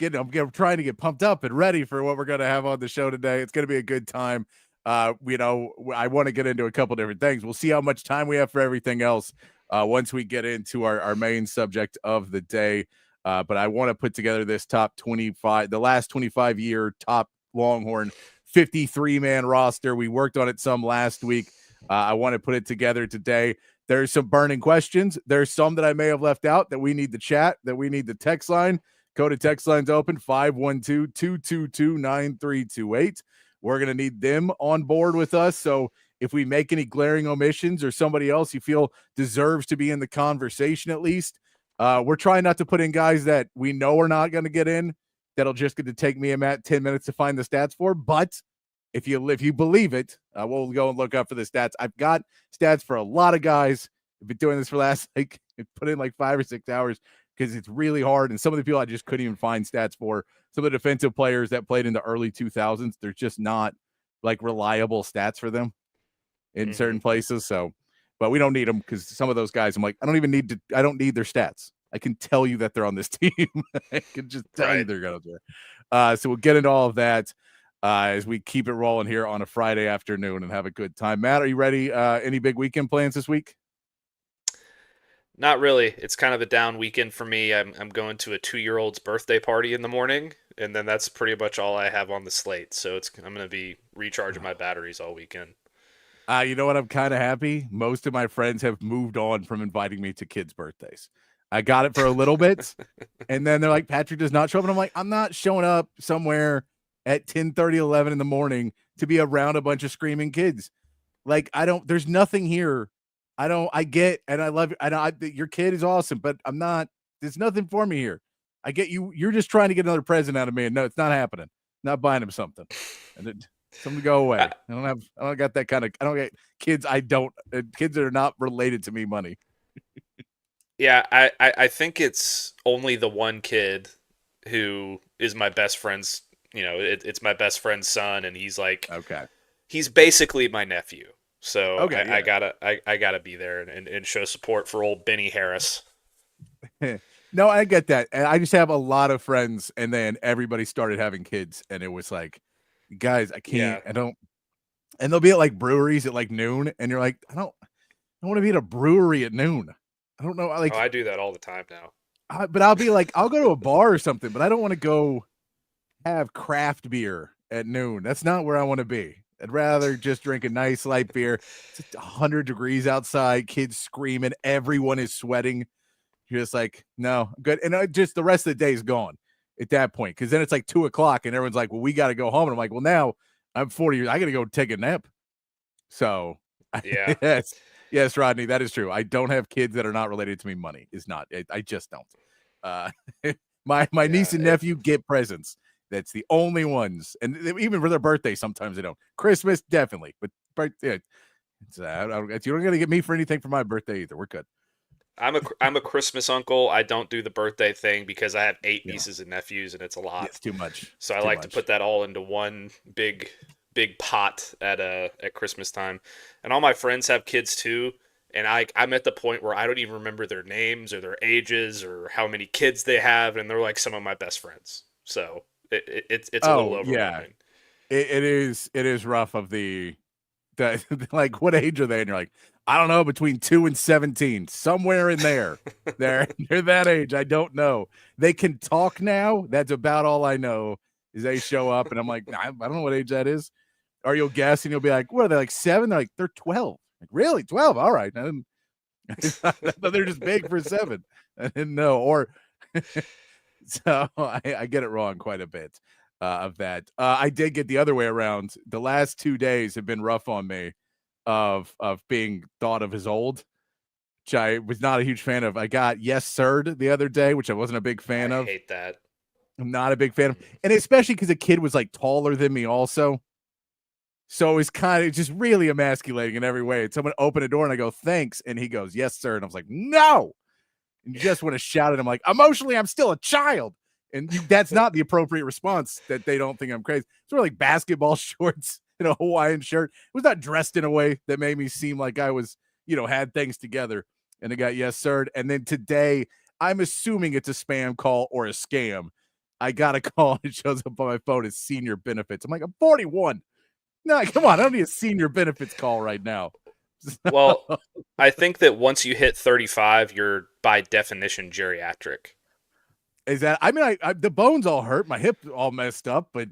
I'm trying to get pumped up and ready for what we're going to have on the show today. It's going to be a good time. I want to get into a couple different things. We'll see how much time we have for everything else once we get into our main subject of the day. But I want to put together this top 25, the last 25-year top Longhorn 53-man roster. We worked on it some last week. I want to put it together today. There's some burning questions. There's some that I may have left out that we need to chat, that we need the text line. Go to text lines open, 512-222-9328. We're going to need them on board with us. So if we make any glaring omissions or somebody else you feel deserves to be in the conversation at least, we're trying not to put in guys that we know are not going to get in. That'll just get to take me and Matt 10 minutes to find the stats for. But if you believe it, we'll go and look up for the stats. I've got stats for a lot of guys. I've been doing this for put in 5 or 6 hours because it's really hard. And some of the people I just couldn't even find stats for. Some of the defensive players that played in the early 2000s, there's just not reliable stats for them in certain places. So, but we don't need them because some of those guys, I'm like, I don't need their stats. I can tell you that they're on this team. I can just tell you they're going to there. So we'll get into all of that as we keep it rolling here on a Friday afternoon and have a good time. Matt, are you ready? Any big weekend plans this week? Not really. It's kind of a down weekend for me. I'm going to a 2-year-old's birthday party in the morning, and then that's pretty much all I have on the slate. So I'm going to be recharging my batteries all weekend. You know what? I'm kind of happy. Most of my friends have moved on from inviting me to kids' birthdays. I got it for a little bit, and then they're like, Patrick does not show up. And I'm like, I'm not showing up somewhere at 10:30, 11 in the morning to be around a bunch of screaming kids. There's nothing here I get, and I love, your kid is awesome, but there's nothing for me here. I get you. You're just trying to get another present out of me. And no, it's not happening. Not buying him something. And something to go away. I don't got that kind of, I don't get kids. Kids that are not related to me money. Yeah. I think it's only the one kid who is my best friend's, it's my best friend's son. And he's like, okay, he's basically my nephew. So okay, I gotta be there and show support for old Benny Harris. No, I get that. And I just have a lot of friends, and then everybody started having kids, and it was like, guys, I can't, I don't. And they'll be at like breweries at like noon, and you're like, I don't want to be at a brewery at noon. I don't know. I do that all the time now. But I'll be like, I'll go to a bar or something, but I don't want to go have craft beer at noon. That's not where I want to be. I'd rather just drink a nice light beer. It's 100 degrees outside, kids screaming, everyone is sweating. You're just like, no, good. And just the rest of the day is gone at that point. Cause then it's like 2:00 and everyone's like, well, we got to go home. And I'm like, well, now I'm 40 years. I got to go take a nap. So yeah, yes, Rodney, that is true. I don't have kids that are not related to me. Money is not, I just don't. My niece and nephew get presents. That's the only ones. And even for their birthday, sometimes they don't. Christmas, definitely. But you're not going to get me for anything for my birthday either. We're good. I'm a Christmas uncle. I don't do the birthday thing because I have 8 nieces and nephews, and it's a lot. It's too much. So I like to put that all into one big pot at Christmas time. And all my friends have kids too, and I'm at the point where I don't even remember their names or their ages or how many kids they have, and they're like some of my best friends. So it's a little overwhelming. Yeah. It is rough of the like, what age are they? And you're like, I don't know, between 2 and 17, somewhere in there. they're that age. I don't know. They can talk now. That's about all I know is they show up and I'm like, I don't know what age that is. Or you'll guess and you'll be like, what are they, like 7? They're like, they're 12. Like, really? 12? All right. I thought they're just big for 7. I didn't know. Or so I get it wrong quite a bit of that. I did get the other way around. The last 2 days have been rough on me. Of being thought of as old, which I was not a huge fan of. I got yes sir'd the other day, which I wasn't a big fan of. I hate that. I'm not a big fan of, and especially because the kid was like taller than me also. So it was kind of just really emasculating in every way. And someone opened a door and I go, thanks. And he goes, yes, sir. And I was like, no. And you just want to shout at him like, emotionally, I'm still a child. And that's not the appropriate response that they don't think I'm crazy. It's sort of like basketball shorts in a Hawaiian shirt. It was not dressed in a way that made me seem like I was, had things together. And I got yes, sir. And then today, I'm assuming it's a spam call or a scam. I got a call and it shows up on my phone as senior benefits. I'm like, I'm 41. No, come on. I don't need a senior benefits call right now. Well, I think that once you hit 35, you're by definition geriatric. Is that, I mean, I the bones all hurt, my hip all messed up, but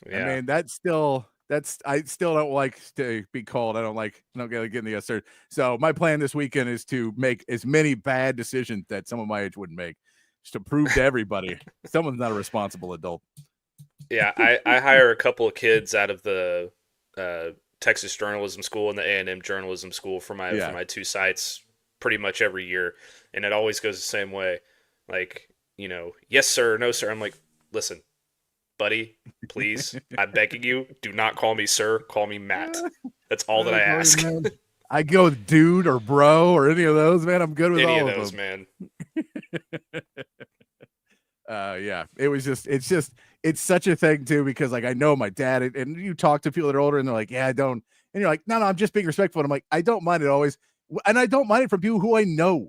yeah. I mean, I still don't like to be called. I don't get in the yes, sir. So my plan this weekend is to make as many bad decisions that some of my age wouldn't make, just to prove to everybody someone's not a responsible adult. Yeah, I hire a couple of kids out of the Texas journalism school and the A&M journalism school for my 2 sites pretty much every year, and it always goes the same way. Like, yes sir, no sir. I'm like, listen, buddy, please, I'm begging you, do not call me sir, call me Matt. That's all that I ask. I go dude or bro or any of those, man. I'm good with any all of those, them. Man. Yeah, it's such a thing too, because like I know my dad, and you talk to people that are older and they're like, yeah, I don't, and you're like, no, I'm just being respectful. And I'm like, I don't mind it always, and I don't mind it from people who I know,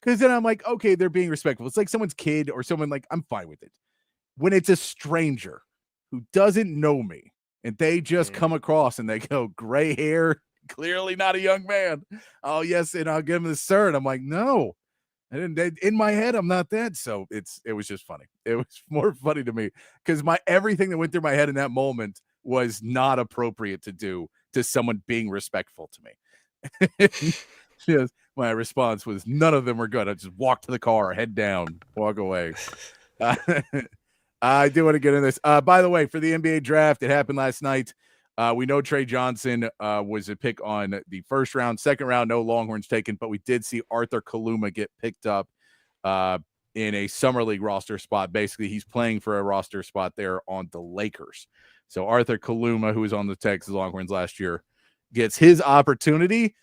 because then I'm like, okay, they're being respectful. It's like someone's kid or someone, like, I'm fine with it. When it's a stranger who doesn't know me and they just come across and they go, gray hair, clearly not a young man. Oh yes, and I'll give him the sir, and I'm like, no. And in my head, I'm not that. So it was just funny. It was more funny to me because everything that went through my head in that moment was not appropriate to do to someone being respectful to me. Yes, my response was none of them were good. I just walk to the car, head down, walk away. I do want to get in this. By the way, for the NBA draft, it happened last night. We know Trey Johnson was a pick on the first round. Second round, no Longhorns taken, but we did see Arthur Kaluma get picked up in a summer league roster spot. Basically, he's playing for a roster spot there on the Lakers. So Arthur Kaluma, who was on the Texas Longhorns last year, gets his opportunity.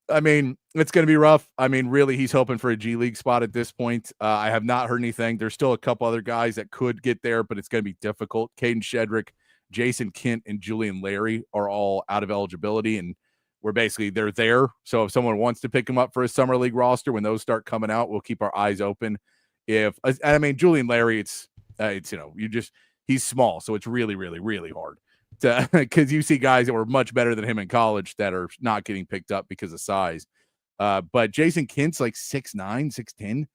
I mean, it's going to be rough. I mean, really, he's hoping for a G League spot at this point. I have not heard anything. There's still a couple other guys that could get there, but it's going to be difficult. Caden Shedrick, Jason Kent, and Julian Larry are all out of eligibility, and they're there. So if someone wants to pick them up for a summer league roster, when those start coming out, we'll keep our eyes open. Julian Larry, he's small, so it's really, really, really hard because you see guys that were much better than him in college that are not getting picked up because of size. But Jason Kent's like 6'9", 6'10".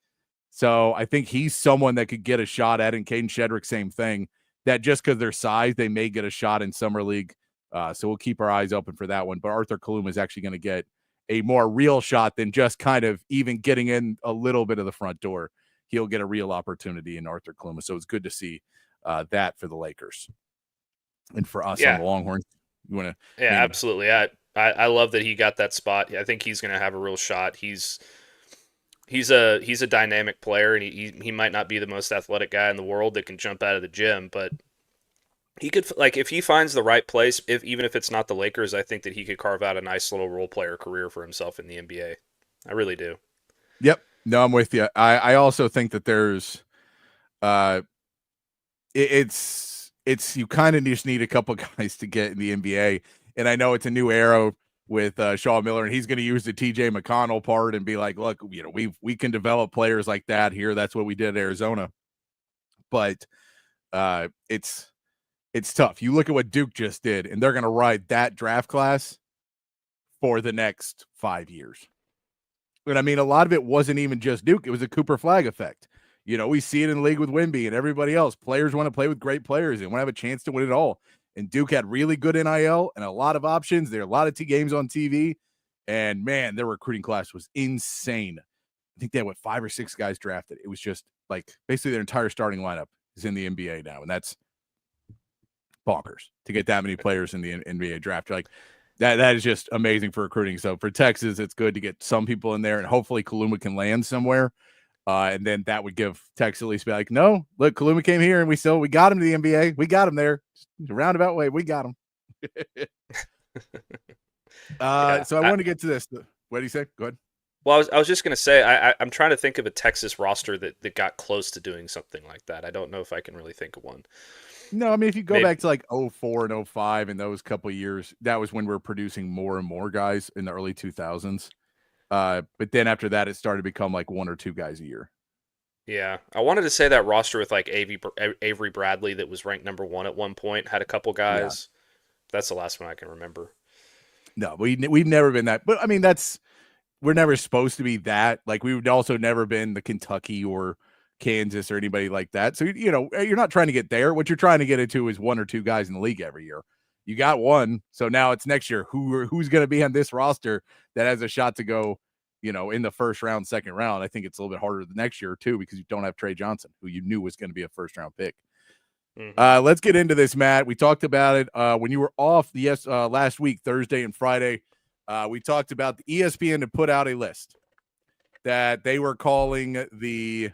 So I think he's someone that could get a shot at, and Caden Shedrick, same thing, that just because their size, they may get a shot in summer league. So we'll keep our eyes open for that one. But Arthur Kaluma is actually going to get a more real shot than just kind of even getting in a little bit of the front door. He'll get a real opportunity in Arthur Kaluma. So it's good to see that for the Lakers. And for us on the Longhorns, you want to? Yeah, absolutely. I love that he got that spot. I think he's going to have a real shot. He's a dynamic player, and he might not be the most athletic guy in the world that can jump out of the gym, but he could, like, if he finds the right place, even if it's not the Lakers, I think that he could carve out a nice little role player career for himself in the NBA. I really do. Yep. No, I'm with you. I also think that there's it's you kind of just need a couple guys to get in the NBA. And I know it's a new era with Shaw Miller, and he's going to use the TJ McConnell part and be like, look, we can develop players like that here. That's what we did at Arizona. But it's tough. You look at what Duke just did, and they're going to ride that draft class for the next 5 years. And I mean, a lot of it wasn't even just Duke. It was a Cooper Flag effect. We see it in the league with Wemby and everybody else. Players want to play with great players and want to have a chance to win it all. And Duke had really good NIL and a lot of options. There are a lot of games on TV. And, man, their recruiting class was insane. I think they had, 5 or 6 guys drafted. It was just, like, basically their entire starting lineup is in the NBA now. And that's bonkers to get that many players in the NBA draft. Like, that is just amazing for recruiting. So for Texas, it's good to get some people in there. And hopefully Kaluma can land somewhere. And then that would give Texas at least be like, no, look, Kaluma came here and we got him to the NBA. We got him there. Just a roundabout way. We got him. So I want to get to this. What do you say? Go ahead. Well, I was just going to say, I'm trying to think of a Texas roster that got close to doing something like that. I don't know if I can really think of one. No, I mean, if you go back to like 04 and 05 and those couple of years, that was when we were producing more and more guys in the early 2000s. But then after that, it started to become like 1 or 2 guys a year. Yeah. I wanted to say that roster with like Avery Bradley that was ranked number 1 at one point had a couple guys. Yeah. That's the last one I can remember. No, we've never been that. But I mean, we're never supposed to be that. Like, we would also never been the Kentucky or Kansas or anybody like that. So, you're not trying to get there. What you're trying to get into is 1 or 2 guys in the league every year. You got one. So now it's next year. Who's going to be on this roster that has a shot to go, in the first round, second round? I think it's a little bit harder the next year too, because you don't have Trey Johnson, who you knew was going to be a first round pick. Mm-hmm. Let's get into this, Matt. We talked about it when you were off last week, Thursday and Friday. We talked about the ESPN to put out a list that they were calling the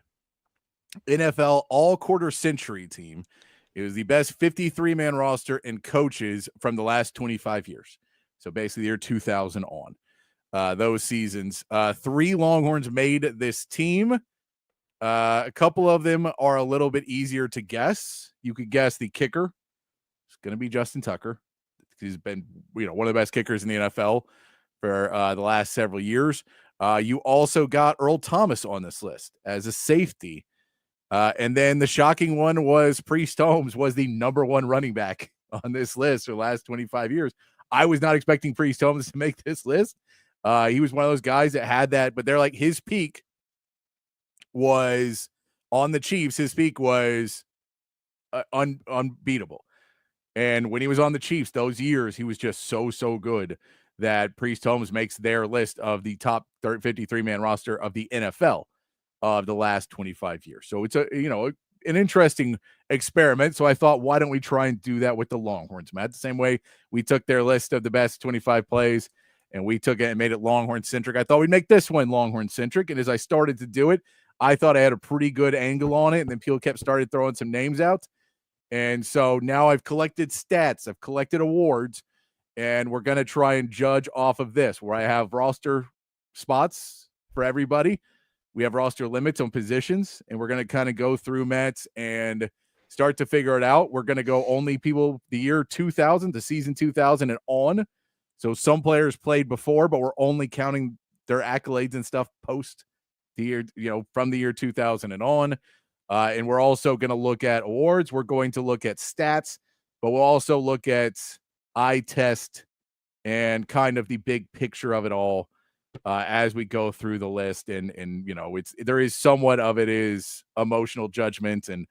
NFL All Quarter Century Team. It was the best 53-man roster and coaches from the last 25 years. So basically the year 2000 on those seasons. 3 Longhorns made this team. A couple of them are a little bit easier to guess. You could guess the kicker. It's going to be Justin Tucker. He's been, one of the best kickers in the NFL for the last several years. You also got Earl Thomas on this list as a safety. And then the shocking one was Priest Holmes was the number 1 running back on this list for the last 25 years. I was not expecting Priest Holmes to make this list. He was one of those guys that had that, but they're like, his peak was on the Chiefs. His peak was unbeatable. And when he was on the Chiefs, those years, he was just so good that Priest Holmes makes their list of the top 53-man roster of the NFL of the last 25 years. So it's an interesting experiment. So I thought, why don't we try and do that with the Longhorns, Matt? The same way we took their list of the best 25 plays and we took it and made it Longhorn centric. I thought we'd make this one Longhorn centric. And as I started to do it, I thought I had a pretty good angle on it. And then people started throwing some names out. And so now I've collected stats, I've collected awards, and we're going to try and judge off of this, where I have roster spots for everybody. We have roster limits on positions, and we're going to kind of go through, Matt, and start to figure it out. We're going to go only people the year 2000, the season 2000 and on. So some players played before, but we're only counting their accolades and stuff post the year, from the year 2000 and on. And we're also going to look at awards. We're going to look at stats, but we'll also look at eye test and kind of the big picture of it all as we go through the list. And there is somewhat of it is emotional judgment and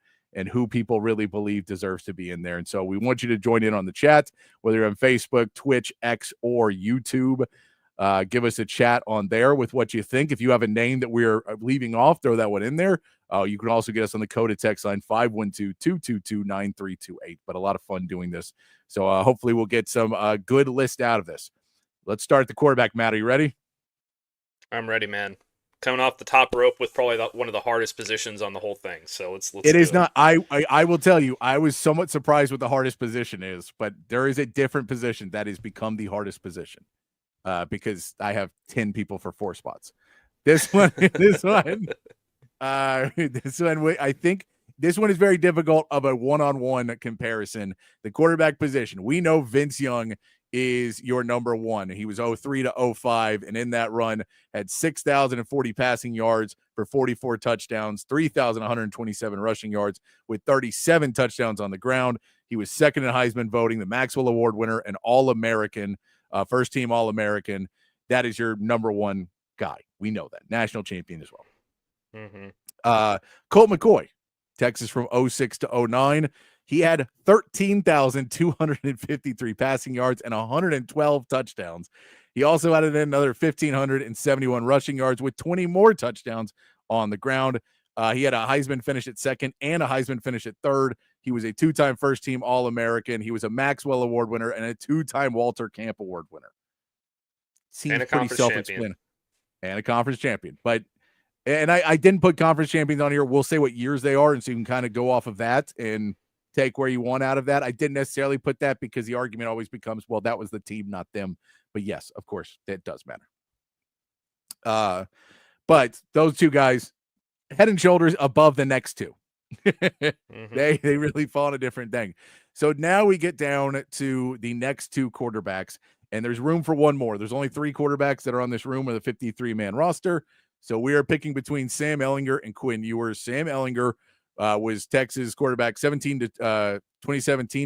who people really believe deserves to be in there. And so we want you to join in on the chat, whether you're on Facebook, Twitch, X, or YouTube. Give us a chat on there with what you think. If you have a name that we're leaving off, throw that one in there. You can also get us on the code text line 512-222-9328. But a lot of fun doing this. So hopefully we'll get some good list out of this. Let's start the quarterback. Matt, are you ready? I'm ready, man. Coming off the top rope with probably one of the hardest positions on the whole thing. So let's it is not. I will tell you, I was somewhat surprised what the hardest position is, but there is a different position that has become the hardest position. Because I have 10 people for 4 spots. This one, I think this one is very difficult of a one-on-one comparison. The quarterback position. We know Vince Young is your number one. He was 03 to 05, and in that run had 6,040 passing yards for 44 touchdowns, 3,127 rushing yards with 37 touchdowns on the ground. He was second in Heisman voting, the Maxwell Award winner, and All-American. First team All-American. That is your number one guy. We know that. National champion as well. Mm-hmm. Colt McCoy, Texas from 06 to 09. He had 13,253 passing yards and 112 touchdowns. He also added in another 1,571 rushing yards with 20 more touchdowns on the ground. He had a Heisman finish at second and a Heisman finish at third. He was a 2-time first-team All-American. He was a Maxwell Award winner and a 2-time Walter Camp Award winner. Seems pretty self-explanatory. And a conference champion. And I didn't put conference champions on here. We'll say what years they are, and so you can kind of go off of that and take where you want out of that. I didn't necessarily put that because the argument always becomes, well, that was the team, not them. But yes, of course, that does matter. But those two guys, head and shoulders above the next two. Mm-hmm. They really fall in a different thing. So now we get down to the next two quarterbacks, and there's room for one more. There's only 3 quarterbacks that are on this room with a 53-man roster. So we are picking between Sam Ehlinger and Quinn Ewers. Sam Ehlinger was Texas quarterback 2017 to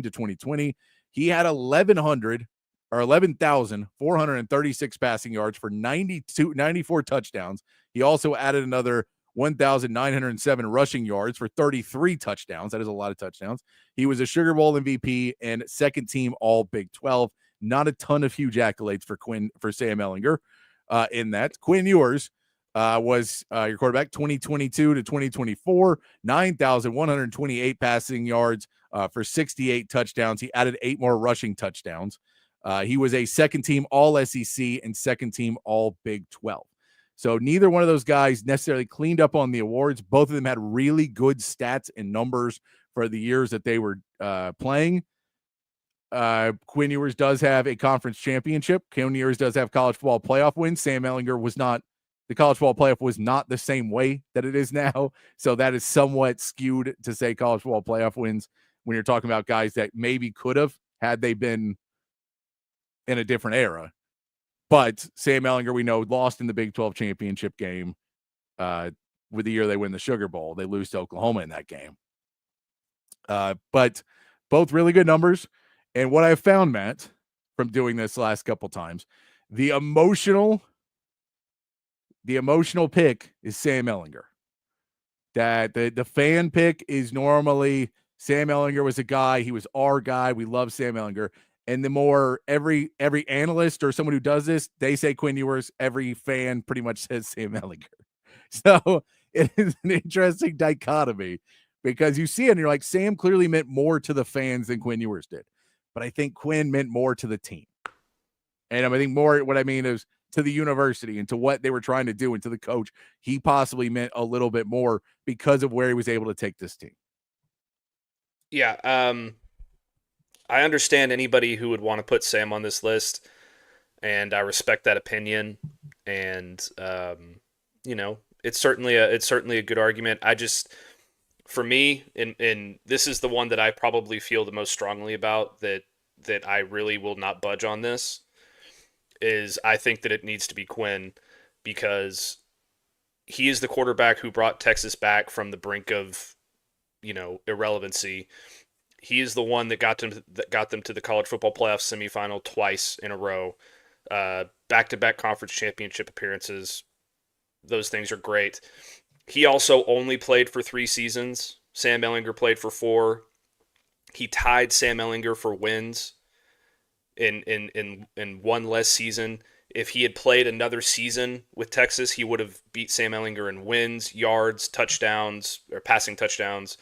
2020. He had 11,436 passing yards for 94 touchdowns. He also added another 1,907 rushing yards for 33 touchdowns. That is a lot of touchdowns. He was a Sugar Bowl MVP and second team All Big 12. Not a ton of huge accolades for Sam Ehlinger in that. Quinn Ewers was your quarterback 2022 to 2024, 9,128 passing yards for 68 touchdowns. He added 8 more rushing touchdowns. He was a second team All SEC and second team All Big 12. So neither one of those guys necessarily cleaned up on the awards. Both of them had really good stats and numbers for the years that they were playing. Quinn Ewers does have a conference championship. Quinn Ewers does have college football playoff wins. Sam Ehlinger was not. The college football playoff was not the same way that it is now. So that is somewhat skewed to say college football playoff wins when you're talking about guys that maybe could have had they been in a different era. But Sam Ehlinger, we know, lost in the Big 12 championship game with the year they win the Sugar Bowl. They lose to Oklahoma in that game. But both really good numbers. And what I've found, Matt, from doing this last couple times, the emotional pick is Sam Ehlinger. That the fan pick is normally Sam Ehlinger was a guy. He was our guy. We love Sam Ehlinger. And the more every analyst or someone who does this, they say Quinn Ewers. Every fan pretty much says Sam Ehlinger. So it is an interesting dichotomy because you see it and you're like, Sam clearly meant more to the fans than Quinn Ewers did. But I think Quinn meant more to the team. And I think more what I mean is to the university and to what they were trying to do and to the coach. He possibly meant a little bit more because of where he was able to take this team. Yeah. I understand anybody who would want to put Sam on this list, and I respect that opinion. And, it's certainly a good argument. For me, and this is the one that I probably feel the most strongly about, that I really will not budge on this, is I think that it needs to be Quinn, because he is the quarterback who brought Texas back from the brink of, irrelevancy. He is the one that got them to the college football playoff semifinal twice in a row, back-to-back conference championship appearances. Those things are great. He also only played for 3 seasons. Sam Ehlinger played for 4. He tied Sam Ehlinger for wins in one less season. If he had played another season with Texas, he would have beat Sam Ehlinger in wins, yards, touchdowns, or passing touchdowns.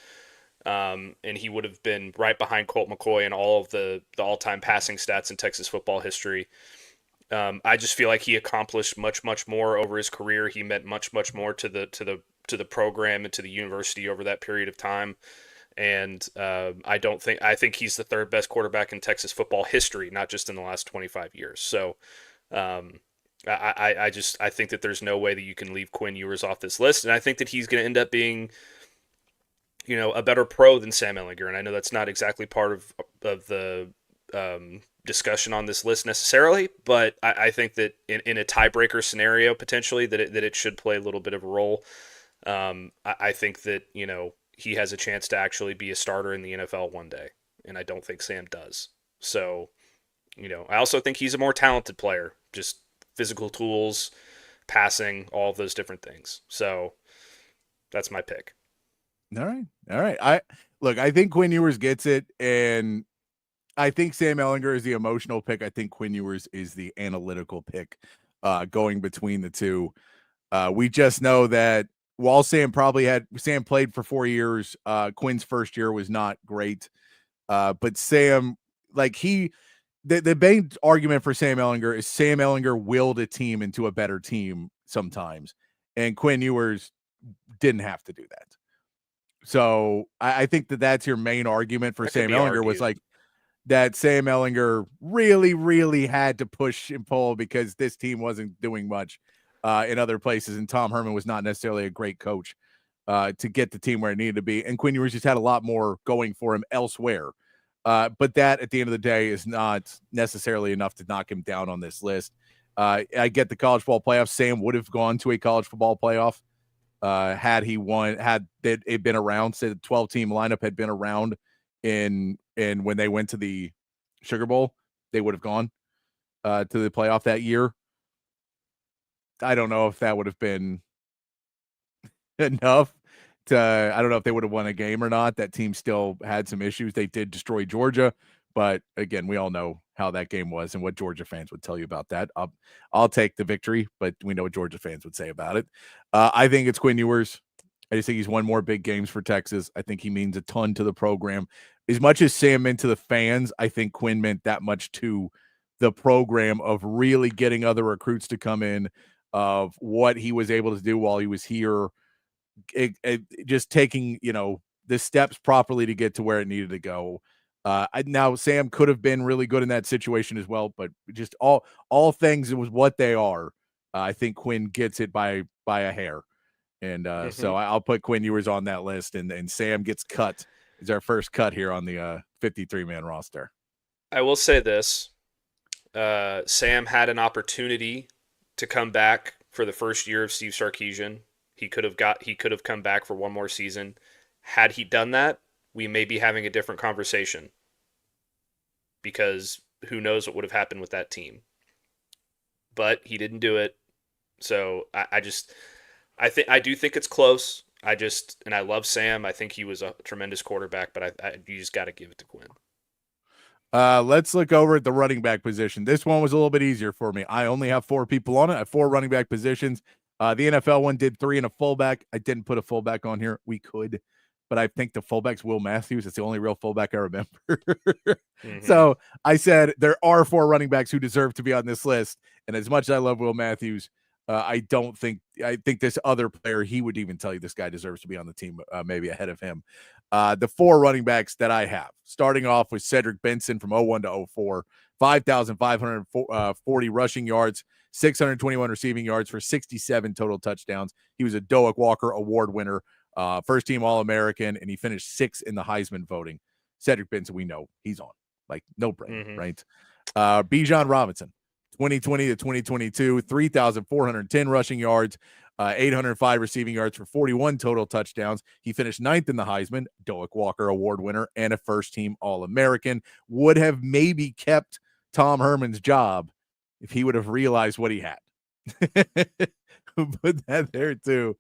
And he would have been right behind Colt McCoy in all of the all-time passing stats in Texas football history. I just feel like he accomplished much, much more over his career. He meant much, much more to the program and to the university over that period of time. And I think he's the 3rd best quarterback in Texas football history, not just in the last 25 years. So I think that there's no way that you can leave Quinn Ewers off this list. And I think that he's going to end up being, a better pro than Sam Ehlinger. And I know that's not exactly part of the discussion on this list necessarily, but I think that in a tiebreaker scenario, potentially, that it should play a little bit of a role. I think that, he has a chance to actually be a starter in the NFL one day, and I don't think Sam does. So, I also think he's a more talented player, just physical tools, passing, all of those different things. So that's my pick. All right. I think Quinn Ewers gets it, and I think Sam Ehlinger is the emotional pick. I think Quinn Ewers is the analytical pick, going between the two. We just know that while Sam played for 4 years, Quinn's first year was not great. But Sam, the main argument for Sam Ehlinger is Sam Ehlinger willed a team into a better team sometimes, and Quinn Ewers didn't have to do that. So I think that's your main argument for Sam Ehlinger, was like that Sam Ehlinger really, really had to push and pull because this team wasn't doing much in other places, and Tom Herman was not necessarily a great coach to get the team where it needed to be. And Quinn Ewers just had a lot more going for him elsewhere. But that, at the end of the day, is not necessarily enough to knock him down on this list. I get the college football playoff. Sam would have gone to a college football playoff had it been around. Say the 12-team lineup had been around in when they went to the Sugar Bowl, they would have gone to the playoff that year. I don't know if that would have been enough I don't know if they would have won a game or not. That team still had some issues. They did destroy Georgia, but again, we all know how that game was and what Georgia fans would tell you about that. I'll take the victory, but we know what Georgia fans would say about it. I think it's Quinn Ewers. I just think he's won more big games for Texas. I think he means a ton to the program. As much as Sam meant to the fans, I think Quinn meant that much to the program, of really getting other recruits to come in, of what he was able to do while he was here, just taking, the steps properly to get to where it needed to go. Now Sam could have been really good in that situation as well, but just all things, it was what they are. I think Quinn gets it by a hair. And so I'll put Quinn Ewers on that list, and Sam gets cut. He's our first cut here on the 53-man roster. I will say this. Sam had an opportunity to come back for the first year of Steve Sarkisian. He could have come back for one more season. Had he done that, we may be having a different conversation, because who knows what would have happened with that team. But he didn't do it. So I do think it's close. And I love Sam. I think he was a tremendous quarterback, but you just got to give it to Quinn. Let's look over at the running back position. This one was a little bit easier for me. I only have 4 people on it. I have 4 running back positions. The NFL one did 3 and a fullback. I didn't put a fullback on here. We could. but I think the fullback's Will Matthews. It's the only real fullback I remember. So I said there are 4 running backs who deserve to be on this list. And as much as I love Will Matthews, I think this other player, he would even tell you this guy deserves to be on the team, maybe ahead of him. The 4 running backs that I have, starting off with Cedric Benson from 01 to 04, 5,540 rushing yards, 621 receiving yards for 67 total touchdowns. He was a Doak Walker Award winner, first team All-American, and he finished 6th in the Heisman voting. Cedric Benson, we know he's on, like no brainer, right? Bijan Robinson, 2020 to 2022, 3,410 rushing yards, 805 receiving yards for 41 total touchdowns. He finished 9th in the Heisman, Doak Walker Award winner, and a first-team All-American. Would have maybe kept Tom Herman's job if he would have realized what he had. Put that there, too.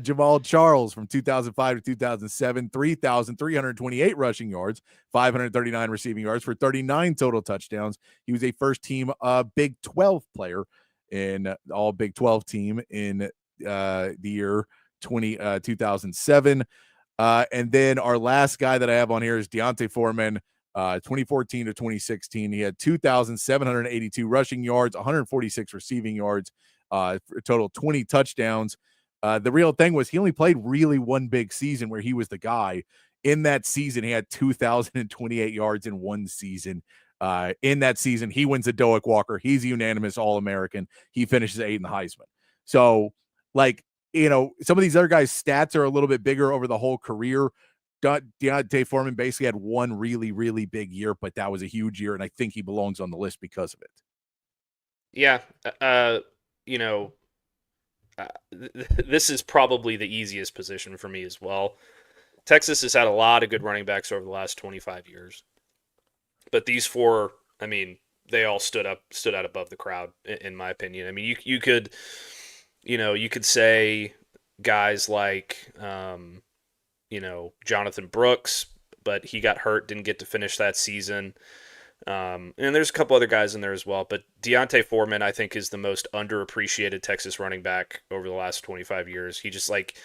Jamal Charles from 2005 to 2007, 3,328 rushing yards, 539 receiving yards for 39 total touchdowns. He was a first-team Big 12 player in all Big 12 team in the year 2007. And then our last guy that I have on here is Deontay Foreman, 2014 to 2016. He had 2,782 rushing yards, 146 receiving yards, for a total 20 touchdowns. The real thing was he only played really one big season where he was the guy. In that season, he had 2,028 yards in one season. In that season, he wins a Doak Walker. He's a unanimous All-American. He finishes 8th in the Heisman. So, like, you know, some of these other guys' stats are a little bit bigger over the whole career. Deontay Foreman basically had one really, really big year, but that was a huge year, and I think he belongs on the list because of it. Yeah. This is probably the easiest position for me as well. Texas has had a lot of good running backs over the last 25 years. But these 4, I mean, they all stood out above the crowd, in my opinion. I mean, you could say guys like, Jonathan Brooks, but he got hurt, didn't get to finish that season. And there's a couple other guys in there as well. But Deontay Foreman, I think, is the most underappreciated Texas running back over the last 25 years. He just, like,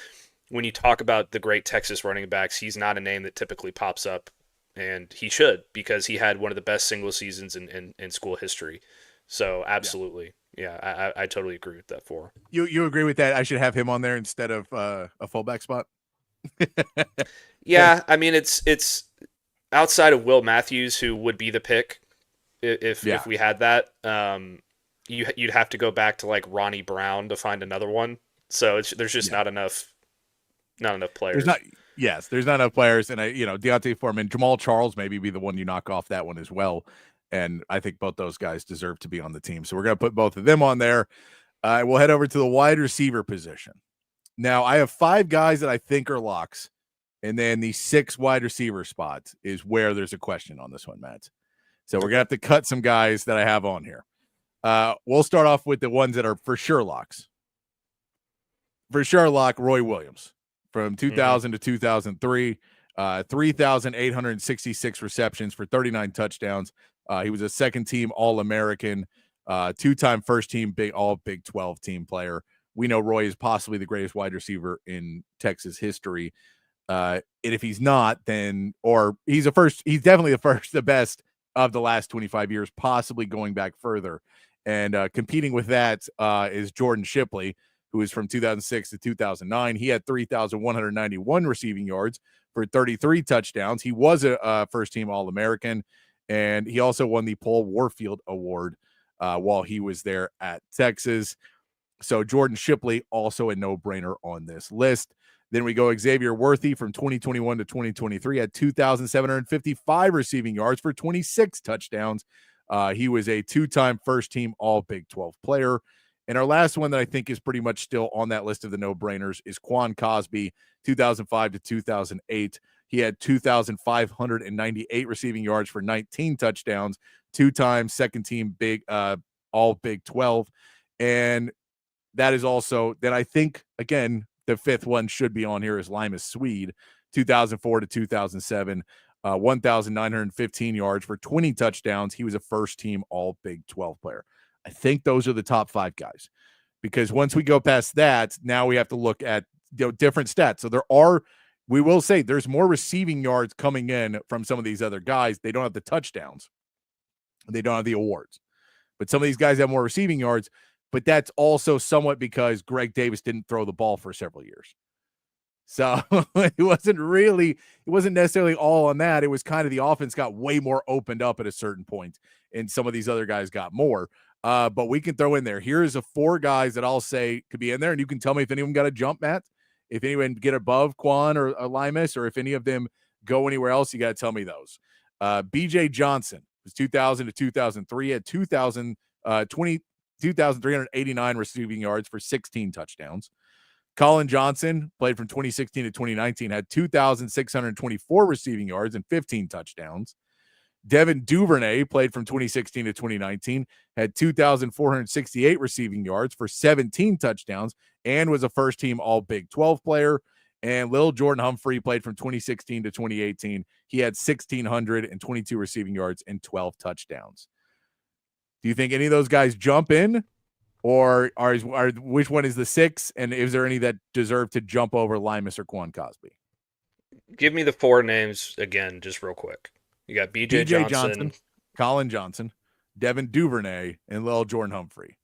when you talk about the great Texas running backs, he's not a name that typically pops up. And he should, because he had one of the best single seasons in school history. So absolutely. Yeah, I totally agree with that 4. You agree with that? I should have him on there instead of a fullback spot? Yeah, I mean, it's outside of Will Matthews, who would be the pick if we had that. You'd have to go back to like Ronnie Brown to find another one. So there's just not enough players. There's not enough players, and Deontay Foreman, Jamal Charles maybe be the one you knock off that one as well. And I think both those guys deserve to be on the team. So we're going to put both of them on there. We'll head over to the wide receiver position. Now, I have 5 guys that I think are locks, and then the 6 wide receiver spots is where there's a question on this one, Matt. So we're going to have to cut some guys that I have on here. We'll start off with the ones that are for sure locks. For sure lock, Roy Williams from 2000 to 2003, 3,866 receptions for 39 touchdowns. He was a second-team All-American, 2-time first-team All Big 12 team player. We know Roy is possibly the greatest wide receiver in Texas history. And if he's not, then, or he's definitely the best of the last 25 years, possibly going back further. And competing with that is Jordan Shipley, who is from 2006 to 2009. He had 3,191 receiving yards for 33 touchdowns. He was a first-team All-American, and he also won the Paul Warfield Award while he was there at Texas. So Jordan Shipley, also a no-brainer on this list. Then we go Xavier Worthy from 2021 to 2023, had 2,755 receiving yards for 26 touchdowns. He was a 2-time first-team All Big 12 player. And our last one that I think is pretty much still on that list of the no-brainers is Quan Cosby, 2005 to 2008. He had 2,598 receiving yards for 19 touchdowns, 2-time second-team All Big 12. And that is also, then I think, again, the 5th one should be on here is Limas Swede, 2004 to 2007, 1,915 yards for 20 touchdowns. He was a first-team All Big 12 player. I think those are the top 5 guys, because once we go past that, now we have to look at different stats. So there are We will say there's more receiving yards coming in from some of these other guys. They don't have the touchdowns. They don't have the awards. But some of these guys have more receiving yards, but that's also somewhat because Greg Davis didn't throw the ball for several years. So it wasn't necessarily all on that. It was kind of the offense got way more opened up at a certain point, and some of these other guys got more. But we can throw in there. Here's 4 guys that I'll say could be in there, and you can tell me if anyone got a jump, Matt. If anyone get above Quan or Limas, or if any of them go anywhere else, you got to tell me those. B.J. Johnson was 2000 to 2003 at 2,389 receiving yards for 16 touchdowns. Colin Johnson played from 2016 to 2019, had 2,624 receiving yards and 15 touchdowns. Devin Duvernay played from 2016 to 2019, had 2,468 receiving yards for 17 touchdowns, and was a first-team All-Big 12 player. And Lil Jordan Humphrey played from 2016 to 2018. He had 1,622 receiving yards and 12 touchdowns. Do you think any of those guys jump in, or are which one is the 6? And is there any that deserve to jump over Limas or Quan Cosby? Give me the 4 names again, just real quick. You got B.J. Johnson, Colin Johnson, Devin Duvernay, and Lil Jordan Humphrey.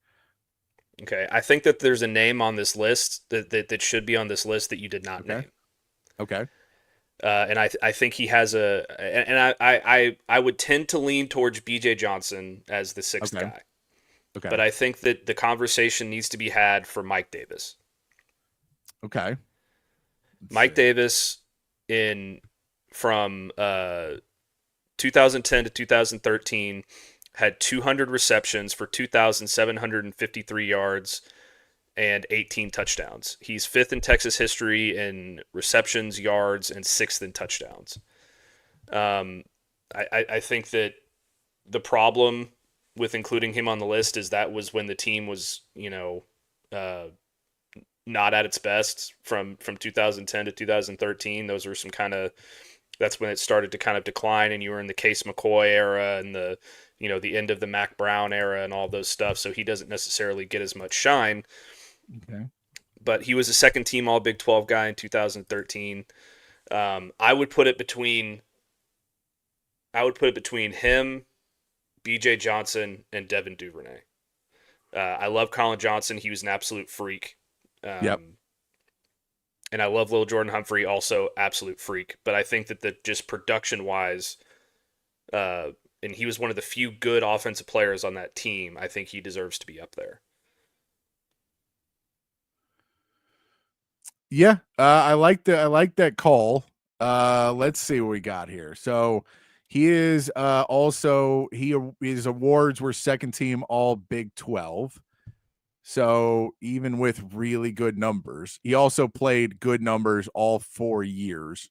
Okay, I think that there's a name on this list that should be on this list that you did not name. Okay. And I think he has I would tend to lean towards B.J. Johnson as the 6th guy. Okay. But I think that the conversation needs to be had for Mike Davis. Okay. Mike Davis from 2010 to 2013 had 200 receptions for 2,753 yards and 18 touchdowns. He's 5th in Texas history in receptions, yards, and 6th in touchdowns. I think that the problem with including him on the list is that was when the team was, not at its best from 2010 to 2013. Those were that's when it started to kind of decline, and you were in the Case McCoy era and the end of the Mac Brown era and all those stuff. So he doesn't necessarily get as much shine. Okay. But he was a second team All Big 12 guy in 2013. I would put it between him, B.J. Johnson, and Devin Duvernay. I love Colin Johnson. He was an absolute freak. Yep. And I love Lil Jordan Humphrey, also absolute freak. But I think that just production-wise, and he was one of the few good offensive players on that team, I think he deserves to be up there. Yeah, I like that call. Let's see what we got here. So he is his awards were second team All Big 12. So even with really good numbers, he also played good numbers all 4 years.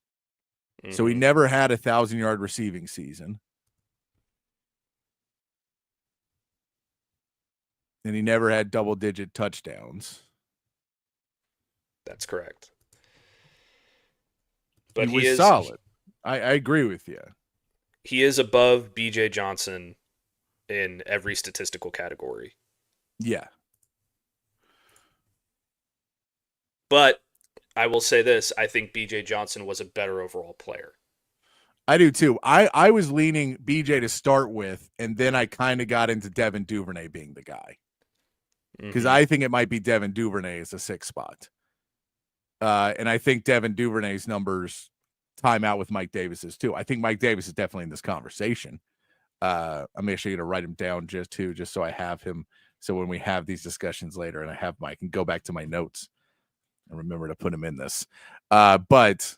Mm-hmm. So he never had 1,000-yard receiving season. And he never had double-digit touchdowns. That's correct. But he was solid. I agree with you. He is above B.J. Johnson in every statistical category. Yeah. But I will say this. I think B.J. Johnson was a better overall player. I do too. I was leaning B.J. to start with, and then I kind of got into Devin Duvernay being the guy. Because I think it might be Devin Duvernay as a 6th spot. And I think Devin Duvernay's numbers time out with Mike Davis's too. I think Mike Davis is definitely in this conversation. I'm actually going to write him down just so I have him. So when we have these discussions later and I have Mike and go back to my notes and remember to put him in this. But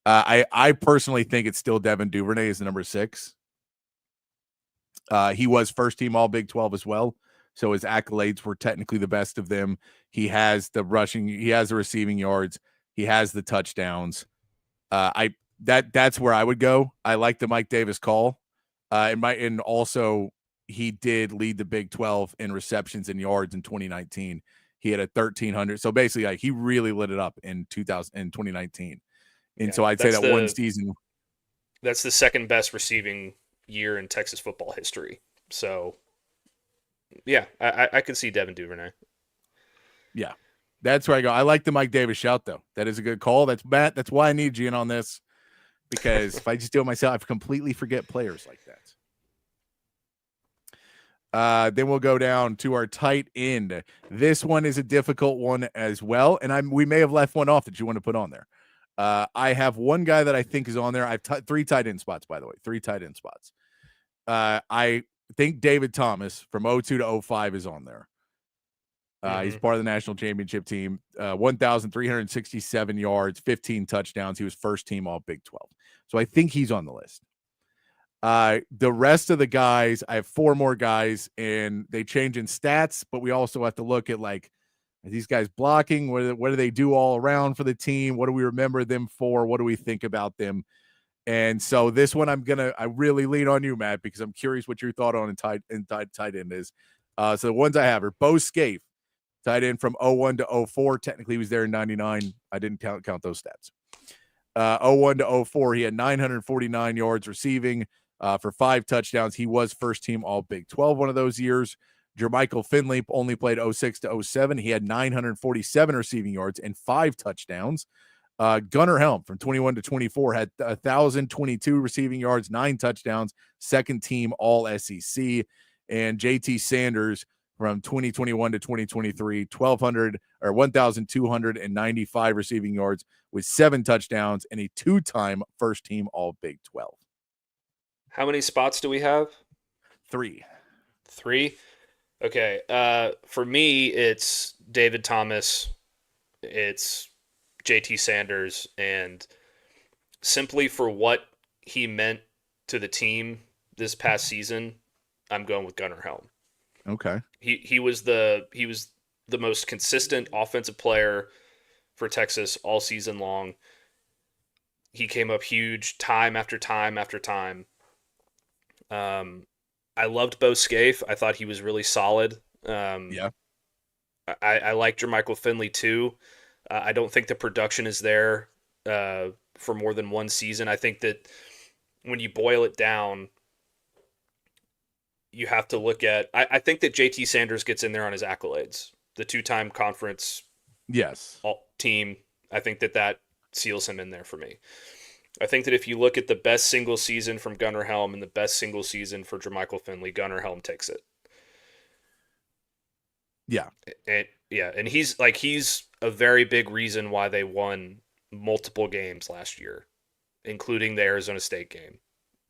I personally think it's still Devin Duvernay is the number 6. He was first team All Big 12 as well. So his accolades were technically the best of them. He has the rushing, he has the receiving yards, he has the touchdowns. That's where I would go. I like the Mike Davis call. And also he did lead the Big 12 in receptions and yards in 2019. He had 1,300. So basically, like, he really lit it up in 2019. And so I'd say that one season. That's the second best receiving year in Texas football history. So, yeah, I could see Devin Duvernay. Yeah. That's where I go. I like the Mike Davis shout, though. That is a good call. That's Matt. That's why I need you in on this, because if I just do it myself, I completely forget players like that. Then we'll go down to our tight end. This one is a difficult one as well, and we may have left one off that you want to put on there. I have one guy that I think is on there. I have three tight end spots, by the way. 3 tight end spots. I think David Thomas from 02 to 05 is on there. He's part of the national championship team. 1,367 yards, 15 touchdowns. He was first team all Big 12. So I think he's on the list. The rest of the guys, I have 4 more guys, and they change in stats, but we also have to look at, like, are these guys blocking? What do they do all around for the team? What do we remember them for? What do we think about them? And so this one, I really lean on you, Matt, because I'm curious what your thought on tight end is. So the ones I have are Bo Scaife, tight end from 01 to 04. Technically, he was there in 99. I didn't count those stats. 01 to 04, he had 949 yards receiving for 5 touchdowns. He was first team all Big 12 one of those years. Jermichael Finley only played 06 to 07. He had 947 receiving yards and 5 touchdowns. Gunnar Helm from 21 to 24 had 1,022 receiving yards, 9 touchdowns, second team all SEC. And JT Sanders from 2021 to 2023, 1,295 receiving yards with 7 touchdowns and a 2-time first team all Big 12. How many spots do we have? 3. 3? Okay. For me, it's David Thomas. It's JT Sanders. And simply for what he meant to the team this past season, I'm going with Gunnar Helm. Okay. He was the most consistent offensive player for Texas all season long. He came up huge time after time after time. I loved Bo Scaife. I thought he was really solid. Yeah. I like Jermichael Finley too. I don't think the production is there for more than one season. I think that when you boil it down, you have to look at. I think that JT Sanders gets in there on his accolades. The 2-time conference team. I think that seals him in there for me. I think that if you look at the best single season from Gunnar Helm and the best single season for Jermichael Finley, Gunnar Helm takes it. Yeah. And he's a very big reason why they won multiple games last year, including the Arizona State game.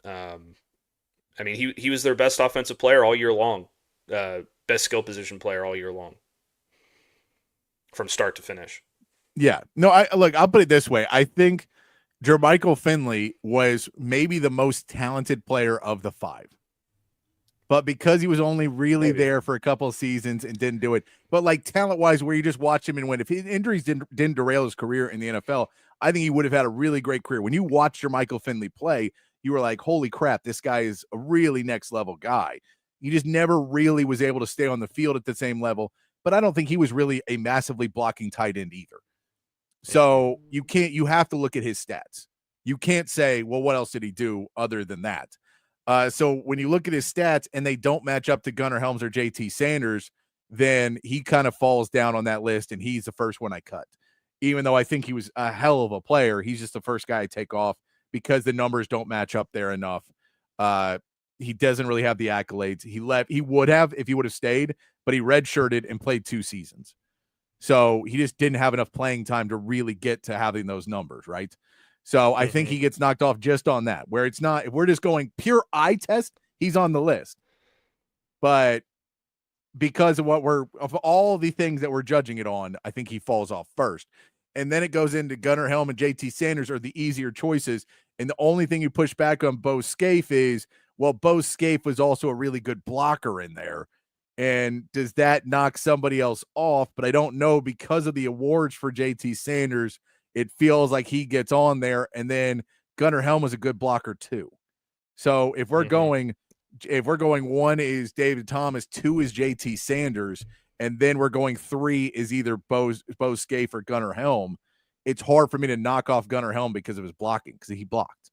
I mean, he was their best offensive player all year long, best skill position player all year long, from start to finish. Yeah. No, I'll put it this way. I think Jermichael Finley was maybe the most talented player of the 5. But because he was only really there for a couple of seasons and didn't do it, but like talent-wise, where you just watch him and win, if his injuries didn't derail his career in the NFL, I think he would have had a really great career. When you watch Jermichael Finley play, you were like, holy crap, this guy is a really next-level guy. He just never really was able to stay on the field at the same level, but I don't think he was really a massively blocking tight end either. So you have to look at his stats. You can't say, well, what else did he do other than that? So when you look at his stats and they don't match up to Gunnar Helms or JT Sanders, then he kind of falls down on that list, and he's the first one I cut. Even though I think he was a hell of a player, he's just the first guy I take off because the numbers don't match up there enough. He doesn't really have the accolades. He would have if he would have stayed, but he redshirted and played 2 seasons. So he just didn't have enough playing time to really get to having those numbers, right? So I think he gets knocked off just on that, where it's not, if we're just going pure eye test, he's on the list. But because of of all the things that we're judging it on, I think he falls off first. And then it goes into Gunnar Helm and JT Sanders are the easier choices. And the only thing you push back on Bo Scaife is, well, Bo Scaife was also a really good blocker in there. And does that knock somebody else off? But I don't know, because of the awards for JT Sanders, it feels like he gets on there. And then Gunnar Helm was a good blocker too. So if we're going 1 is David Thomas, 2 is JT Sanders, and then we're going 3 is either Bo Scaife or Gunnar Helm, it's hard for me to knock off Gunnar Helm because of his blocking, because he blocked.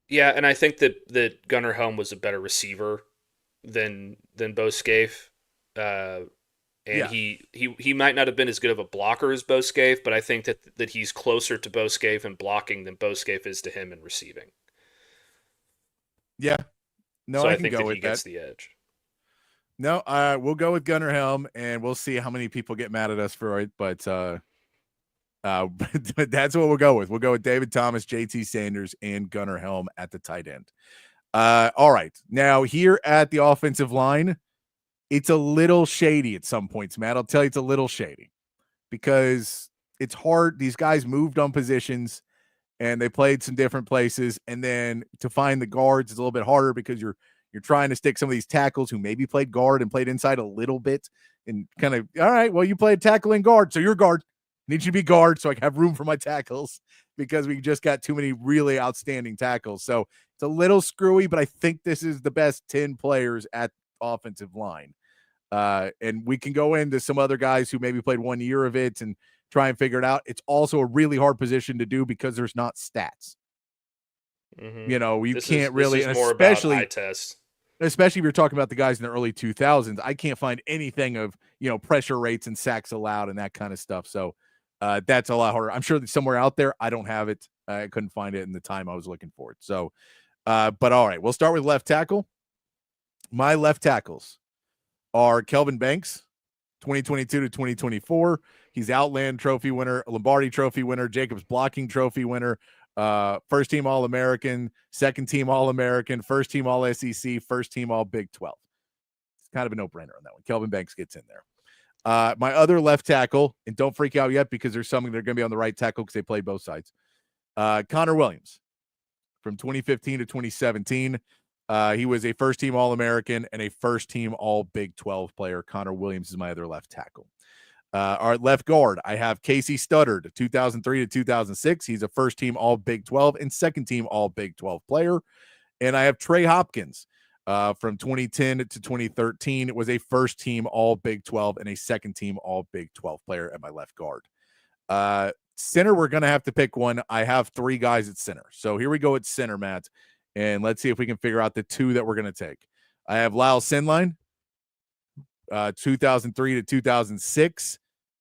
Yeah, and I think that Gunnar Helm was a better receiver than Bo Scaife. And he might not have been as good of a blocker as Bo Scaife, but I think that he's closer to Bo Scaife in blocking than Bo Scaife is to him in receiving. Yeah. No, so I I can think go that with he gets the edge. No, we'll go with Gunnar Helm, and we'll see how many people get mad at us for it. But that's what we'll go with. We'll go with David Thomas, JT Sanders, and Gunnar Helm at the tight end. All right. Now, here at the offensive line, it's a little shady at some points, Matt. I'll tell you, it's a little shady because it's hard. These guys moved on positions and they played some different places. And then to find the guards is a little bit harder because you're trying to stick some of these tackles who maybe played guard and played inside a little bit and kind of, all right, well, you played tackle and guard, so you're guard. I need you to be guard so I can have room for my tackles because we just got too many really outstanding tackles. So it's a little screwy, but I think this is the best 10 players at offensive line. And we can go into some other guys who maybe played 1 year of it and try and figure it out. It's also a really hard position to do because there's not stats. Mm-hmm. You know, you this can't is, really, this is more especially about eye test. Especially if you're talking about the guys in the early 2000s, I can't find anything of, pressure rates and sacks allowed and that kind of stuff. So that's a lot harder. I'm sure that somewhere out there, I don't have it. I couldn't find it in the time I was looking for it. So, but all right, we'll start with left tackle. My left tackles are Kelvin Banks, 2022 to 2024. He's Outland Trophy winner, Lombardi Trophy winner, Jacobs Blocking Trophy winner, first team All-American, second team All-American, first team All-SEC, first team All-Big 12. It's kind of a no-brainer on that one. Kelvin Banks gets in there. My other left tackle, and don't freak out yet because there's some that are going to be on the right tackle because they played both sides. Connor Williams from 2015 to 2017. He was a first team All-American and a first team All-Big 12 player. Connor Williams is my other left tackle. Our left guard, I have Casey Studdard, 2003 to 2006. He's a first team All-Big 12 and second team All-Big 12 player. And I have Trey Hopkins from 2010 to 2013. It was a first team All-Big 12 and a second team All-Big 12 player at my left guard. Center, we're going to have to pick one. I have three guys at center. So here we go at center, Matt. And let's see if we can figure out the two that we're going to take. I have Lyle Sinline, 2003 to 2006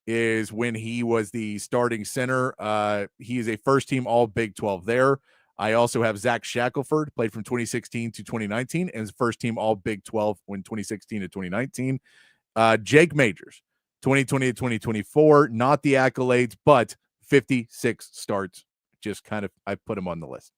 is when he was the starting center. He is a first-team All-Big 12 there. I also have Zach Shackelford, played from 2016 to 2019, and is first-team All-Big 12 when 2016 to 2019. Jake Majors, 2020 to 2024, not the accolades, but 56 starts. Just kind of, I put him on the list.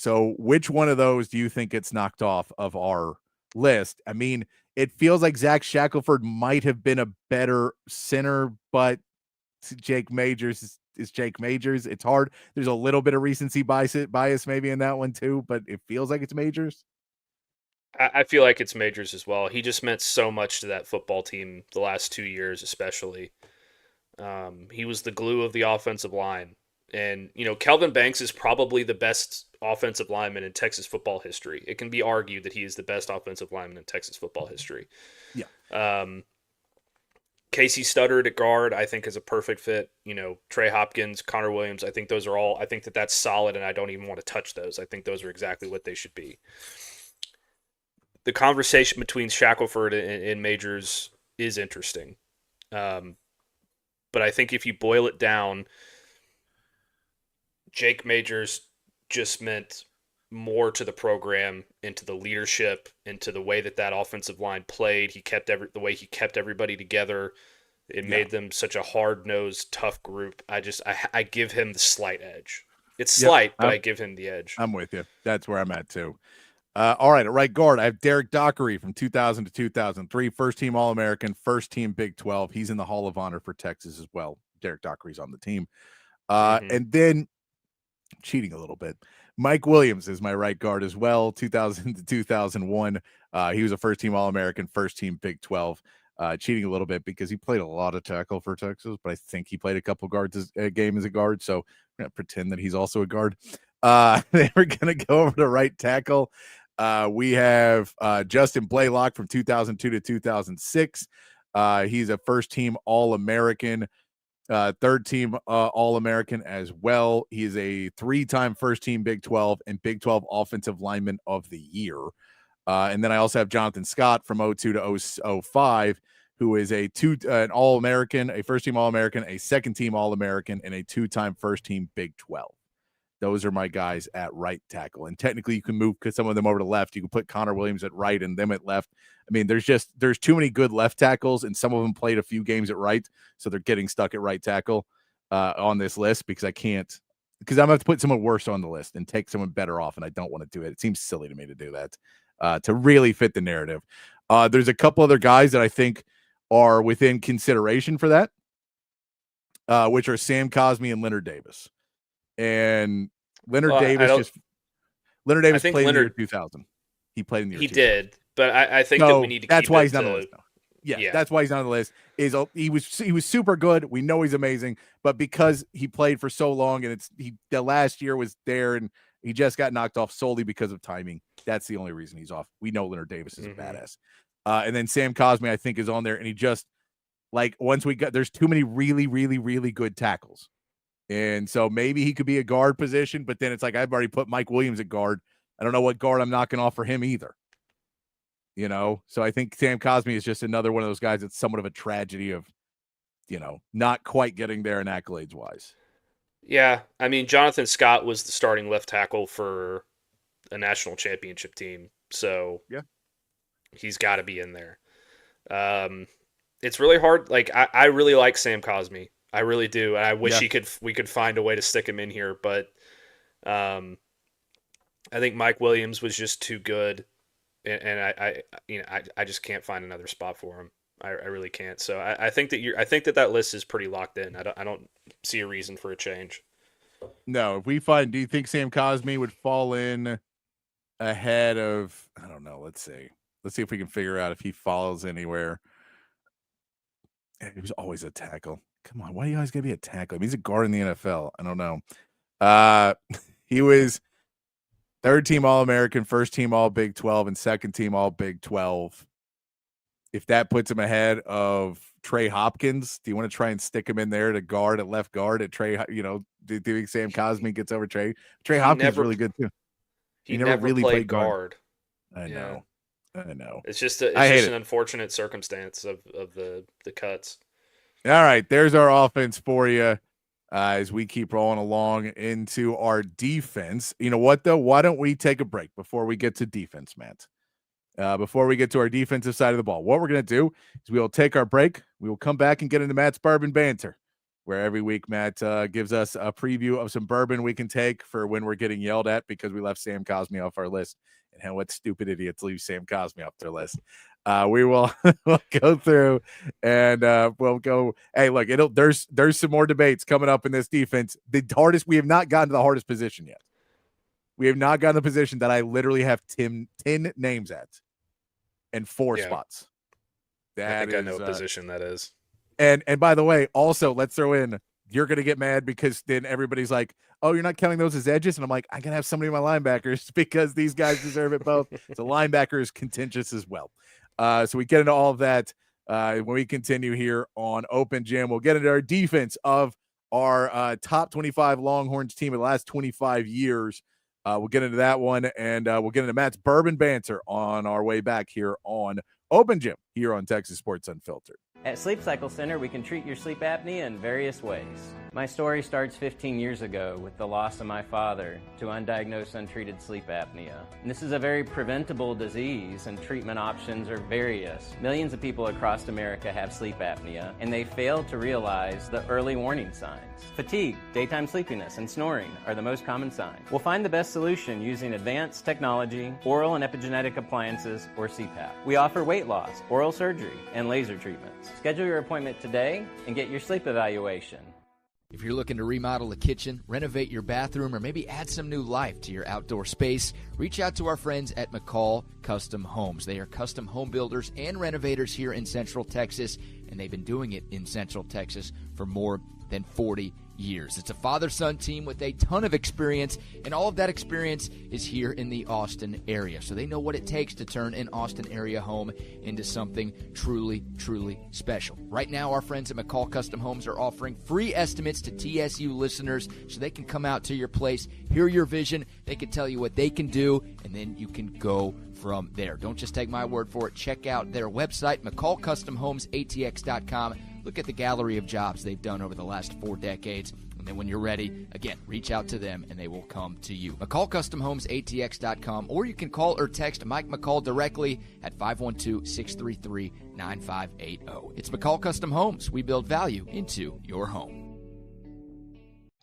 So which one of those do you think gets knocked off of our list? I mean, it feels like Zach Shackelford might have been a better center, but Jake Majors is Jake Majors. It's hard. There's a little bit of recency bias maybe in that one too, but it feels like it's Majors. I feel like it's Majors as well. He just meant so much to that football team the last 2 years, especially. He was the glue of the offensive line. And, Kelvin Banks is probably the best offensive lineman in Texas football history. It can be argued that he is the best offensive lineman in Texas football history. Yeah. Casey Studdard at guard, I think, is a perfect fit. Trey Hopkins, Connor Williams, I think those are all, I think that's solid, and I don't even want to touch those. I think those are exactly what they should be. The conversation between Shackelford and Majors is interesting. But I think if you boil it down, Jake Majors just meant more to the program, into the leadership, into the way that offensive line played. He kept the way he kept everybody together. It made them such a hard-nosed, tough group. I give him the slight edge. It's slight, but I give him the edge. I'm with you. That's where I'm at too. All right, at right guard, I have Derek Dockery from 2000 to 2003, first team All-American, first team Big 12. He's in the Hall of Honor for Texas as well. Derek Dockery's on the team. And then cheating a little bit, Mike Williams is my right guard as well, 2000 to 2001. He was a first team All-American, first team Big 12. Cheating a little bit because he played a lot of tackle for Texas, but I think he played a couple guards a game as a guard, so I'm going to pretend that he's also a guard. Then we're going to go over to right tackle. We have Justin Blaylock from 2002 to 2006. He's a first team All-American, third team All-American as well. He is a three-time first team Big 12 and Big 12 Offensive Lineman of the Year. And then I also have Jonathan Scott from 02 to 05, who is an All-American, a first-team All-American, a second-team All-American, and a two-time first-team Big 12. Those are my guys at right tackle. And technically you can move some of them over to left. You can put Connor Williams at right and them at left. I mean, there's too many good left tackles, and some of them played a few games at right, so they're getting stuck at right tackle on this list because I'm going to have to put someone worse on the list and take someone better off, and I don't want to do it. It seems silly to me to do that to really fit the narrative. There's a couple other guys that I think are within consideration for that, which are Sam Cosmi and Leonard Davis. And Leonard Davis played in the year 2000. He played in the year 2000. He did, but I think that we need to that's keep why it he's not on the list now. Yeah, that's why he's not on the list. He was super good. We know he's amazing, but because he played for so long and the last year was there and he just got knocked off solely because of timing. That's the only reason he's off. We know Leonard Davis is a badass. And then Sam Cosmi, I think, is on there, and he just there's too many really, really, really good tackles. And so maybe he could be a guard position, but then it's like I've already put Mike Williams at guard. I don't know what guard I'm knocking off for him either. So I think Sam Cosmi is just another one of those guys that's somewhat of a tragedy of, not quite getting there in accolades wise. Yeah. I mean, Jonathan Scott was the starting left tackle for a national championship team. So yeah, he's got to be in there. It's really hard. Like I really like Sam Cosmi. I really do. And I wish we could find a way to stick him in here, but I think Mike Williams was just too good. And I just can't find another spot for him. I really can't. So I think that list is pretty locked in. I don't see a reason for a change. No, do you think Sam Cosmi would fall in ahead of, I don't know. Let's see if we can figure out if he falls anywhere. He was always a tackle. Come on. Why do you always got to be a tackle? I mean, he's a guard in the NFL. I don't know. He was third team All-American, first team All Big 12, and second team All Big 12. If that puts him ahead of Trey Hopkins, do you want to try and stick him in there to guard at left guard at Trey? Do you think Sam Cosmi gets over Trey? Trey Hopkins is really good too. He never really played guard. I know. It's just an unfortunate circumstance of the cuts. All right, there's our offense for you. As we keep rolling along into our defense. You know what, though? Why don't we take a break before we get to defense, Matt? Before we get to our defensive side of the ball, what we're going to do is we will take our break. We will come back and get into Matt's Bourbon Banter, where every week Matt gives us a preview of some bourbon we can take for when we're getting yelled at because we left Sam Cosmi off our list. And what stupid idiots leave Sam Cosmi off their list. We will we'll go through and we'll go. Hey, look, there's some more debates coming up in this defense. We have not gotten to the hardest position yet. We have not gotten the position that I literally have 10 names at and 4 spots. I know what position that is. And by the way, also let's throw in, you're going to get mad because then everybody's like, oh, you're not counting those as edges. And I'm like, I got to have somebody in my linebackers because these guys deserve it both. So linebacker is contentious as well. So we get into all of that when we continue here on Open Gym. We'll get into our defense of our top 25 Longhorns team of the last 25 years. We'll get into that one, and we'll get into Matt's Bourbon Banter on our way back here on Open Gym here on Texas Sports Unfiltered. At Sleep Cycle Center, we can treat your sleep apnea in various ways. My story starts 15 years ago with the loss of my father to undiagnosed untreated sleep apnea. And this is a very preventable disease, and treatment options are various. Millions of people across America have sleep apnea, and they fail to realize the early warning signs. Fatigue, daytime sleepiness, and snoring are the most common signs. We'll find the best solution using advanced technology, oral and epigenetic appliances, or CPAP. We offer weight loss, oral surgery, and laser treatments. Schedule your appointment today and get your sleep evaluation. If you're looking to remodel a kitchen, renovate your bathroom, or maybe add some new life to your outdoor space, reach out to our friends at McCall Custom Homes. They are custom home builders and renovators here in Central Texas, and they've been doing it in Central Texas for more than 40 years. It's a father-son team with a ton of experience, and all of that experience is here in the Austin area. So they know what it takes to turn an Austin area home into something truly, truly special. Right now, our friends at McCall Custom Homes are offering free estimates to TSU listeners so they can come out to your place, hear your vision, they can tell you what they can do, and then you can go from there. Don't just take my word for it. Check out their website, McCallCustomHomesATX.com. Look at the gallery of jobs they've done over the last 4 decades. And then when you're ready, again, reach out to them and they will come to you. McCallCustomHomesATX.com, or you can call or text Mike McCall directly at 512-633-9580. It's McCall Custom Homes. We build value into your home.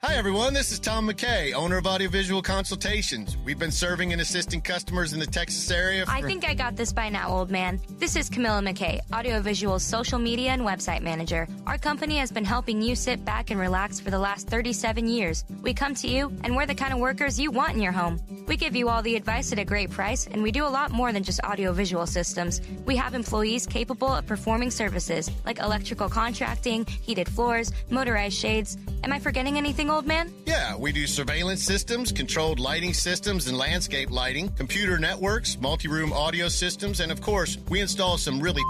Hi, everyone. This is Tom McKay, owner of Audiovisual Consultations. We've been serving and assisting customers in the Texas area I think I got this by now, old man. This is Camilla McKay, Audiovisual's social media and website manager. Our company has been helping you sit back and relax for the last 37 years. We come to you, and we're the kind of workers you want in your home. We give you all the advice at a great price, and we do a lot more than just audiovisual systems. We have employees capable of performing services like electrical contracting, heated floors, motorized shades. Am I forgetting anything, old man? Yeah, we do surveillance systems, controlled lighting systems, and landscape lighting, computer networks, multi-room audio systems, and of course, we install some really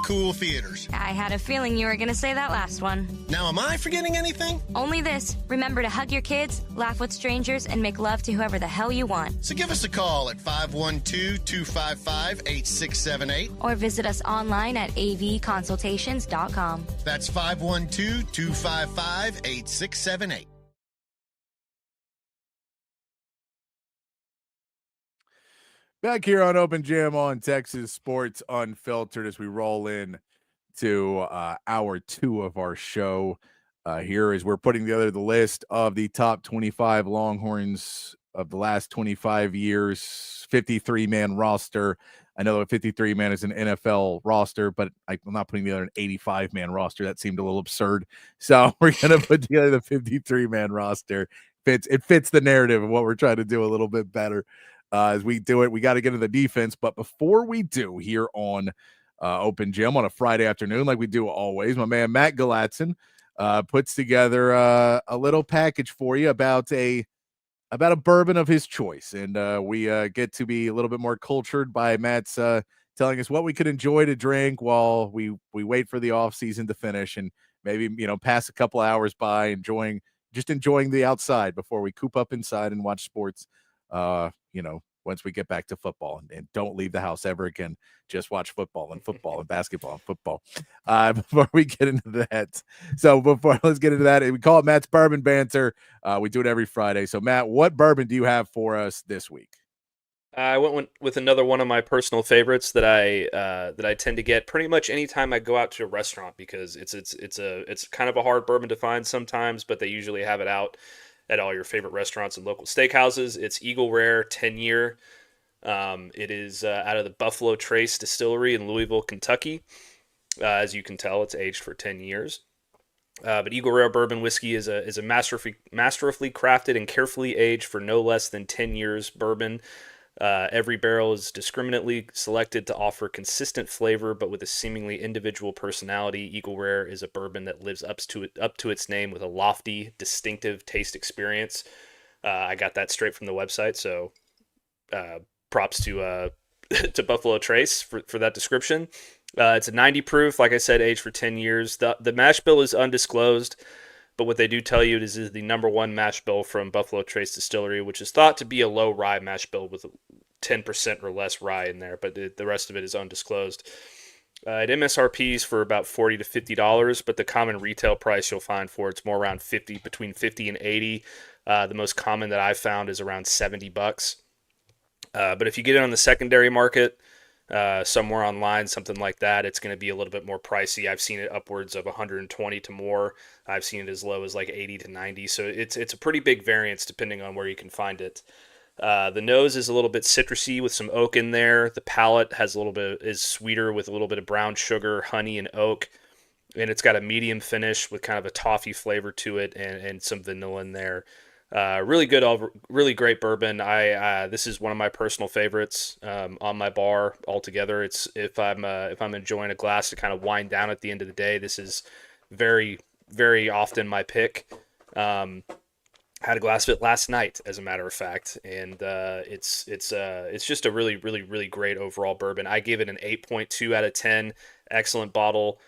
cool theaters. I had a feeling you were going to say that last one. Now, am I forgetting anything? Only this. Remember to hug your kids, laugh with strangers, and make love to whoever the hell you want. So give us a call at 512-255-8678. Or visit us online at avconsultations.com. That's 512-255-8678. Back here on Open Jam on Texas Sports Unfiltered as we roll in to hour 2 of our show here as we're putting together the list of the top 25 Longhorns of the last 25 years, 53-man roster. I know a 53-man is an NFL roster, but I'm not putting together an 85-man roster. That seemed a little absurd. So we're going to put together the 53-man roster. It fits the narrative of what we're trying to do a little bit better. As we do it, we got to get into the defense. But before we do, here on Open Gym on a Friday afternoon, like we do always, my man Matt Galatzan puts together a little package for you about a bourbon of his choice. And we get to be a little bit more cultured by Matt's telling us what we could enjoy to drink while we wait for the off season to finish, and maybe, pass a couple hours by enjoying the outside before we coop up inside and watch sports. Once we get back to football, and don't leave the house ever again. Just watch football and basketball and football. Before we get into that. So let's get into that. We call it Matt's Bourbon Banter. We do it every Friday. So Matt, what bourbon do you have for us this week? I went with another one of my personal favorites that I tend to get pretty much anytime I go out to a restaurant, because it's kind of a hard bourbon to find sometimes, but they usually have it out at all your favorite restaurants and local steakhouses. It's Eagle Rare 10-year. It is out of the Buffalo Trace Distillery in Louisville, Kentucky. As you can tell, it's aged for 10 years. But Eagle Rare bourbon whiskey is a masterfully crafted and carefully aged for no less than 10 years bourbon. Every barrel is discriminately selected to offer consistent flavor, but with a seemingly individual personality. Eagle Rare is a bourbon that lives up to its name with a lofty, distinctive taste experience. I got that straight from the website, so props to Buffalo Trace for that description. It's a 90 proof, like I said, aged for 10 years. The mash bill is undisclosed, but what they do tell you is the number one mash bill from Buffalo Trace Distillery, which is thought to be a low rye mash bill with 10% or less rye in there, but the rest of it is undisclosed. At MSRPs for about $40 to $50, but the common retail price you'll find for it's more around between $50 and $80. The most common that I've found is around $70. But if you get it on the secondary market, somewhere online, something like that, it's going to be a little bit more pricey. I've seen it upwards of 120 to more. I've seen it as low as like 80 to 90. So it's a pretty big variance depending on where you can find it. The nose is a little bit citrusy with some oak in there. The palate is sweeter with a little bit of brown sugar, honey, and oak. And it's got a medium finish with kind of a toffee flavor to it and some vanilla in there. Really good, really great bourbon. This is one of my personal favorites on my bar altogether. It's if I'm enjoying a glass to kind of wind down at the end of the day, this is very, very often my pick. Had a glass of it last night, as a matter of fact, and it's just a really, really, really great overall bourbon. I gave it an 8.2 out of 10. Excellent bottle.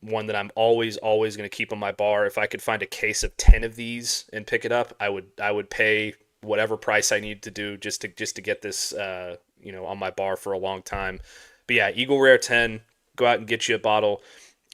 One that I'm always going to keep on my bar. If I could find a case of 10 of these and pick it up, I would pay whatever price I need to do just to get this on my bar for a long time. But yeah, Eagle Rare 10, go out and get you a bottle.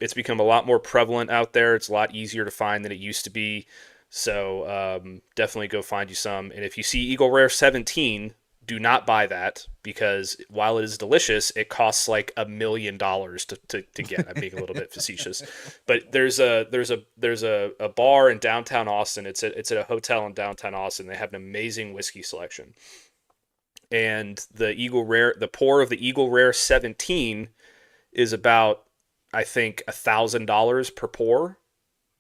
It's become a lot more prevalent out there. It's a lot easier to find than it used to be. So definitely go find you some. And if you see Eagle Rare 17, do not buy that, because while it is delicious, it costs like $1 million to get. I'm being a little bit facetious, but there's a bar in downtown Austin. It's at a hotel in downtown Austin. They have an amazing whiskey selection, and the pour of the Eagle Rare 17 is about, I think, $1,000 per pour,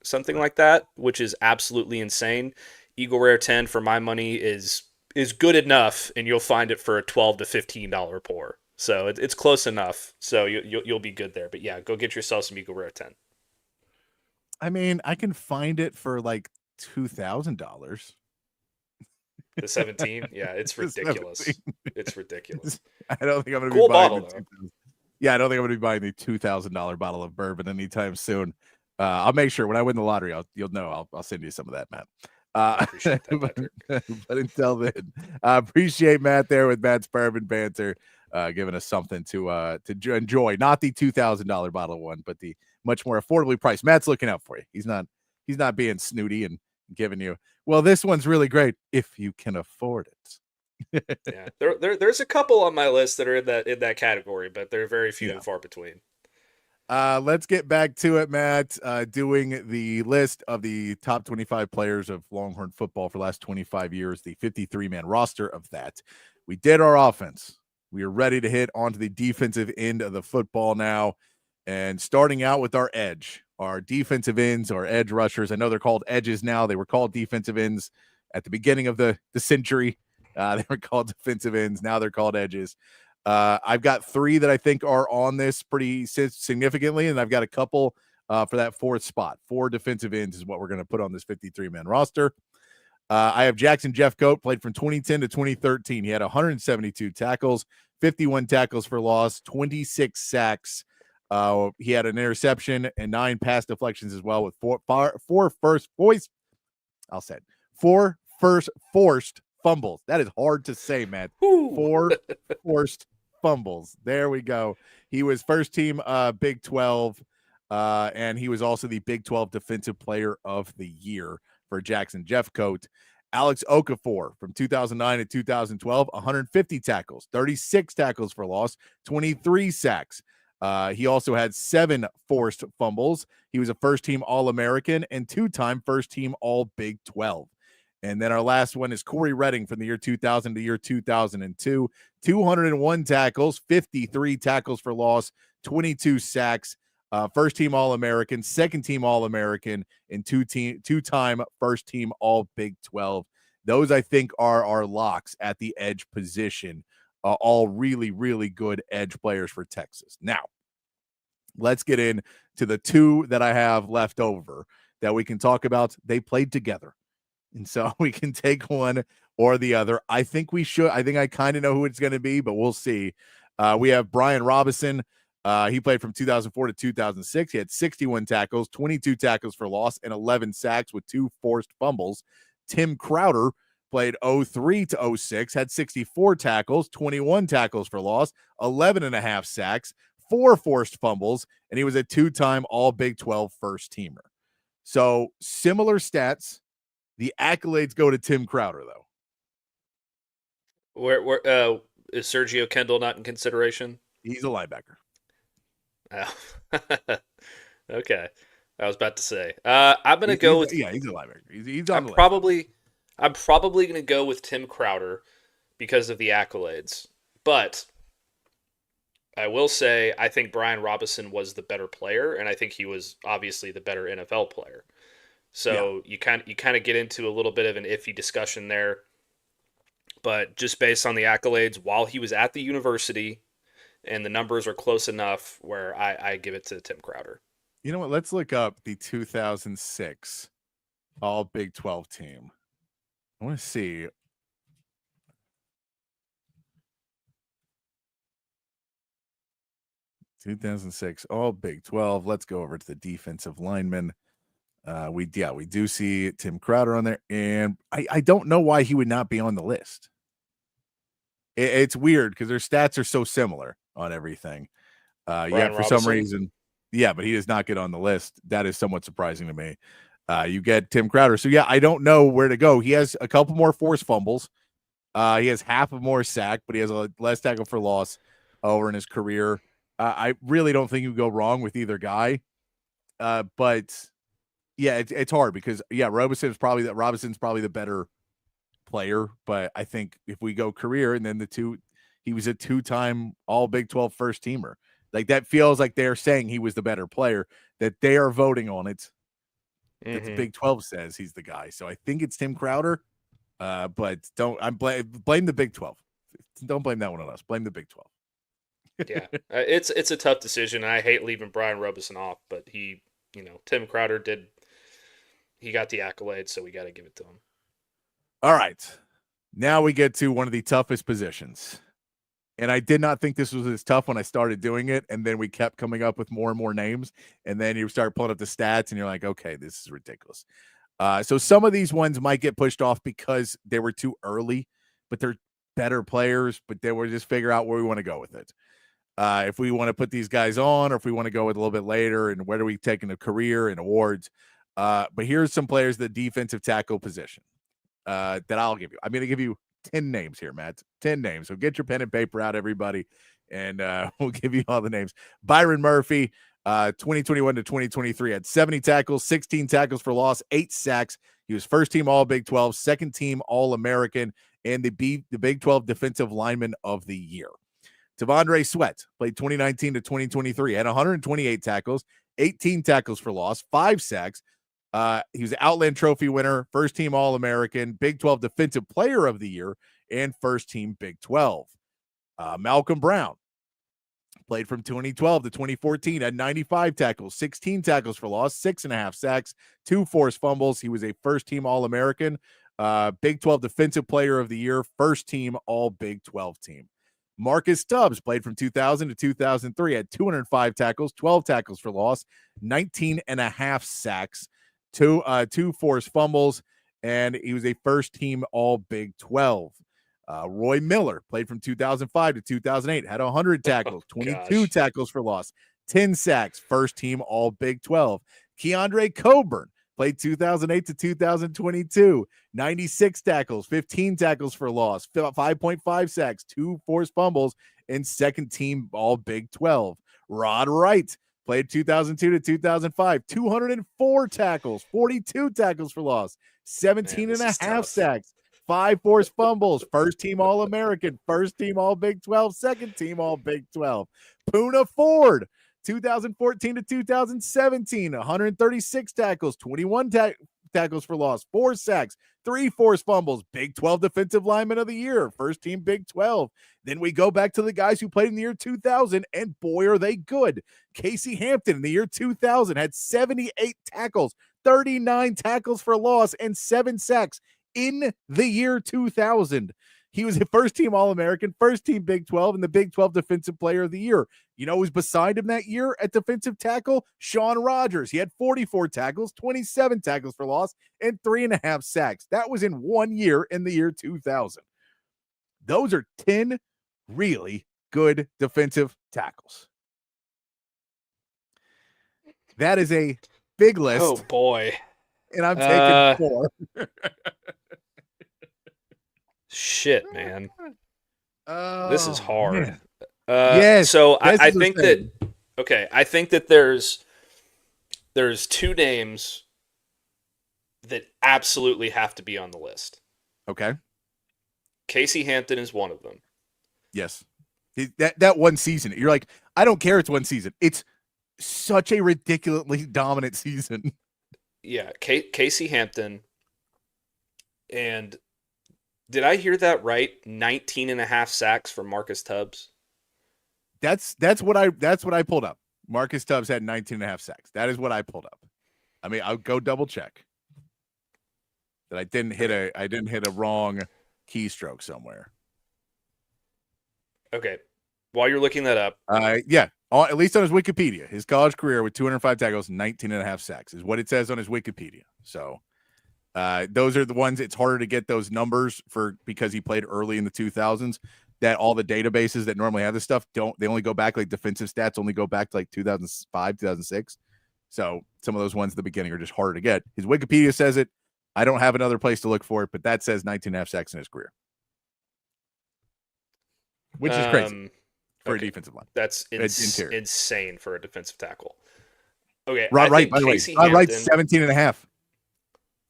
something like that, which is absolutely insane. Eagle Rare 10, for my money, is good enough, and you'll find it for a $12 to $15 pour. So it's close enough. So you'll be good there. But yeah, go get yourself some Eagle Rare 10. I mean, I can find it for like $2,000. The 17, yeah, it's ridiculous. It's ridiculous. I don't think I'm going to cool be buying bottle, the Yeah, I don't think I'm going to be buying the $2,000 bottle of bourbon anytime soon. I'll make sure when I win the lottery, you'll know. I'll send you some of that, Matt. I appreciate that, but until then, I appreciate Matt there with Matt's Bourbon Banter, giving us something to enjoy. Not the $2,000 bottle one, but the much more affordably priced. Matt's looking out for you. He's not being snooty and giving you, well, this one's really great if you can afford it. Yeah, there's a couple on my list that are in that category, but they're very few and far between. Let's get back to it, Matt. Doing the list of the top 25 players of Longhorn football for the last 25 years, the 53-man roster of that. We did our offense. We are ready to hit onto the defensive end of the football now. And starting out with our edge, our defensive ends, our edge rushers. I know they're called edges now. They were called defensive ends at the beginning of the century. They were called defensive ends. Now they're called edges. I've got 3 that I think are on this pretty significantly, and I've got a couple for that 4th spot. 4 defensive ends is what we're going to put on this 53-man roster. I have Jackson Jeffcoat, played from 2010 to 2013. He had 172 tackles, 51 tackles for loss, 26 sacks. He had an interception and 9 pass deflections as well, with 4 first forced fumbles. That is hard to say, man. 4 forced fumbles. There we go. He was first team Big 12, and he was also the Big 12 Defensive Player of the Year for Jackson Jeffcoat. Alex Okafor from 2009 to 2012, 150 tackles, 36 tackles for loss, 23 sacks. He also had 7 forced fumbles. He was a first-team All-American and 2-time first-team All-Big 12. And then our last one is Corey Redding from the year 2000 to year 2002. 201 tackles, 53 tackles for loss, 22 sacks. First-team All-American, second-team All-American, and two-time first-team All-Big 12. Those, I think, are our locks at the edge position. All really, really good edge players for Texas. Now, let's get into the 2 that I have left over that we can talk about. They played together, and so we can take one or the other. I think we should. I think I kind of know who it's going to be, but we'll see. We have Brian Robinson. He played from 2004 to 2006. He had 61 tackles, 22 tackles for loss, and 11 sacks with 2 forced fumbles. Tim Crowder played 03 to 06, had 64 tackles, 21 tackles for loss, 11 and a half sacks, 4 forced fumbles, and he was a 2-time All-Big 12 first-teamer. So similar stats. The accolades go to Tim Crowder, though. Where is Sergio Kendall not in consideration? He's a linebacker. Oh. Okay. I was about to say. I'm going to go with... Yeah, he's a linebacker. He's on I'm probably going to go with Tim Crowder because of the accolades. But I will say I think Brian Robinson was the better player, and I think he was obviously the better NFL player. So you kind of get into a little bit of an iffy discussion there. But just based on the accolades while he was at the university, and the numbers are close enough where I give it to Tim Crowder. You know what? Let's look up the 2006 all Big 12 team. I want to see. (2006) all Big 12. Let's go over to the defensive linemen. We do see Tim Crowder on there, and I don't know why he would not be on the list. It's weird because their stats are so similar on everything. For some reason, but he does not get on the list. That is somewhat surprising to me. You get Tim Crowder. So, I don't know where to go. He has a couple more forced fumbles. He has half of more sack, but he has a less tackle for loss over in his career. I really don't think you go wrong with either guy. But it's hard because Robinson's probably the better player. But I think if we go career and then he was a 2-time all Big 12 first teamer. Like that feels like they're saying he was the better player, that they are voting on it. That the Big 12 says he's the guy. So I think it's Tim Crowder. But blame the Big 12. Don't blame that one on us. Blame the Big 12. It's a tough decision. I hate leaving Brian Robinson off, but Tim Crowder he got the accolade, so we got to give it to him. All right. Now we get to one of the toughest positions. And I did not think this was as tough when I started doing it, and then we kept coming up with more and more names, and then you start pulling up the stats, and you're like, okay, this is ridiculous. So some of these ones might get pushed off because they were too early, but they're better players, but then we'll just figure out where we want to go with it. If we want to put these guys on, or if we want to go with a little bit later, and where do we take in a career and awards. But here's some players, the defensive tackle position that I'll give you. I'm going to give you 10 names here, Matt. 10 names. So get your pen and paper out, everybody, and we'll give you all the names. Byron Murphy, 2021 to 2023, had 70 tackles, 16 tackles for loss, 8 sacks. He was first team All Big 12, second team All American, and the Big 12 Defensive Lineman of the Year. Tavondre Sweat played 2019 to 2023, had 128 tackles, 18 tackles for loss, 5 sacks. He was an Outland Trophy winner, first team All American, Big 12 Defensive Player of the Year, and first team Big 12. Malcolm Brown played from 2012 to 2014, had 95 tackles, 16 tackles for loss, 6.5 sacks, 2 forced fumbles. He was a first team All American, Big 12 Defensive Player of the Year, first team All Big 12 team. Marcus Stubbs played from 2000 to 2003, had 205 tackles, 12 tackles for loss, 19.5 sacks, 2 forced fumbles, and he was a first team All Big 12. Roy Miller played from 2005 to 2008, had 100 tackles, 22 tackles for loss, 10 sacks, first team All Big 12. Keandre Coburn played 2008 to 2022, 96 tackles, 15 tackles for loss, 5.5 sacks, 2 forced fumbles, and second team All Big 12. Rod Wright played 2002 to 2005, 204 tackles, 42 tackles for loss, 17.5 sacks, 5 forced fumbles, first team All American, first team All Big 12, second team All Big 12. Poona Ford, 2014 to 2017, 136 tackles, 21 tackles for loss, 4 sacks, 3 forced fumbles, Big 12 Defensive Lineman of the Year, first team Big 12. Then we go back to the guys who played in the year 2000, and boy, are they good. Casey Hampton in the year 2000 had 78 tackles, 39 tackles for loss, and 7 sacks in the year 2000. He was a first team All-American, first team Big 12, and the Big 12 Defensive Player of the Year. You know who's beside him that year at defensive tackle? Sean Rogers. He had 44 tackles, 27 tackles for loss, and 3.5 sacks. That was in 1 year in the year 2000. Those are 10 really good defensive tackles. That is a big list. Oh, boy. And I'm taking 4. Shit, man. This is hard. Man. Yes. So I think I think that there's 2 names that absolutely have to be on the list. Okay. Casey Hampton is one of them. Yes. That one season. You're like, I don't care it's one season. It's such a ridiculously dominant season. Yeah, Casey Hampton. And did I hear that right? 19.5 sacks for Marcus Tubbs. That's what I pulled up. Marcus Tubbs had 19.5 sacks. That is what I pulled up. I mean, I'll go double check. that I didn't hit a wrong keystroke somewhere. Okay. While you're looking that up. Yeah. At least on his Wikipedia, his college career with 205 tackles, 19.5 sacks is what it says on his Wikipedia. So those are the ones it's harder to get those numbers for because he played early in the 2000s. That all the databases that normally have this stuff they only go back, like defensive stats only go back to like 2005, 2006. So some of those ones at the beginning are just harder to get. His Wikipedia says it. I don't have another place to look for it, but that says 19.5 sacks in his career, which is crazy for a defensive line. That's insane for a defensive tackle. Okay. Rod Wright, by the way. Rod Wright's 17.5.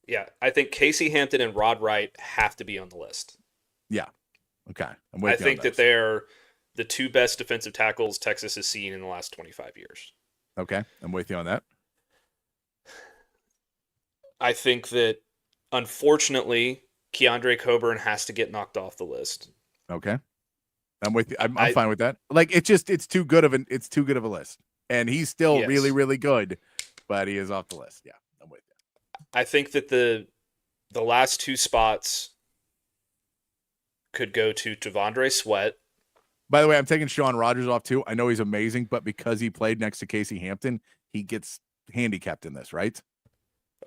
Yeah. I think Casey Hampton and Rod Wright have to be on the list. Yeah. Okay. I think that they're the two best defensive tackles Texas has seen in the last 25 years. Okay. I'm with you on that. I think that, unfortunately, Keandre Coburn has to get knocked off the list. Okay. I'm with you. I'm fine with that. Like, it's too good of a list. And he's still really, really good, but he is off the list. Yeah. I'm with you. I think that the last two spots could go to Tavondre Sweat. By the way, I'm taking Sean Rogers off too. I know he's amazing, but because he played next to Casey Hampton, he gets handicapped in this, right?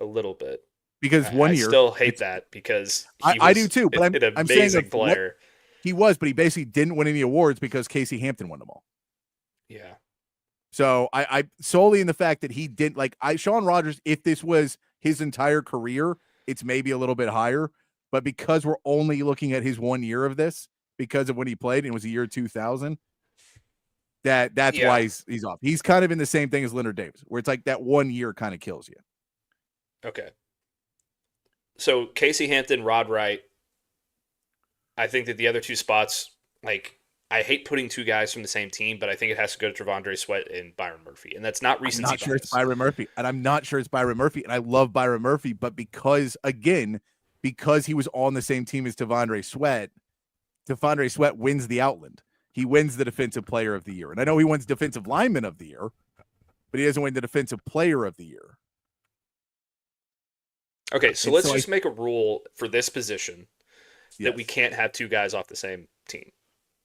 A little bit. Because one year. I still hate that because I do too, but an amazing player. He was, but he basically didn't win any awards because Casey Hampton won them all. Yeah. So I solely in the fact that he didn't Sean Rogers, if this was his entire career, it's maybe a little bit higher. But because we're only looking at his 1 year of this, because of when he played, and it was the year 2000, that's why he's off. He's kind of in the same thing as Leonard Davis, where it's like that 1 year kind of kills you. Okay. So Casey Hampton, Rod Wright. I think that the other two spots, I hate putting two guys from the same team, but I think it has to go to Tavondre Sweat and Byron Murphy. And that's not recency bias. I'm not sure it's Byron Murphy. And I'm not sure it's Byron Murphy. And I love Byron Murphy, but because he was on the same team as Tavondre Sweat wins the Outland. He wins the Defensive Player of the Year. And I know he wins Defensive Lineman of the Year, but he doesn't win the Defensive Player of the Year. Okay, so let's just make a rule for this position that we can't have two guys off the same team.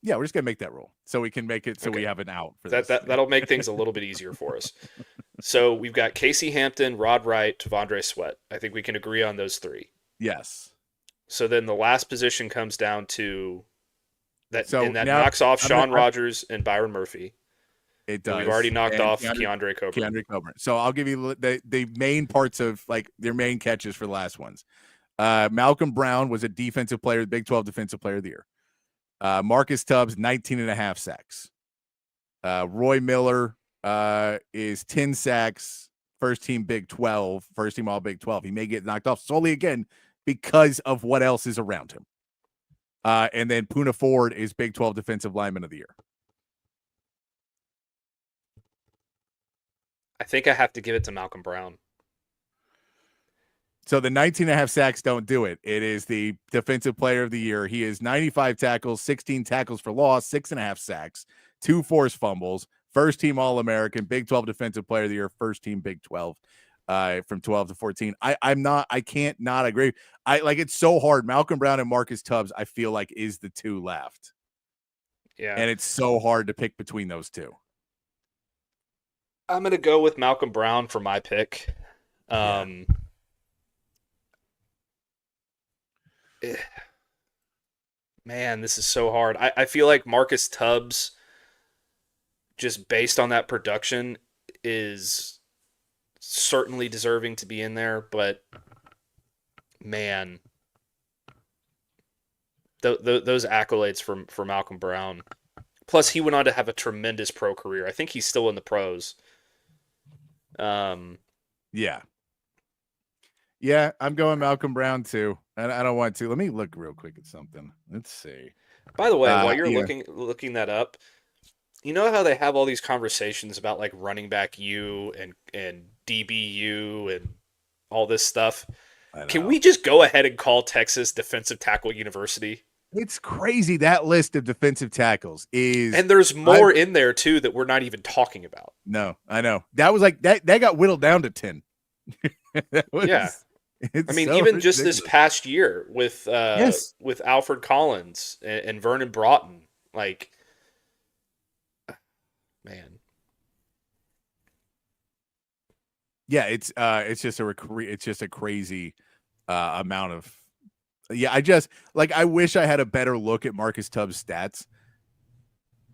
Yeah, we're just going to make that rule so we can make it so we have an out. For that'll make things a little bit easier for us. So we've got Casey Hampton, Rod Wright, Tavondre Sweat. I think we can agree on those three. Yes. So then the last position comes down to that, and that knocks off Sean Rogers and Byron Murphy. It does. We've already knocked off Keandre Coburn. So I'll give you the main parts of their main catches for the last ones. Malcolm Brown was a defensive player, Big 12 Defensive Player of the Year. Marcus Tubbs, 19.5 sacks. Roy Miller is 10 sacks, first team Big 12, first team All Big 12. He may get knocked off solely again because of what else is around him. And then Poona Ford is Big 12 Defensive Lineman of the Year. I think I have to give it to Malcolm Brown. So the 19.5 sacks don't do it. It is the Defensive Player of the Year. He is 95 tackles, 16 tackles for loss, 6.5 sacks, 2 forced fumbles, first team All-American, Big 12 Defensive Player of the Year, first team Big 12 from 12 to 14. I can't not agree. It's so hard. Malcolm Brown and Marcus Tubbs, I feel like, is the two left. Yeah. And it's so hard to pick between those two. I'm going to go with Malcolm Brown for my pick. Man, this is so hard. I feel like Marcus Tubbs, just based on that production, is certainly deserving to be in there, but man, those accolades for Malcolm Brown. Plus, he went on to have a tremendous pro career. I think he's still in the pros. Yeah, I'm going Malcolm Brown too. I don't want to. Let me look real quick at something. Let's see. By the way, while you're looking that up, you know how they have all these conversations about like running back U and DBU and all this stuff? Can we just go ahead and call Texas Defensive Tackle University? It's crazy that list of defensive tackles is, and there's more in there too that we're not even talking about. No, I know that was like that got whittled down to 10. I mean, so even just this ridiculous. past year with Yes. with Alfred Collins and Vernon Broughton, like, man. Yeah, it's just a crazy amount of. Yeah, I wish I had a better look at Marcus Tubbs' stats.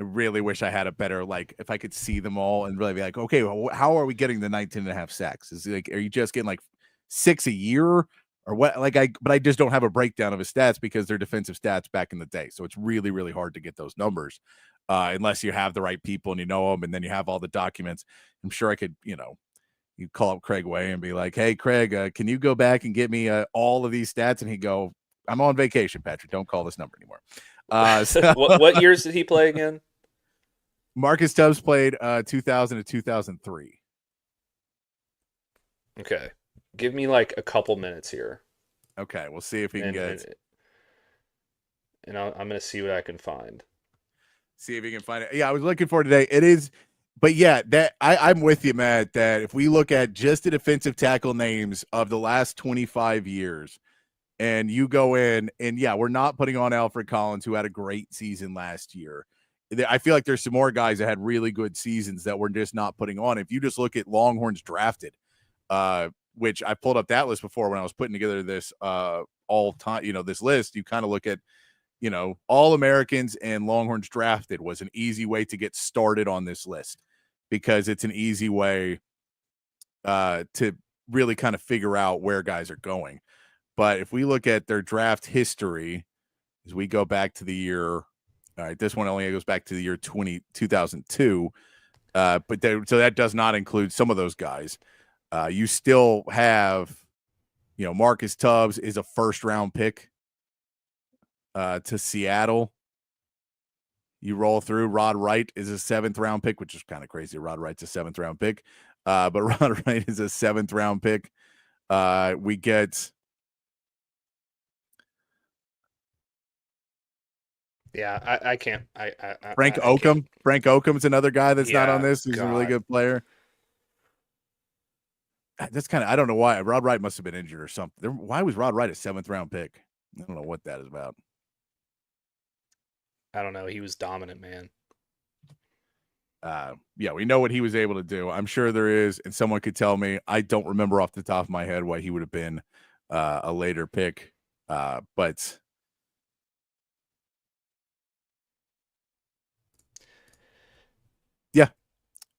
I really wish I had a better, like, if I could see them all and really be like, okay, well, how are we getting the 19.5 sacks? Is it like, are you just getting like 6 a year or what? But I just don't have a breakdown of his stats because they're defensive stats back in the day. So it's really, really hard to get those numbers unless you have the right people and you know them and then you have all the documents. I'm sure I could, you call up Craig Way and be like, hey, Craig, can you go back and get me all of these stats? And he'd go, I'm on vacation, Patrick. Don't call this number anymore. So what years did he play again? Marcus Tubbs played 2000 to 2003. Okay. Give me like a couple minutes here. Okay, we'll see if we can get it. And I'm going to see what I can find. See if you can find it. Yeah, I was looking for today. It is, but yeah, that I'm with you, Matt, that if we look at just the defensive tackle names of the last 25 years, and you go in, and yeah, we're not putting on Alfred Collins, who had a great season last year. I feel like there's some more guys that had really good seasons that we're just not putting on. If you just look at Longhorns drafted, which I pulled up that list before when I was putting together this all time, this list, you kind of look at, All Americans and Longhorns drafted was an easy way to get started on this list because it's an easy way to really kind of figure out where guys are going. But if we look at their draft history, as we go back to the year, all right, this one only goes back to the year 2002. So that does not include some of those guys. You still have, Marcus Tubbs is a first-round pick to Seattle. You roll through. Rod Wright is a 7th-round pick, which is kind of crazy. Rod Wright's a 7th-round pick. But Rod Wright is a 7th-round pick. We get... Yeah, I can't. Frank Oakham. Frank Oakham's another guy that's not on this. He's a really good player. That's kind of, I don't know why. Rod Wright must have been injured or something. Why was Rod Wright a 7th-round pick? I don't know what that is about. I don't know. He was dominant, man. Yeah, we know what he was able to do. I'm sure there is, and someone could tell me. I don't remember off the top of my head why he would have been a later pick. But yeah,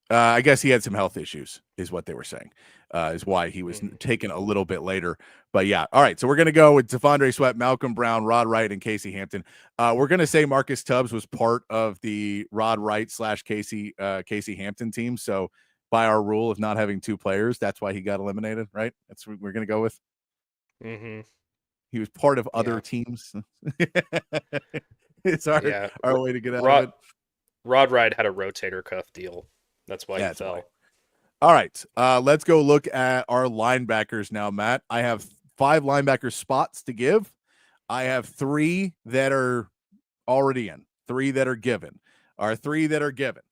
I guess he had some health issues, is what they were saying, is why he was taken a little bit later. But yeah, all right. So we're going to go with Devondre Sweat, Malcolm Brown, Rod Wright, and Casey Hampton. We're going to say Marcus Tubbs was part of the Rod Wright / Casey Hampton team. So by our rule of not having 2 players, that's why he got eliminated, right? That's what we're going to go with. Mm-hmm. He was part of other teams. It's our way to get out of it. Rod Wright had a rotator cuff deal. That's why he fell. All right. Let's go look at our linebackers now, Matt. I have 5 linebacker spots to give. I have 3 that are already in, 3 that are given. Our 3 that are given.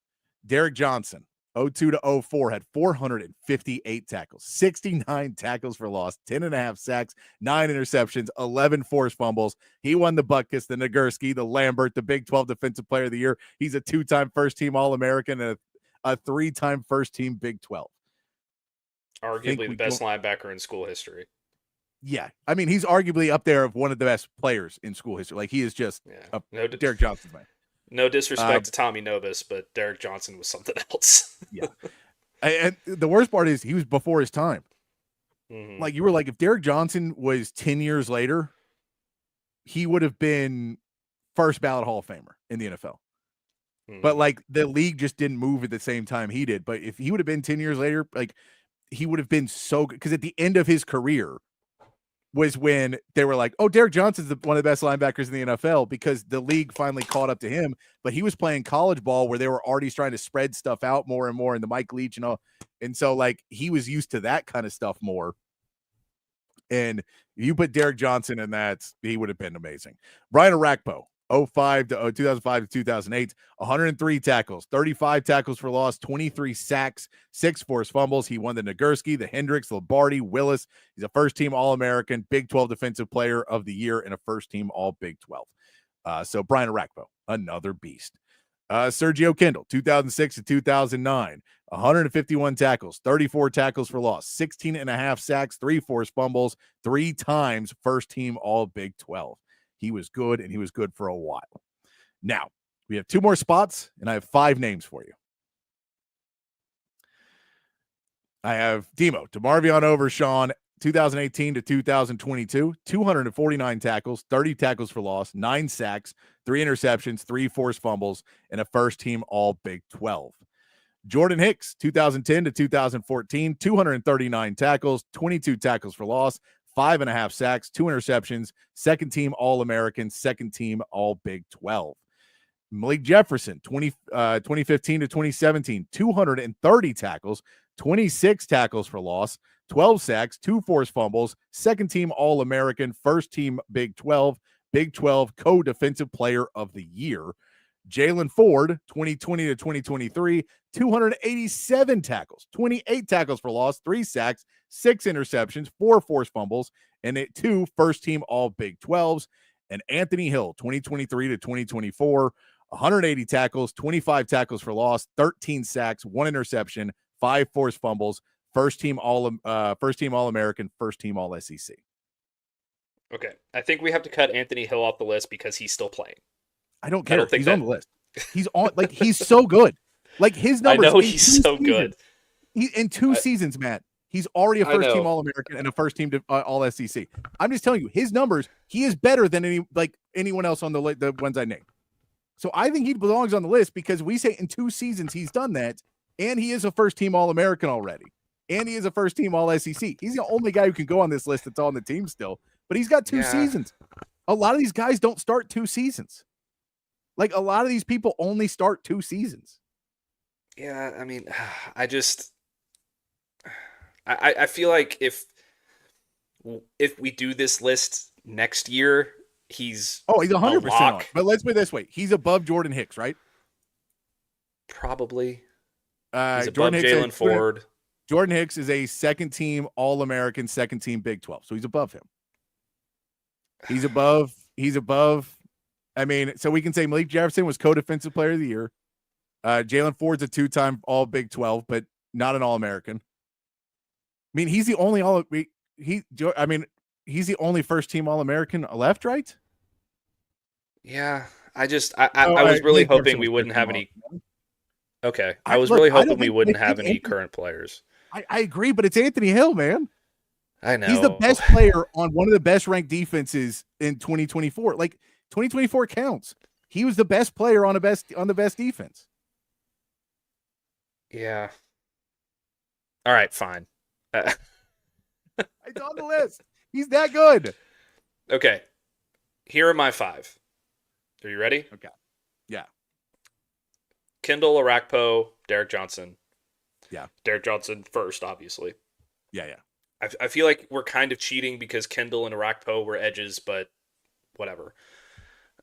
Derek Johnson, 02 to 04, had 458 tackles, 69 tackles for loss, 10.5 sacks, 9 interceptions, 11 forced fumbles. He won the Butkus, the Nagurski, the Lambert, the Big 12 Defensive Player of the Year. He's a 2-time first-team All-American and a 3-time first-team Big 12. Arguably the best linebacker in school history. Yeah. I mean, he's arguably up there of one of the best players in school history. Like, he is just Derek Johnson's man. No disrespect to Tommy Novus, but Derek Johnson was something else. Yeah. And the worst part is he was before his time. Mm-hmm. Like, you were like, if Derek Johnson was 10 years later, he would have been first ballot Hall of Famer in the NFL. Mm-hmm. But, like, the league just didn't move at the same time he did. But if he would have been 10 years later, like, he would have been so good. Because at the end of his career was when they were like, oh, Derek Johnson's one of the best linebackers in the NFL, because the league finally caught up to him. But he was playing college ball where they were already trying to spread stuff out more and more, and the Mike Leach and all. And so, like, he was used to that kind of stuff more. And if you put Derek Johnson in that, he would have been amazing. Brian Arakpo, 2005 to 2008, 103 tackles, 35 tackles for loss, 23 sacks, 6 forced fumbles. He won the Nagurski, the Hendricks, Lombardi, Willis. He's a first-team All-American, Big 12 Defensive Player of the Year, and a first-team All-Big 12. So Brian Arakpo, another beast. Sergio Kendall, 2006 to 2009, 151 tackles, 34 tackles for loss, 16 and a half sacks, 3 forced fumbles, 3 times first-team All-Big 12. He was good, and he was good for a while. Now, we have 2 more spots, and I have 5 names for you. I have Demo, DeMarvion Overshawn, 2018 to 2022, 249 tackles, 30 tackles for loss, 9 sacks, 3 interceptions, 3 forced fumbles, and a first-team All-Big 12. Jordan Hicks, 2010 to 2014, 239 tackles, 22 tackles for loss, 5.5 sacks, 2 interceptions, second-team All-American, second-team All-Big 12. Malik Jefferson, 2015 to 2017, 230 tackles, 26 tackles for loss, 12 sacks, 2 forced fumbles, second-team All-American, first-team Big 12 Co-Defensive Player of the Year. Jalen Ford, 2020 to 2023, 287 tackles, 28 tackles for loss, 3 sacks, 6 interceptions, 4 forced fumbles, and 2 first-team All-Big 12s. And Anthony Hill, 2023 to 2024, 180 tackles, 25 tackles for loss, 13 sacks, 1 interception, 5 forced fumbles, first-team All-American, first-team All-SEC. Okay, I think we have to cut Anthony Hill off the list because he's still playing. I don't care. He's on the list. He's on, like, he's so good. Like, his numbers. I know he's so good. In 2 seasons, Matt, he's already a first-team All-American and a first-team All-SEC. I'm just telling you, his numbers, he is better than anyone else on the ones I named. So I think he belongs on the list because we say in 2 seasons he's done that, and he is a first-team All-American already, and he is a first-team All-SEC. He's the only guy who can go on this list that's on the team still, but he's got 2 seasons. A lot of these guys don't start 2 seasons. Like, a lot of these people only start 2 seasons. Yeah, I mean, I feel like if we do this list next year, he's 100% on. But let's put it this way: he's above Jordan Hicks, right? Probably. He's above Jalen Ford. Jordan Hicks is a second-team All-American, second-team Big 12, so he's above him. He's above. I mean, so we can say Malik Jefferson was co-defensive player of the year. Jalen Ford's a 2-time All Big 12, but not an All-American. I mean, he's the only he's the only first-team All-American left, right? Yeah, I was really hoping we wouldn't have any. Okay, I was really hoping we wouldn't have any current players. I agree, but it's Anthony Hill, man. I know he's the best player on one of the best ranked defenses in 2024. Like, 2024 counts. He was the best player on the best defense. Yeah. All right, fine. It's on the list. He's that good. Okay. Here are my 5. Are you ready? Okay. Yeah. Kendall, Arakpo, Derek Johnson. Yeah. Derek Johnson first, obviously. Yeah. I feel like we're kind of cheating because Kendall and Arakpo were edges, but whatever.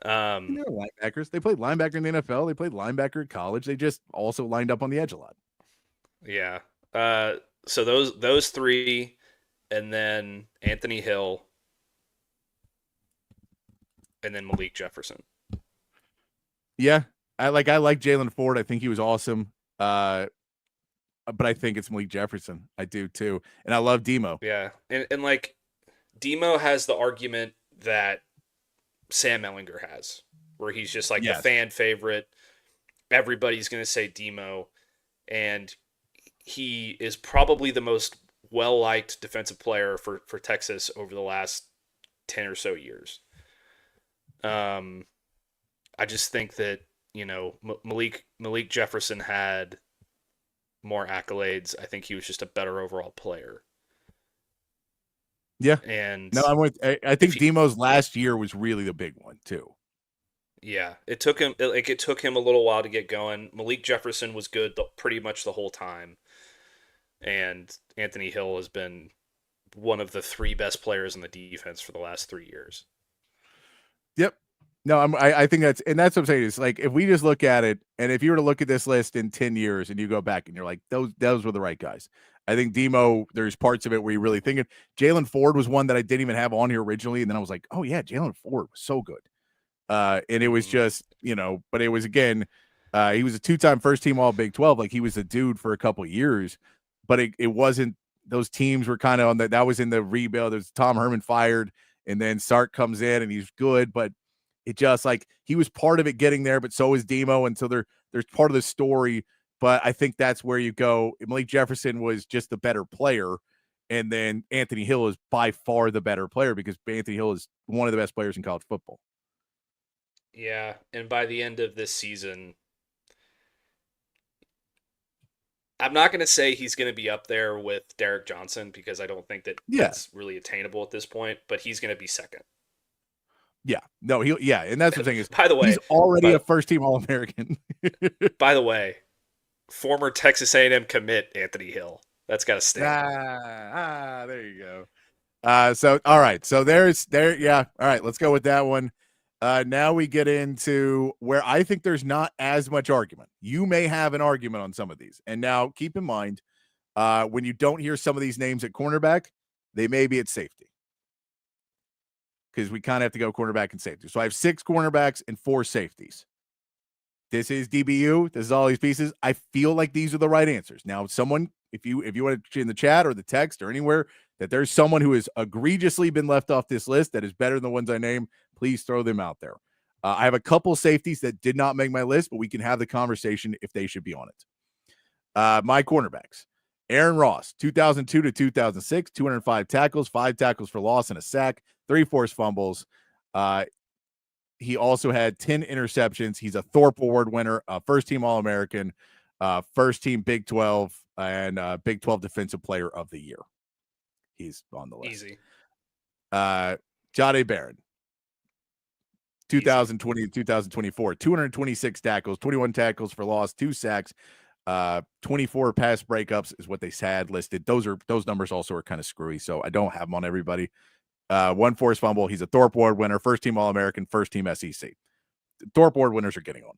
They're linebackers. They played linebacker in the NFL. They played linebacker at college. They just also lined up on the edge a lot. Yeah. So those 3, and then Anthony Hill, and then Malik Jefferson. Yeah, I like Jalen Ford. I think he was awesome. But I think it's Malik Jefferson. I do too, and I love Demo. Yeah, and like Demo has the argument that Sam Ehlinger has, where he's just like the fan favorite. Everybody's going to say Demo, and he is probably the most well-liked defensive player for Texas over the last 10 or so years. I just think that, Malik Jefferson had more accolades. I think he was just a better overall player. Yeah. And no, I think Demo's last year was really the big one too. Yeah. It took him a little while to get going. Malik Jefferson was good pretty much the whole time. And Anthony Hill has been one of the 3 best players in the defense for the last 3 years. Yep. No, I think that's what I'm saying. Is like, if we just look at it, and if you were to look at this list in 10 years and you go back and you're like, those were the right guys. I think Demo, there's parts of it where you really think it. Jalen Ford was one that I didn't even have on here originally. And then I was like, oh yeah, Jalen Ford was so good. And it was just, but it was, again, he was a 2-time first team all Big 12. Like, he was a dude for a couple of years, but it wasn't, those teams were kind of on that was in the rebuild. There's Tom Herman fired, and then Sark comes in and he's good, but it just, like, he was part of it getting there, but so is Demo. And so there's part of the story, but I think that's where you go. Malik Jefferson was just the better player. And then Anthony Hill is by far the better player, because Anthony Hill is one of the best players in college football. Yeah, and by the end of this season, I'm not going to say he's going to be up there with Derek Johnson, because I don't think that's really attainable at this point, but he's going to be second. Yeah, no, and that's the thing is, by the way, he's already a first-team All-American. By the way, former Texas A&M commit Anthony Hill. That's got to stay. There you go. So all right, so yeah. All right, let's go with that one. Now we get into where I think there's not as much argument. You may have an argument on some of these, and now keep in mind, when you don't hear some of these names at cornerback, they may be at safety, because we kind of have to go cornerback and safety. So I have 6 cornerbacks and 4 safeties. This is DBU. This is all these pieces. I feel like these are the right answers. Now, someone, if you want to in the chat or the text or anywhere that there's someone who has egregiously been left off this list that is better than the ones I name, please throw them out there. I have a couple safeties that did not make my list, but we can have the conversation if they should be on it. My cornerbacks: Aaron Ross, 2002 to 2006, 205 tackles, 5 tackles for loss and a sack, 3 forced fumbles. He also had 10 interceptions. He's a Thorpe Award winner, first-team All-American, first-team Big 12, and Big 12 Defensive Player of the Year. He's on the list. Easy. Jahdae Barron, 2020 to 2024, 226 tackles, 21 tackles for loss, 2 sacks, 24 pass breakups is what they had listed. Those numbers also are kind of screwy, so I don't have them on everybody. 1 forced fumble. He's a Thorpe Award winner, first-team All-American, first-team SEC. Thorpe Award winners are getting on.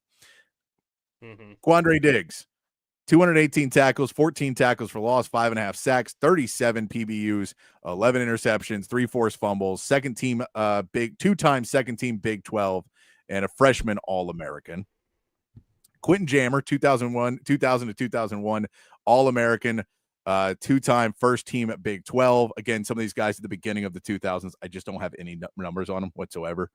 Mm-hmm. Quandre Diggs, 218 tackles, 14 tackles for loss, 5.5 sacks, 37 PBUs, 11 interceptions, 3 forced fumbles, second-team 2-time second-team Big 12, and a freshman All-American. Quentin Jammer, 2000 to 2001, All-American, 2-time first-team at Big 12. Again, some of these guys at the beginning of the 2000s, I just don't have any numbers on them whatsoever.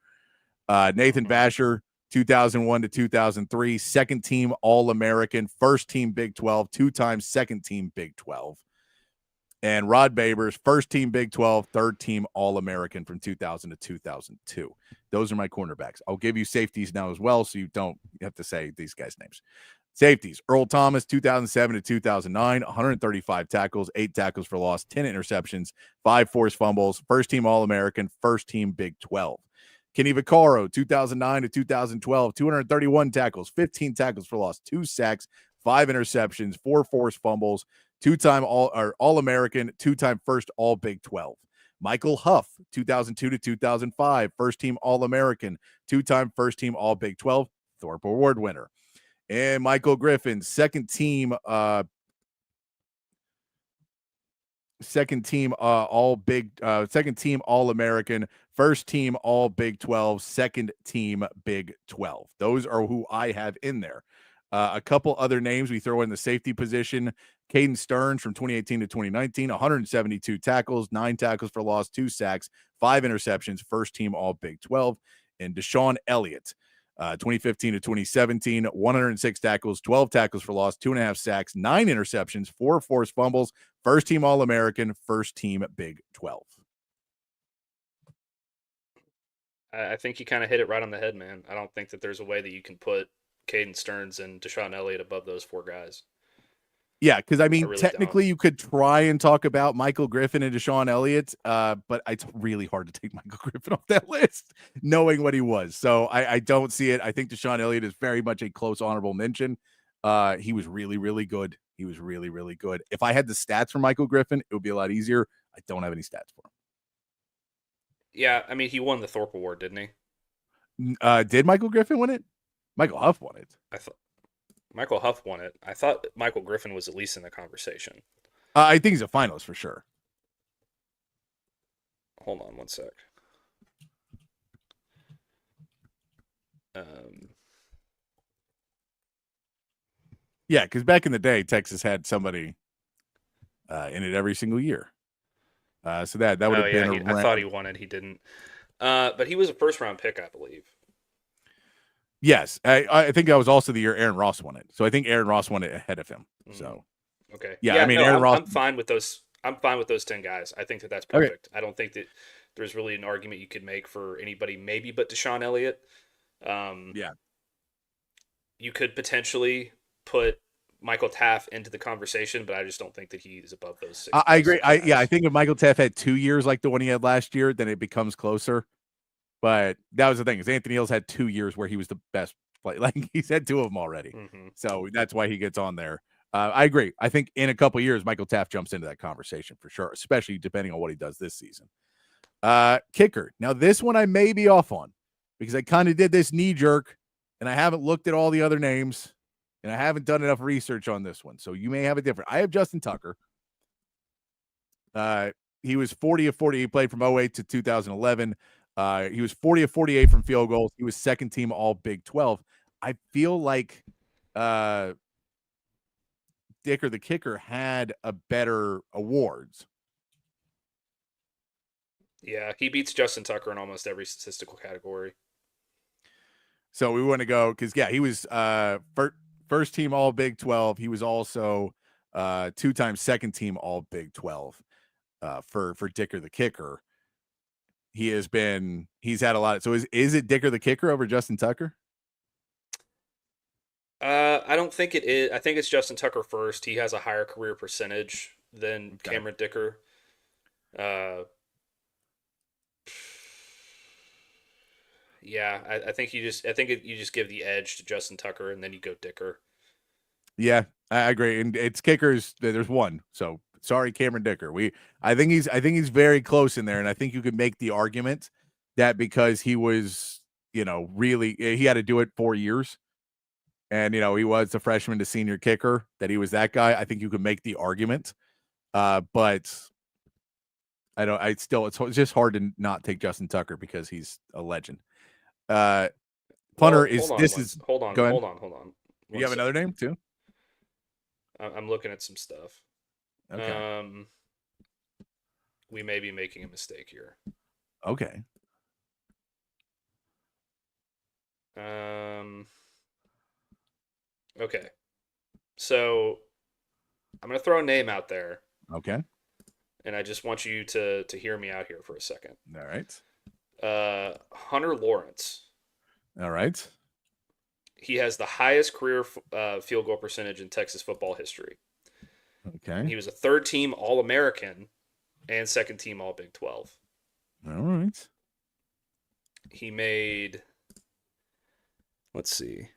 Nathan Vasher, 2001 to 2003, second-team All-American, first-team Big 12, 2-time second-team Big 12. And Rod Babers, first-team Big 12, third-team All-American from 2000 to 2002. Those are my cornerbacks. I'll give you safeties now as well, so you don't have to say these guys' names. Safeties: Earl Thomas, 2007 to 2009, 135 tackles, 8 tackles for loss, 10 interceptions, 5 forced fumbles, first-team All-American, first-team Big 12. Kenny Vaccaro, 2009 to 2012, 231 tackles, 15 tackles for loss, 2 sacks, 5 interceptions, 4 forced fumbles, 2-time All-American, 2-time first All-Big 12. Michael Huff, 2002 to 2005, first-team All-American, 2-time first-team All-Big 12, Thorpe Award winner. And Michael Griffin, second-team All-American, first-team All-Big 12, second-team Big 12. Those are who I have in there. A couple other names we throw in the safety position: Caden Stearns from 2018 to 2019, 172 tackles, 9 tackles for loss, 2 sacks, 5 interceptions, first-team All-Big 12. And Deshaun Elliott, 2015 to 2017, 106 tackles, 12 tackles for loss, 2.5 sacks, 9 interceptions, 4 forced fumbles, first-team All-American, first-team Big 12. I think you kind of hit it right on the head, man. I don't think that there's a way that you can put Caden Stearns and Deshaun Elliott above those 4 guys. Yeah, because I mean, really technically you could try and talk about Michael Griffin and Deshaun Elliott, but it's really hard to take Michael Griffin off that list, knowing what he was. So I don't see it. I think Deshaun Elliott is very much a close honorable mention. He was really, really good. He was really, really good. If I had the stats for Michael Griffin, it would be a lot easier. I don't have any stats for him. Yeah, I mean, he won the Thorpe Award, didn't he? Did Michael Griffin win it? Michael Huff won it. I thought Michael Huff won it. I thought Michael Griffin was at least in the conversation. I think he's a finalist for sure. Hold on one sec. Yeah, because back in the day, Texas had somebody in it every single year. So that would have been. I thought he won it. He didn't. But he was a first-round pick, I believe. Yes, I think that was also the year Aaron Ross won it. So I think Aaron Ross won it ahead of him. So okay, yeah, I mean, Aaron Ross. I'm fine with those. I'm fine with those 10 guys. I think that's perfect. Okay. I don't think that there's really an argument you could make for anybody, maybe but Deshaun Elliott. Yeah, you could potentially put Michael Taft into the conversation, but I just don't think that he's above those 6. I agree. I think if Michael Taft had 2 years like the one he had last year, then it becomes closer. But that was the thing, is Anthony Hills had 2 years where he was the best player. Like, he's had 2 of them already. Mm-hmm. So that's why he gets on there. I agree. I think in a couple of years, Michael Taft jumps into that conversation for sure, especially depending on what he does this season. Kicker. Now, this one I may be off on because I kind of did this knee jerk and I haven't looked at all the other names and I haven't done enough research on this one. So you may have a different. I have Justin Tucker. He was 40 of 40. He played from 08 to 2011. He was 40 of 48 from field goals. He was second team all Big 12. I feel like Dicker, the kicker, had a better awards. Yeah, he beats Justin Tucker in almost every statistical category. So we want to go because, yeah, he was first team all Big 12. He was also 2-time second team all Big 12 for Dicker, the kicker. He's had a lot. So is it Dicker, the kicker, over Justin Tucker? I don't think it is. I think it's Justin Tucker first. He has a higher career percentage than Cameron Dicker. Yeah, I think you just give the edge to Justin Tucker and then you go Dicker. Yeah, I agree. And it's kickers. There's one. So sorry, Cameron Dicker. I think he's very close in there, and I think you could make the argument that because he was, really he had to do it 4 years. And, he was the freshman to senior kicker, that he was that guy. I think you could make the argument. But it's just hard to not take Justin Tucker because he's a legend. Punter hold on. You have another name too? I'm looking at some stuff. Okay. We may be making a mistake here. Okay. Okay. So I'm going to throw a name out there. Okay. And I just want you to hear me out here for a second. All right. Hunter Lawrence. All right. He has the highest career field goal percentage in Texas football history. Okay. He was a third-team All-American and second-team All-Big 12. All right. He made, let's see,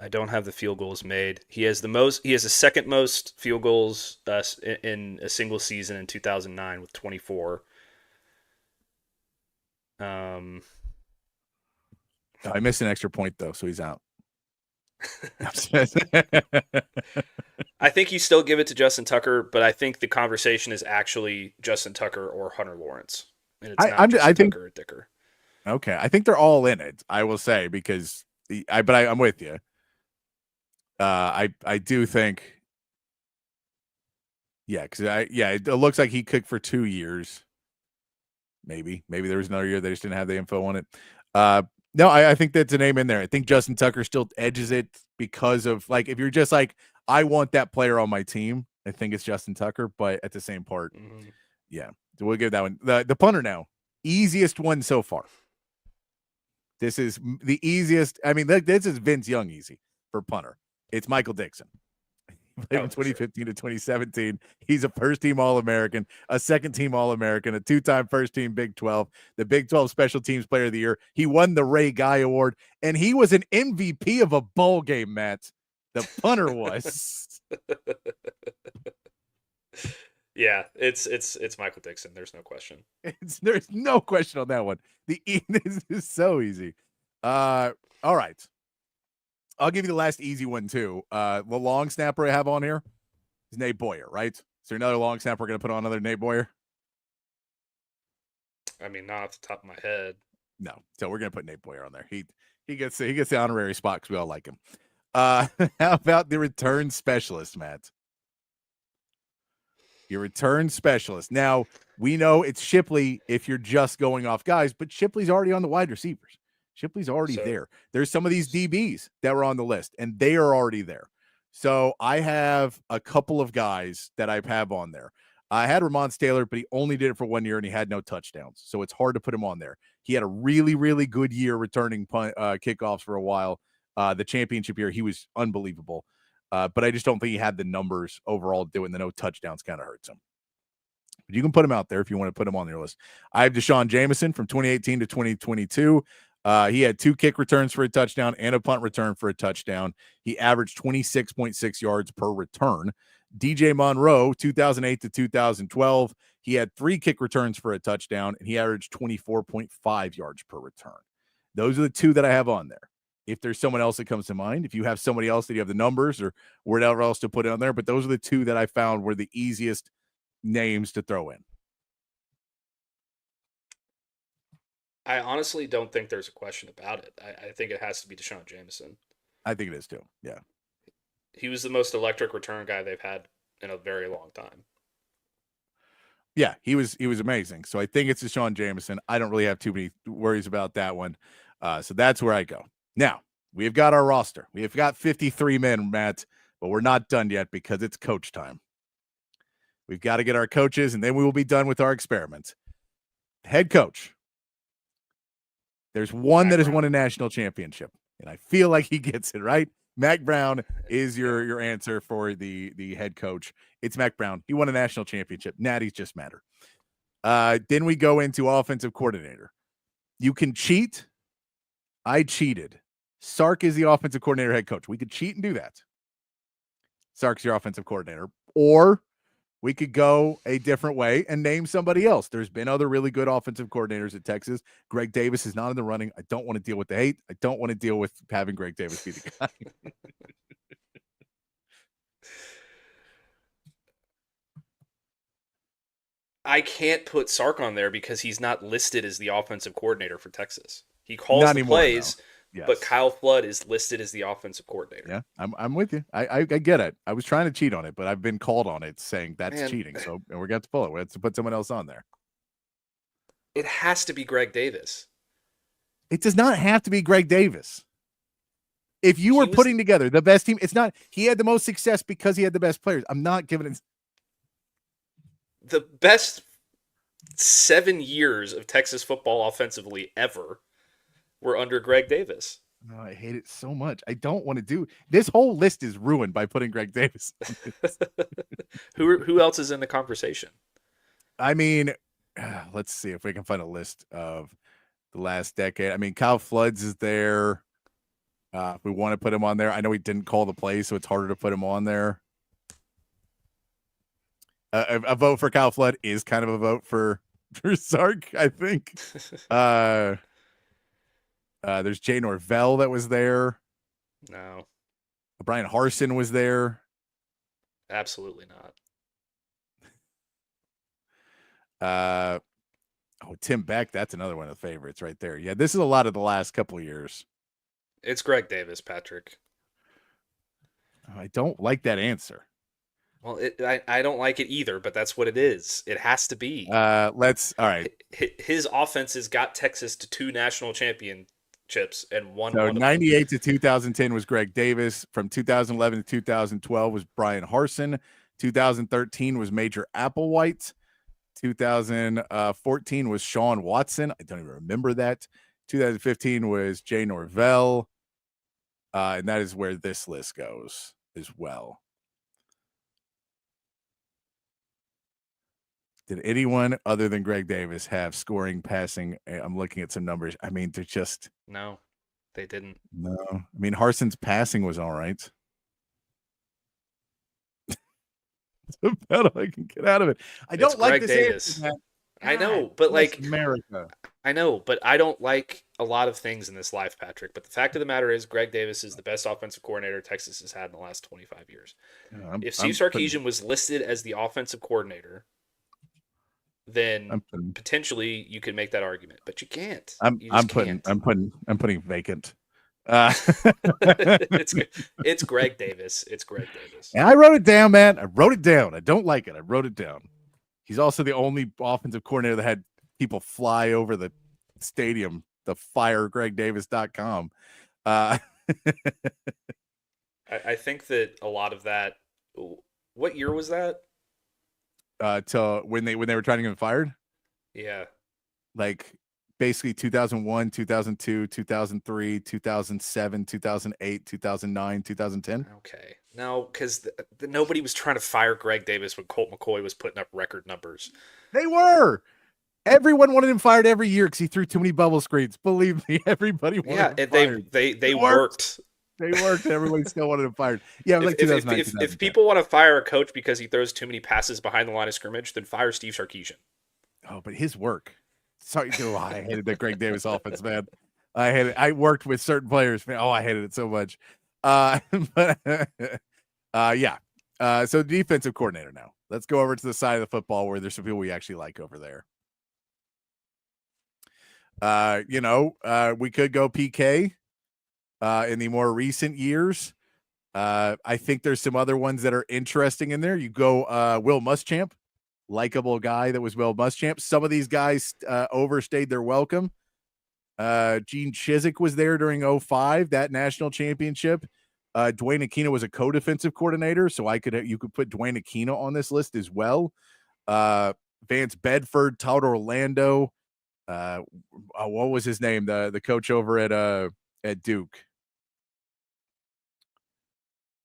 I don't have the field goals made. He has the second most field goals in a single season in 2009 with 24. I missed an extra point though, so he's out. I think you still give it to Justin Tucker, but I think the conversation is actually Justin Tucker or Hunter Lawrence, and it's not Tucker or Dicker. Okay, I think they're all in it. I will say because I'm with you. I do think, yeah, because it looks like he kicked for 2 years. Maybe there was another year they just didn't have the info on it. No, I think that's a name in there. I think Justin Tucker still edges it because of, like, if you're just like, I want that player on my team, I think it's Justin Tucker. But at the same part, yeah, so we'll give that one. The punter now, easiest one so far. This is the easiest. I mean, this is Vince Young easy for punter. It's Michael Dixon. From 2015 to 2017. He's a first-team All-American, a second-team All-American, a 2-time first-team Big 12, the Big 12 Special Teams Player of the Year. He won the Ray Guy Award, and he was an MVP of a bowl game, Matt. The punter was. Yeah, it's Michael Dixon. There's no question. There's no question on that one. This is so easy. All right. I'll give you the last easy one, too. The long snapper I have on here is Nate Boyer, right? Is there another long snapper we're going to put on another Nate Boyer? I mean, not off the top of my head. No. So we're going to put Nate Boyer on there. He gets the honorary spot because we all like him. How about the return specialist, Matt? Your return specialist. Now, we know it's Shipley if you're just going off guys, but Shipley's already on the wide receivers. Shipley's already there. There's some of these DBs that were on the list, and they are already there. So I have a couple of guys that I have on there. I had Ramon Taylor, but he only did it for 1 year, and he had no touchdowns. So it's hard to put him on there. He had a really, really good year returning kickoffs for a while. The championship year, he was unbelievable. But I just don't think he had the numbers overall doing the no touchdowns kind of hurts him. But you can put him out there if you want to put him on your list. I have Deshaun Jameson from 2018 to 2022. He had 2 kick returns for a touchdown and a punt return for a touchdown. He averaged 26.6 yards per return. DJ Monroe, 2008 to 2012, he had 3 kick returns for a touchdown, and he averaged 24.5 yards per return. Those are the 2 that I have on there. If there's someone else that comes to mind, if you have somebody else that you have the numbers or whatever else to put on there, but those are the 2 that I found were the easiest names to throw in. I honestly don't think there's a question about it. I think it has to be Deshaun Jameson. I think it is too. Yeah. He was the most electric return guy they've had in a very long time. Yeah, he was amazing. So I think it's Deshaun Jameson. I don't really have too many worries about that one. So that's where I go. Now, we've got our roster. We have got 53 men, Matt, but we're not done yet because it's coach time. We've got to get our coaches, and then we will be done with our experiment. Head coach. There's one that has won a national championship, and I feel like he gets it, right? Mac Brown is your answer for the head coach. It's Mac Brown. He won a national championship. Natties just matter. Then we go into offensive coordinator. You can cheat. I cheated. Sark is the offensive coordinator, head coach. We could cheat and do that. Sark's your offensive coordinator. Or we could go a different way and name somebody else. There's been other really good offensive coordinators at Texas. Greg Davis is not in the running. I don't want to deal with the hate. I don't want to deal with having Greg Davis be the guy. I can't put Sark on there because he's not listed as the offensive coordinator for Texas. He calls the plays, yes. But Kyle Flood is listed as the offensive coordinator. Yeah, I'm with you. I get it. I was trying to cheat on it, but I've been called on it saying that's cheating. So we're going to pull it. We have to put someone else on there. It has to be Greg Davis. It does not have to be Greg Davis. If you were putting together the best team, it's not. He had the most success because he had the best players. I'm not giving it. The best 7 years of Texas football offensively ever were under Greg Davis. No, I hate it so much. I don't want to do this. Whole list is ruined by putting Greg Davis. Who else is in the conversation? I mean, let's see if we can find a list of the last decade. I mean, Kyle Floods is there. If we want to put him on there. I know he didn't call the play, so it's harder to put him on there. A vote for Kyle Flood is kind of a vote for Sark, I think. There's Jay Norvell that was there. No. Brian Harsin was there. Absolutely not. Tim Beck, that's another one of the favorites right there. Yeah, this is a lot of the last couple of years. It's Greg Davis, Patrick. I don't like that answer. Well, I don't like it either, but that's what it is. It has to be. All right. His offenses got Texas to 2 national championships and won. So 98 to 2010 was Greg Davis. From 2011 to 2012 was Brian Harsin. 2013 was Major Applewhite. 2014 was Sean Watson. I don't even remember that. 2015 was Jay Norvell. And that is where this list goes as well. Did anyone other than Greg Davis have scoring, passing? I'm looking at some numbers. I mean, they're just... No, they didn't. No. I mean, Harsin's passing was all right. That's about all I can get out of it. I don't like Greg this Davis. answer, I know, but like America. I know, but I don't like a lot of things in this life, Patrick. But the fact of the matter is, Greg Davis is the best offensive coordinator Texas has had in the last 25 years. If Steve Sarkisian was listed as the offensive coordinator, then potentially you could make that argument, but you can't. I'm putting vacant. It's Greg Davis. It's Greg Davis. And I wrote it down, man. I wrote it down. I don't like it. I wrote it down. He's also the only offensive coordinator that had people fly over the stadium, the firegregdavis.com. I think that a lot of that. What year was that? To when they were trying to get him fired. Yeah, like basically 2001, 2002, 2003, 2007, 2008, 2009, 2010. Okay, no, because nobody was trying to fire Greg Davis when Colt McCoy was putting up record numbers. They were. Everyone wanted him fired every year because he threw too many bubble screens. Believe me, everybody wanted him fired. They worked. They worked. Everybody still wanted him fired. Yeah, it was like 2009. If people want to fire a coach because he throws too many passes behind the line of scrimmage, then fire Steve Sarkisian. Oh, but his work. Sorry, I hated that Greg Davis offense, man. I hated it. I worked with certain players, man. Oh, I hated it so much. Yeah. So defensive coordinator now. Let's go over to the side of the football where there's some people we actually like over there. We could go PK in the more recent years. I think there's some other ones that are interesting in there. You go Will Muschamp, likable guy that was Will Muschamp. Some of these guys overstayed their welcome. Gene Chizik was there during 2005, that national championship. Dwayne Aquino was a co-defensive coordinator, so you could put Dwayne Aquino on this list as well. Vance Bedford, Todd Orlando. What was his name? The coach over at Duke.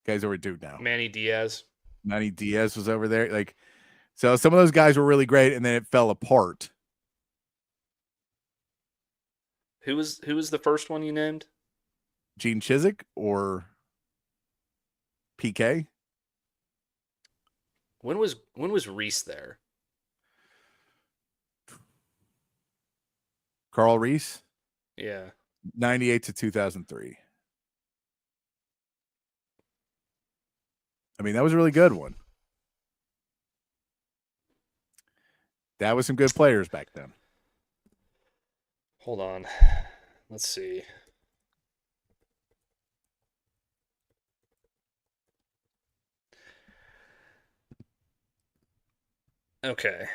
Guys over at Duke now. Manny Diaz was over there. So some of those guys were really great, and then it fell apart. Who was the first one you named? Gene Chizik or PK? When was Reese there? Carl Reese? Yeah. 98 to 2003. I mean, that was a really good one. That was some good players back then. Hold on. Let's see. Okay.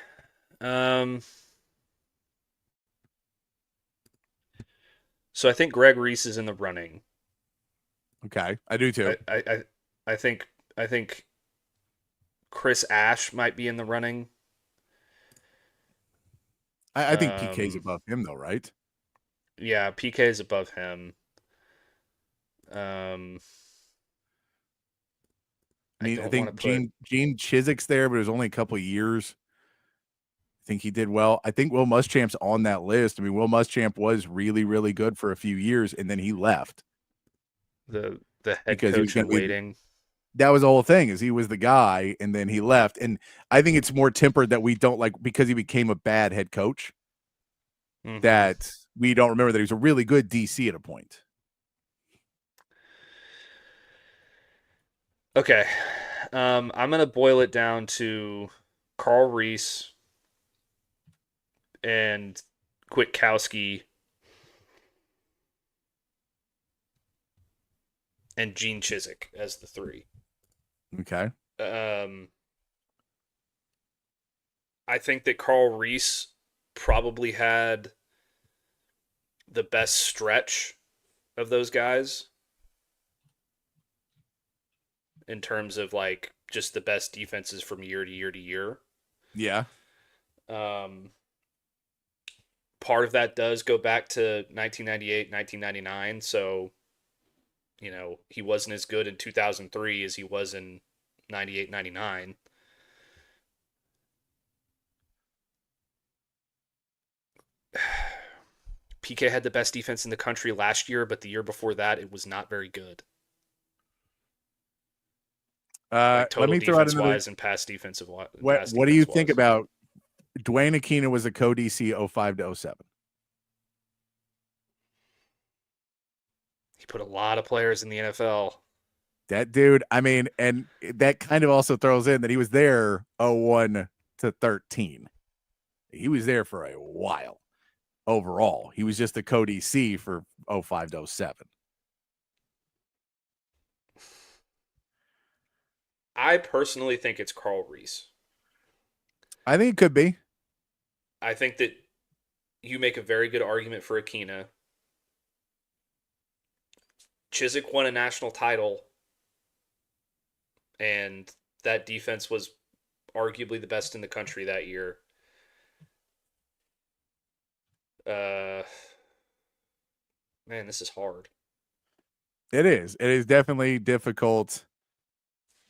So I think Greg Reese is in the running. Okay, I do too. I think Chris Ash might be in the running. I think PK's above him though, right? Yeah, PK is above him. I think Gene Chizik's there, but it was only a couple of years. I think he did well. I think Will Muschamp's on that list. I mean, Will Muschamp was really, really good for a few years, and then he left. The head coach in waiting. That was the whole thing, is he was the guy, and then he left. And I think it's more tempered that we don't like because he became a bad head coach. Mm-hmm. That we don't remember that he was a really good DC at a point. Okay. I'm going to boil it down to Carl Reese and Kwiatkowski and Gene Chizik as the three. Okay. I think that Carl Reese probably had the best stretch of those guys in terms of just the best defenses from year to year to year. Yeah. Part of that does go back to 1998, 1999. So, he wasn't as good in 2003 as he was in 98, 99. PK had the best defense in the country last year, but the year before that, it was not very good. Total let me throw out another and pass defensive wise. What do you think about Dwayne Aquino was a co-DC 05 to 07? He put a lot of players in the NFL. That dude, I mean, and that kind of also throws in that he was there 01 to 13. He was there for a while overall. He was just the co-DC for 05 to 07. I personally think it's Carl Reese. I think it could be. I think that you make a very good argument for Aquina. Chizik won a national title, and that defense was arguably the best in the country that year. Man, this is hard. It is. It is definitely difficult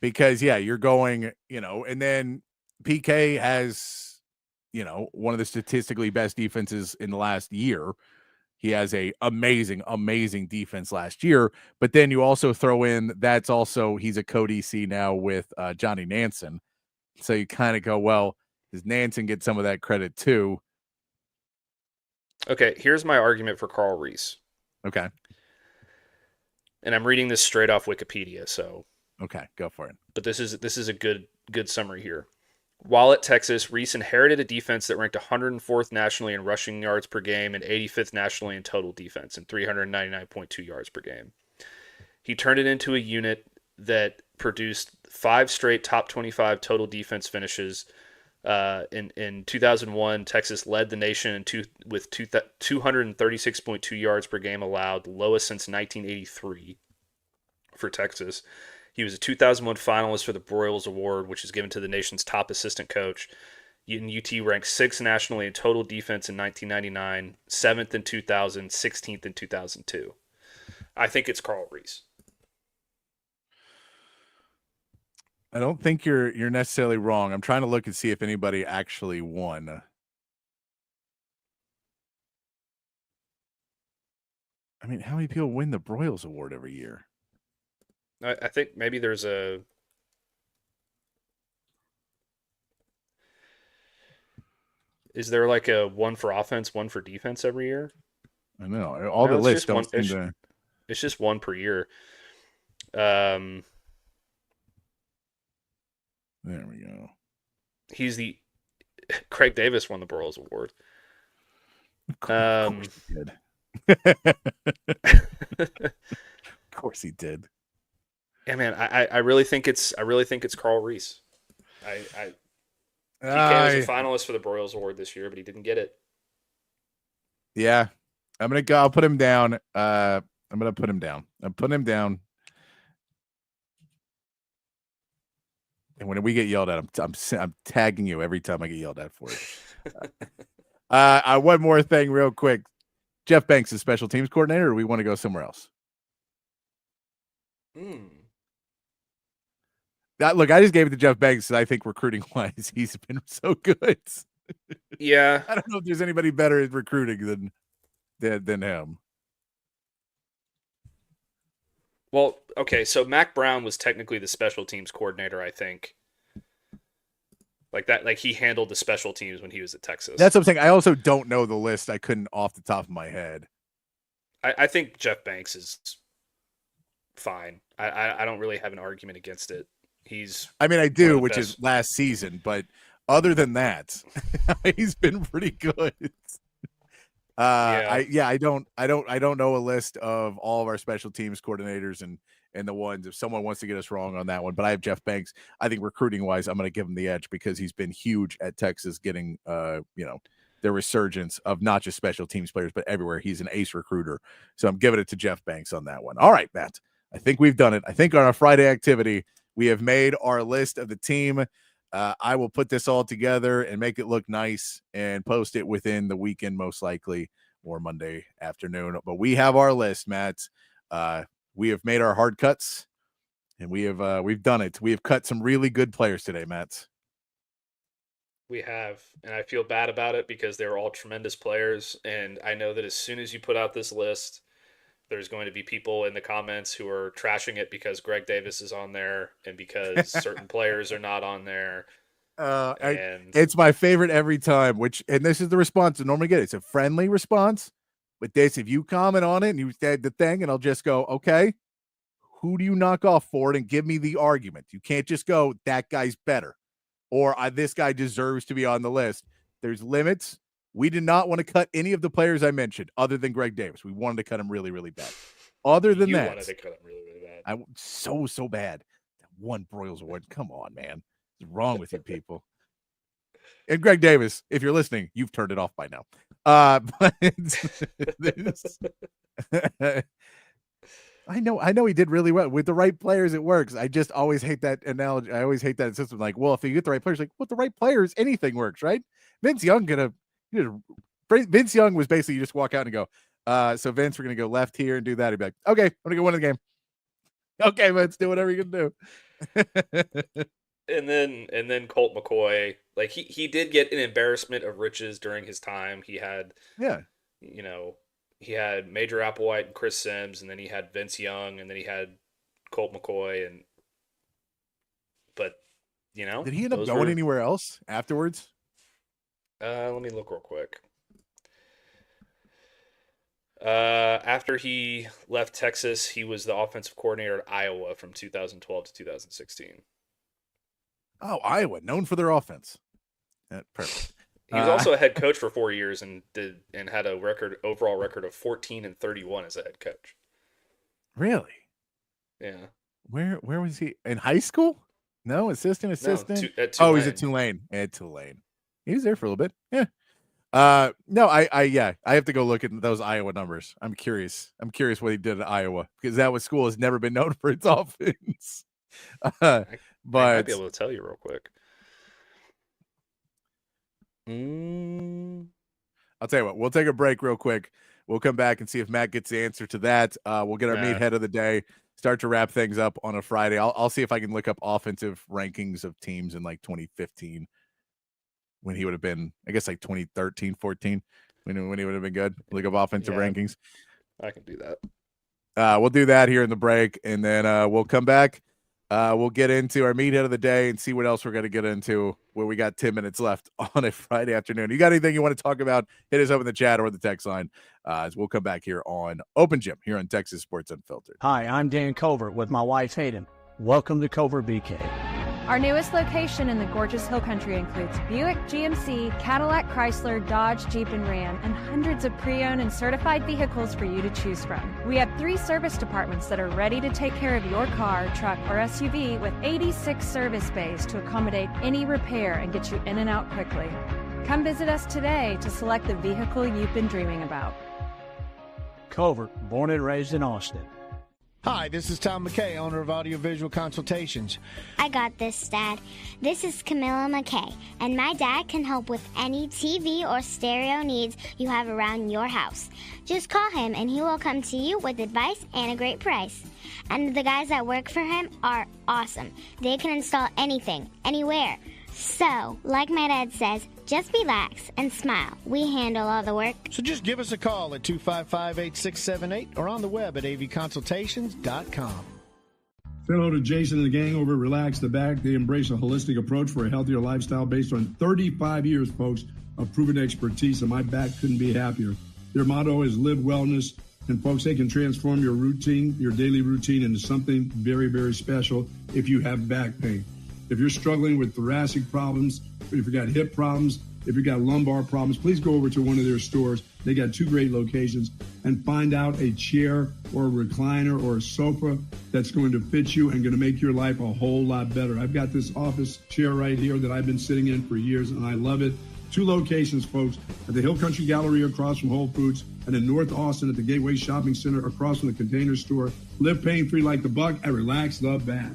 because, yeah, you're going, and then PK has, one of the statistically best defenses in the last year. He has a amazing, amazing defense last year. But then you also throw in he's a co-DC now with Johnny Nansen. So you kind of go, well, does Nansen get some of that credit too? Okay, here's my argument for Carl Reese. Okay. And I'm reading this straight off Wikipedia, so. Okay, go for it. But this is a good summary here. While at Texas, Reese inherited a defense that ranked 104th nationally in rushing yards per game and 85th nationally in total defense and 399.2 yards per game. He turned it into a unit that produced 5 straight top 25 total defense finishes. In 2001, Texas led the nation with 236.2 yards per game allowed, lowest since 1983 for Texas. He was a 2001 finalist for the Broyles Award, which is given to the nation's top assistant coach. UT ranked 6th nationally in total defense in 1999, 7th in 2000, 16th in 2002. I think it's Carl Reese. I don't think you're necessarily wrong. I'm trying to look and see if anybody actually won. I mean, how many people win the Broyles Award every year? I think maybe there's a... Is there like a one for offense, one for defense every year? I know. All the lists don't seem to... It's just one per year. There we go. He's the... Craig Davis won the Broyles Award. Of course he did. Of course he did. Yeah, man, I really think it's Carl Reese. PK was a finalist for the Broyles Award this year, but he didn't get it. Yeah, I'll put him down. I'm gonna put him down. I'm putting him down. And when we get yelled at, I'm tagging you every time I get yelled at for it. One more thing, real quick. Jeff Banks is special teams coordinator, or we want to go somewhere else? Look, I just gave it to Jeff Banks. I think recruiting-wise, he's been so good. Yeah, I don't know if there's anybody better at recruiting than him. Well, okay, so Mac Brown was technically the special teams coordinator, I think. Like he handled the special teams when he was at Texas. That's what I'm saying. I also don't know the list. I couldn't off the top of my head. I think Jeff Banks is fine. I don't really have an argument against it. I do, which is last season, but other than that, he's been pretty good. I don't know a list of all of our special teams coordinators and the ones, if someone wants to get us wrong on that one, but I have Jeff Banks. I think recruiting wise, I'm going to give him the edge because he's been huge at Texas, getting the resurgence of not just special teams players, but everywhere. He's an ace recruiter. So I'm giving it to Jeff Banks on that one. All right, Matt, I think we've done it. I think on our Friday activity, we have made our list of the team. I will put this all together and make it look nice and post it within the weekend, most likely, or Monday afternoon. But we have our list, Matt. We have made our hard cuts, and we've done it. We have cut some really good players today, Matt. We have, and I feel bad about it because they're all tremendous players. And I know that as soon as you put out this list, there's going to be people in the comments who are trashing it because Greg Davis is on there and because certain players are not on there. It's my favorite every time, and this is the response I normally get. It's a friendly response, But this, if you comment on it and you said the thing, and I'll just go, okay, who do you knock off for it and give me the argument? You can't just go, that guy's better, or this guy deserves to be on the list. There's limits. We did not want to cut any of the players I mentioned other than Greg Davis. We wanted to cut him really, really bad. Other than you that, wanted to cut him really, really bad. So bad. That one Broyles Award. Come on, man. What's wrong with you people? And Greg Davis, if you're listening, you've turned it off by now. But I know he did really well with the right players. It works. I just always hate that analogy. I always hate that system. Like, well, if you get the right players, like, well, the right players, anything works, right? Vince Young was basically, you just walk out and go, so Vince, we're gonna go left here and do that. He'd be like, okay, I'm gonna go win the game. Okay, Vince, do whatever you can do. And then Colt McCoy, like he did get an embarrassment of riches during his time. He had, he had Major Applewhite and Chris Sims, and then he had Vince Young, and then he had Colt McCoy, but did he end up going anywhere else afterwards? Let me look real quick. After he left Texas, he was the offensive coordinator at Iowa from 2012 to 2016. Oh, Iowa, known for their offense. Perfect. He was also a head coach for 4 years and had a overall record of 14-31 as a head coach. Really? Yeah. Where was he in high school? No, assistant. At Tulane. Oh, he's at Tulane. At Tulane, he was there for a little bit. Yeah. No, I have to go look at those Iowa numbers. I'm curious what he did at Iowa, because that school has never been known for its offense. I might be able to tell you real quick. I'll tell you what, we'll take a break real quick. We'll come back and see if Matt gets the answer to that. We'll get our meathead of the day, start to wrap things up on a Friday. I'll see if I can look up offensive rankings of teams in like 2015 when he would have been, I guess, like 2013, 14, when he would have been good. Look up offensive rankings. I can do that. We'll do that here in the break, and then we'll come back. We'll get into our meathead of the day and see what else we're going to get into where we got 10 minutes left on a Friday afternoon. You got anything you want to talk about, hit us up in the chat or the text line as we'll come back here on Open Gym here on Texas Sports Unfiltered. Hi, I'm Dan Covert with my wife Hayden. Welcome to Covert BK. Our newest location in the gorgeous Hill Country includes Buick, GMC, Cadillac, Chrysler, Dodge, Jeep, and Ram, and hundreds of pre-owned and certified vehicles for you to choose from. We have 3 service departments that are ready to take care of your car, truck, or SUV with 86 service bays to accommodate any repair and get you in and out quickly. Come visit us today to select the vehicle you've been dreaming about. Covert, born and raised in Austin. Hi, this is Tom McKay, owner of Audiovisual Consultations. I got this, Dad. This is Camilla McKay, and my dad can help with any TV or stereo needs you have around your house. Just call him, and he will come to you with advice and a great price. And the guys that work for him are awesome. They can install anything, anywhere. So, like my dad says, just relax and smile. We handle all the work. So just give us a call at 255-8678 or on the web at avconsultations.com. Say hello to Jason and the gang over at Relax the Back. They embrace a holistic approach for a healthier lifestyle based on 35 years, folks, of proven expertise, and my back couldn't be happier. Their motto is live wellness, and folks, they can transform your routine, your daily routine, into something very, very special if you have back pain. If you're struggling with thoracic problems, if you got hip problems, if you got lumbar problems, please go over to one of their stores. They got 2 great locations, and find out a chair or a recliner or a sofa that's going to fit you and going to make your life a whole lot better. I've got this office chair right here that I've been sitting in for years, and I love it. 2 locations, folks, at the Hill Country Gallery across from Whole Foods, and in North Austin at the Gateway Shopping Center across from the Container Store. Live pain-free like the buck and Relax the Back.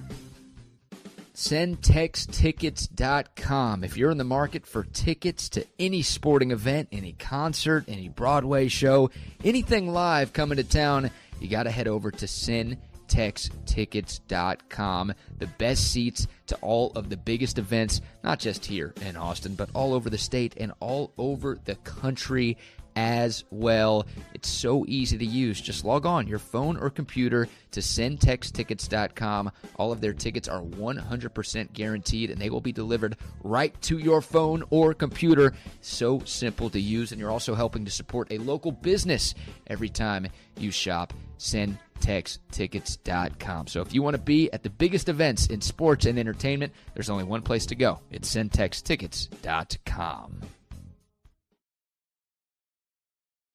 SendTexTickets.com. If you're in the market for tickets to any sporting event, any concert, any Broadway show, anything live coming to town, you got to head over to SendTexTickets.com. The best seats to all of the biggest events, not just here in Austin, but all over the state and all over the country as well. It's so easy to use. Just log on your phone or computer to sendtexttickets.com. All of their tickets are 100% guaranteed, and they will be delivered right to your phone or computer. So simple to use, and you're also helping to support a local business every time you shop. sendtexttickets.com. So if you want to be at the biggest events in sports and entertainment, there's only one place to go. It's sendtexttickets.com.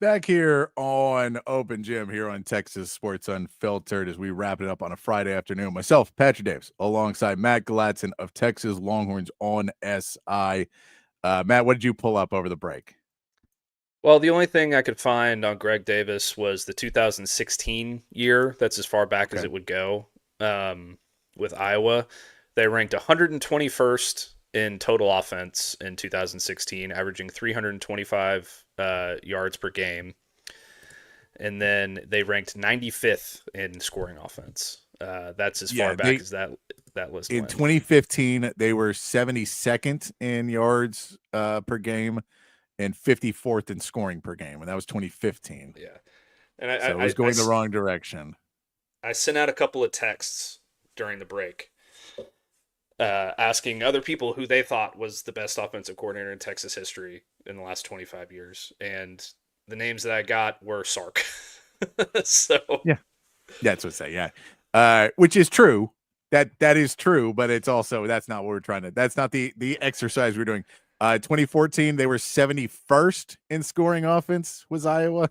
Back here on Open Gym here on Texas Sports Unfiltered as we wrap it up on a Friday afternoon. Myself, Patrick Davis, alongside Matt Galatzan of Texas Longhorns on SI. Matt, what did you pull up over the break? Well, the only thing I could find on Greg Davis was the 2016 year. That's as far back as it would go with Iowa. They ranked 121st in total offense in 2016, averaging 325 yards per game. And then they ranked 95th in scoring offense. That's as far back as that list in went. 2015, they were 72nd in yards per game and 54th in scoring per game, and that was 2015. Yeah, and it was going the wrong direction. I sent out a couple of texts during the break asking other people who they thought was the best offensive coordinator in Texas history in the last 25 years, and the names that I got were Sark. So yeah, that's what I say. Yeah, which is true. That is true, but it's also that's not what we're trying to. That's not the exercise we're doing. 2014, they were 71st in scoring offense. Was Iowa?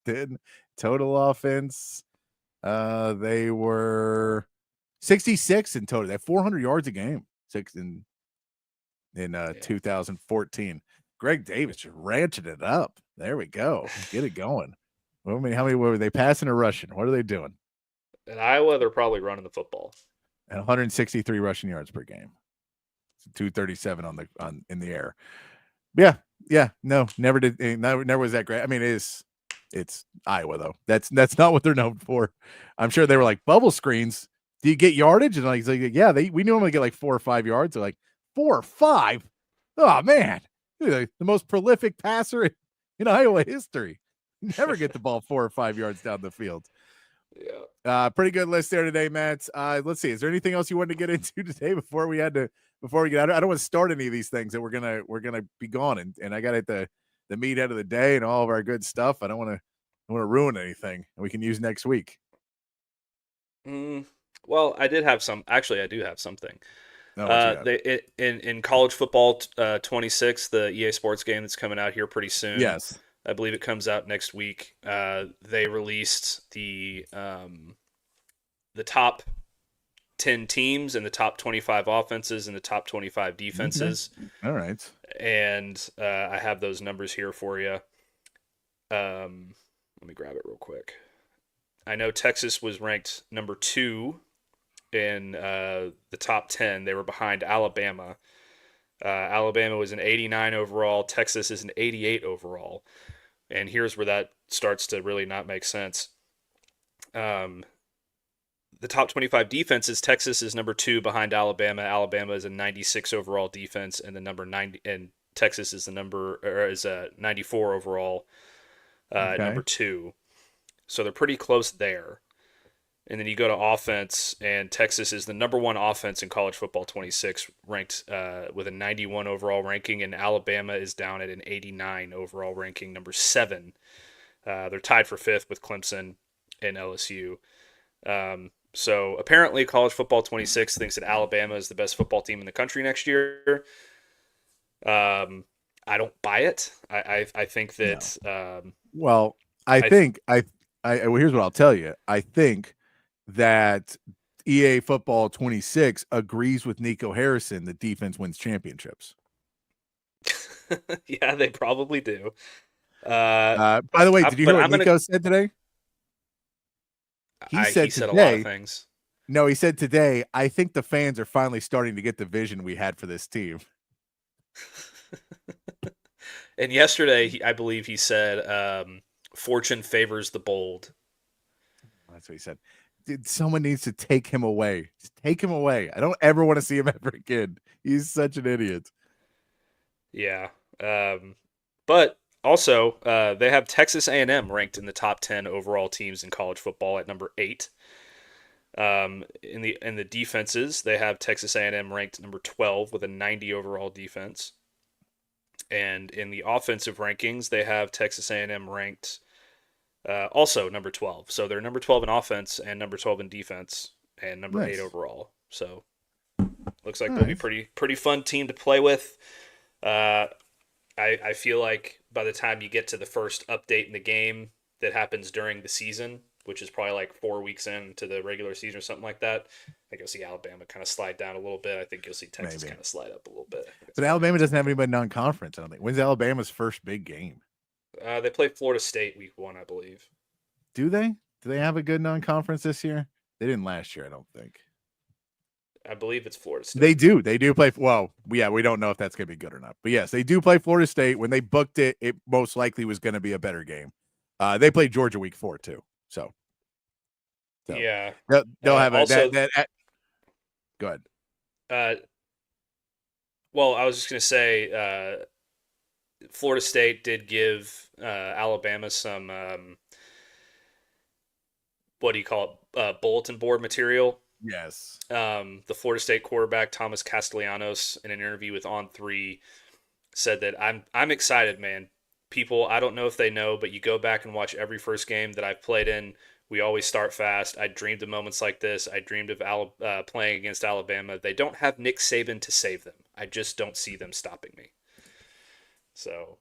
Did total offense? They were 66 in total. They had 400 yards a game. In 2014. Greg Davis just ranching it up. There we go. Get it going. Well, I mean, how many were they passing or rushing? What are they doing? At Iowa, they're probably running the football. And 163 rushing yards per game. 237 in the air. Yeah. No, never did. Never was that great. I mean, it's Iowa though. That's not what they're known for. I'm sure they were like bubble screens. Do you get yardage? And like yeah, we normally get like 4 or 5 yards. They're like 4 or 5. Oh man, the most prolific passer in Iowa history. Never get the ball 4 or 5 yards down the field. Yeah. Pretty good list there today, Matt. Let's see. Is there anything else you wanted to get into today before we get out? I don't want to start any of these things that we're gonna be gone, and I got at the meat out of the day and all of our good stuff. I don't want to ruin anything, and we can use next week. Well, I do have something. No, in college football 26, the EA Sports game that's coming out here pretty soon. Yes. I believe it comes out next week. They released the top 10 teams and the top 25 offenses and the top 25 defenses. Okay. All right. And I have those numbers here for you. Let me grab it real quick. I know Texas was ranked number 2 in the top 10. They were behind Alabama. Alabama was an 89 overall. Texas is an 88 overall. And here's where that starts to really not make sense. The top 25 defenses, Texas is number 2 behind Alabama. Alabama is a 96 overall defense, and the number 90, and Texas is a 94 overall, number 2. So they're pretty close there. And then you go to offense, and Texas is the number 1 offense in college football 26, ranked with a 91 overall ranking, and Alabama is down at an 89 overall ranking, number 7. They're tied for 5th with Clemson and LSU. So apparently college football 26 thinks that Alabama is the best football team in the country next year. I don't buy it. I think that. No. Here's what I'll tell you. I think that EA Football 26 agrees with Nico Harrison that defense wins championships. Yeah, they probably do. By the way, did you hear what Nico said today? He said today, a lot of things. No, he said today, I think the fans are finally starting to get the vision we had for this team. And yesterday, I believe he said, fortune favors the bold. That's what he said. Dude, someone needs to take him away. Just take him away. I don't ever want to see him ever again. He's such an idiot. Yeah. But Also, they have Texas A&M ranked in the top 10 overall teams in college football at number 8. In the defenses, they have Texas A&M ranked number 12 with a 90 overall defense. And in the offensive rankings, they have Texas A&M ranked also number 12. So they're number 12 in offense and number 12 in defense and number 8 overall. So looks like they'll be pretty fun team to play with. I feel like by the time you get to the first update in the game that happens during the season, which is probably like 4 weeks into the regular season or something like that, I think you'll see Alabama kind of slide down a little bit. I think you'll see Texas kind of slide up a little bit. But Alabama doesn't have anybody non-conference, I don't think. When's Alabama's first big game? They play Florida State week 1, I believe. Do they? Do they have a good non-conference this year? They didn't last year, I don't think. I believe it's Florida State. They do. They do play. Well, yeah, we don't know if that's going to be good or not. But yes, they do play Florida State. When they booked it, it most likely was going to be a better game. They played Georgia week 4 too. So yeah, they'll have also, go ahead. Well, I was just going to say, Florida State did give Alabama some what do you call it? Bulletin board material. Yes. The Florida State quarterback Thomas Castellanos, in an interview with On3, said that I'm excited, man. People, I don't know if they know, but you go back and watch every first game that I've played in. We always start fast. I dreamed of moments like this. I dreamed of playing against Alabama. They don't have Nick Saban to save them. I just don't see them stopping me. So,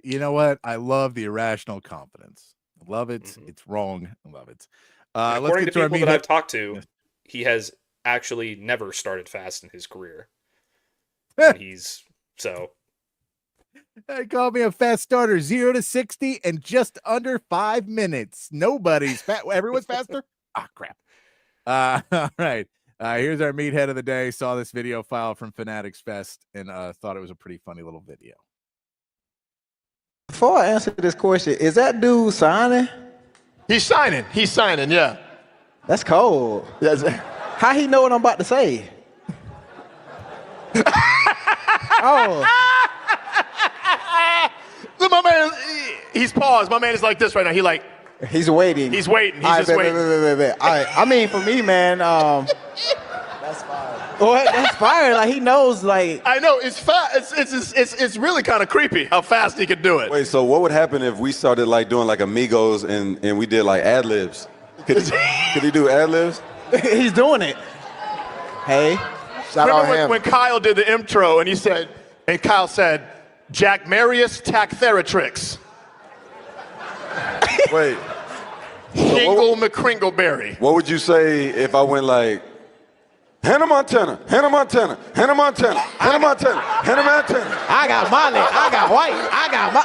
you know what? I love the irrational confidence. I love it. Mm-hmm. It's wrong. I love it. According to people that I've talked to, he has actually never started fast in his career. And he's so. They called me a fast starter, 0 to 60 in just under 5 minutes. Nobody's fast. Everyone's faster. Crap. All right. Here's our meathead of the day. Saw this video file from Fanatics Fest and thought it was a pretty funny little video. Before I answer this question, is that dude signing? He's signing. He's signing, yeah. That's cold. How he know what I'm about to say? Oh. Look, my man, he's paused. My man is like this right now. He's waiting. He's waiting. He's just waiting. All right. I mean, for me, man, that's fire. What? That's fire. Like, he knows, like. I know. It's fast. It's really kind of creepy how fast he could do it. Wait, so what would happen if we started, like, doing, like, amigos and we did, like, ad-libs? Could he do ad-libs? He's doing it. Hey, shout out him. When Kyle did the intro and Kyle said, Jack Marius Tactheratrix. Wait. Hingle McCringleberry. What would you say if I went like, Hannah Montana, Hannah Montana, Hannah Montana, Hannah Montana, Hannah Montana? I got Molly, I got White, I got my.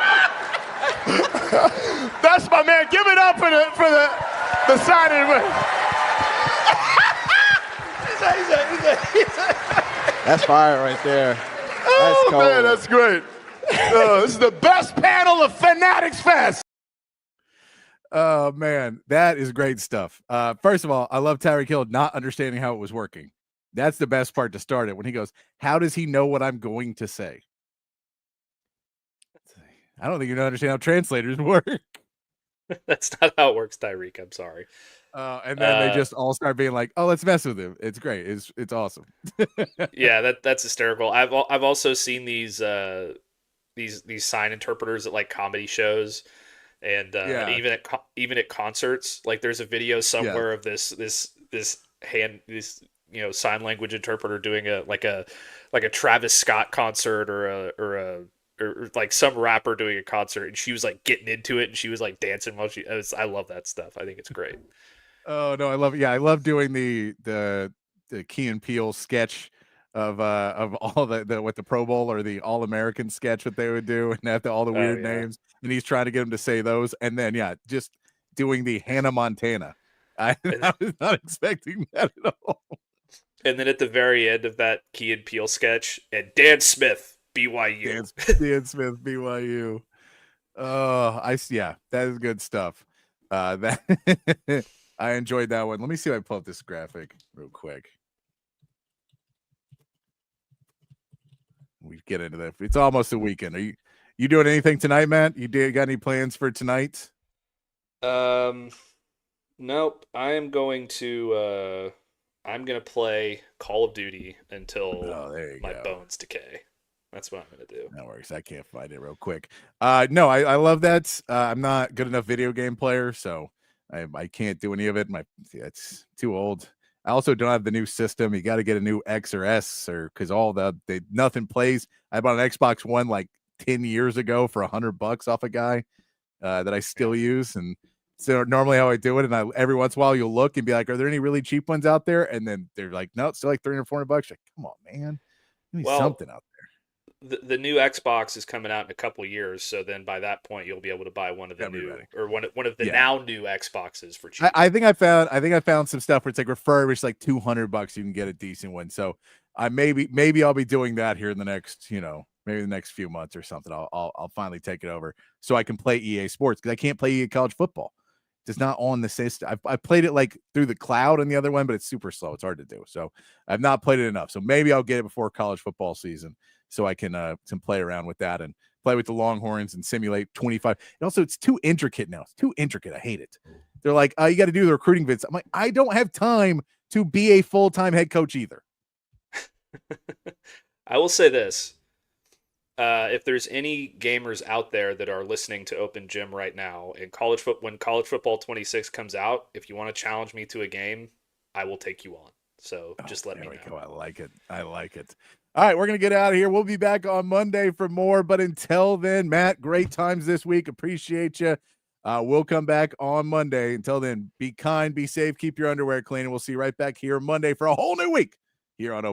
That's my man. Give it up for the signing. That's fire right there. That's cold. Man, that's great. This is the best panel of Fanatics Fest. Oh, man, that is great stuff. First of all, I love Tyreek Hill not understanding how it was working. That's the best part to start it when he goes, how does he know what I'm going to say? I don't think you understand how translators work. That's not how it works, Tyreek. I'm sorry. And then they just all start being like, "Oh, let's mess with him. It's great. It's awesome." Yeah, that's hysterical. I've also seen these sign interpreters at like comedy shows, and even at concerts. Like, there's a video somewhere of this sign language interpreter doing a Travis Scott concert or like some rapper doing a concert, and she was like getting into it and she was like dancing while I love that stuff. I think it's great. Oh no, I love it. Yeah, I love doing the Key and Peele sketch of all the with the Pro Bowl or the All American sketch that they would do and have all the weird names, and he's trying to get him to say those, and then just doing the Hannah Montana. I was not expecting that at all. And then at the very end of that Key and Peele sketch, and Dan Smith, BYU. Dan Smith, BYU. That is good stuff. I enjoyed that one. Let me see if I pull up this graphic real quick. We get into that. It's almost a weekend. You doing anything tonight, Matt? Got any plans for tonight? Nope. I'm going to play Call of Duty until my bones decay. That's what I'm going to do. No worries. I can't find it real quick. No, I love that. I'm not good enough video game player, so I can't do any of it. It's too old. I also don't have the new system. You got to get a new X or S, or because nothing plays. I bought an Xbox One like 10 years ago for $100 off a guy that I still use. And so normally how I do it, and every once in a while you'll look and be like, are there any really cheap ones out there? And then they're like, no, it's still like $300, $400. Like, come on, man. Give me something out there. The new Xbox is coming out in a couple years, so then by that point you'll be able to buy one of the one of the now new Xboxes for cheap. I think I found some stuff where it's like refurbished, like $200. You can get a decent one. So maybe I'll be doing that here in the next, maybe the next few months or something. I'll finally take it over so I can play EA Sports, because I can't play EA College Football. It's not on the system. I played it like through the cloud on the other one, but it's super slow. It's hard to do. So I've not played it enough. So maybe I'll get it before college football season, so I can play around with that and play with the Longhorns and simulate 25. And also, it's too intricate now. It's too intricate. I hate it. They're like, oh, you got to do the recruiting vids. I'm like, I don't have time to be a full-time head coach either. I will say this. If there's any gamers out there that are listening to Open Gym right now, and when College Football 26 comes out, if you want to challenge me to a game, I will take you on. So just let me know. I like it. All right, we're going to get out of here. We'll be back on Monday for more. But until then, Matt, great times this week. Appreciate you. We'll come back on Monday. Until then, be kind, be safe, keep your underwear clean, and we'll see you right back here Monday for a whole new week here on Open.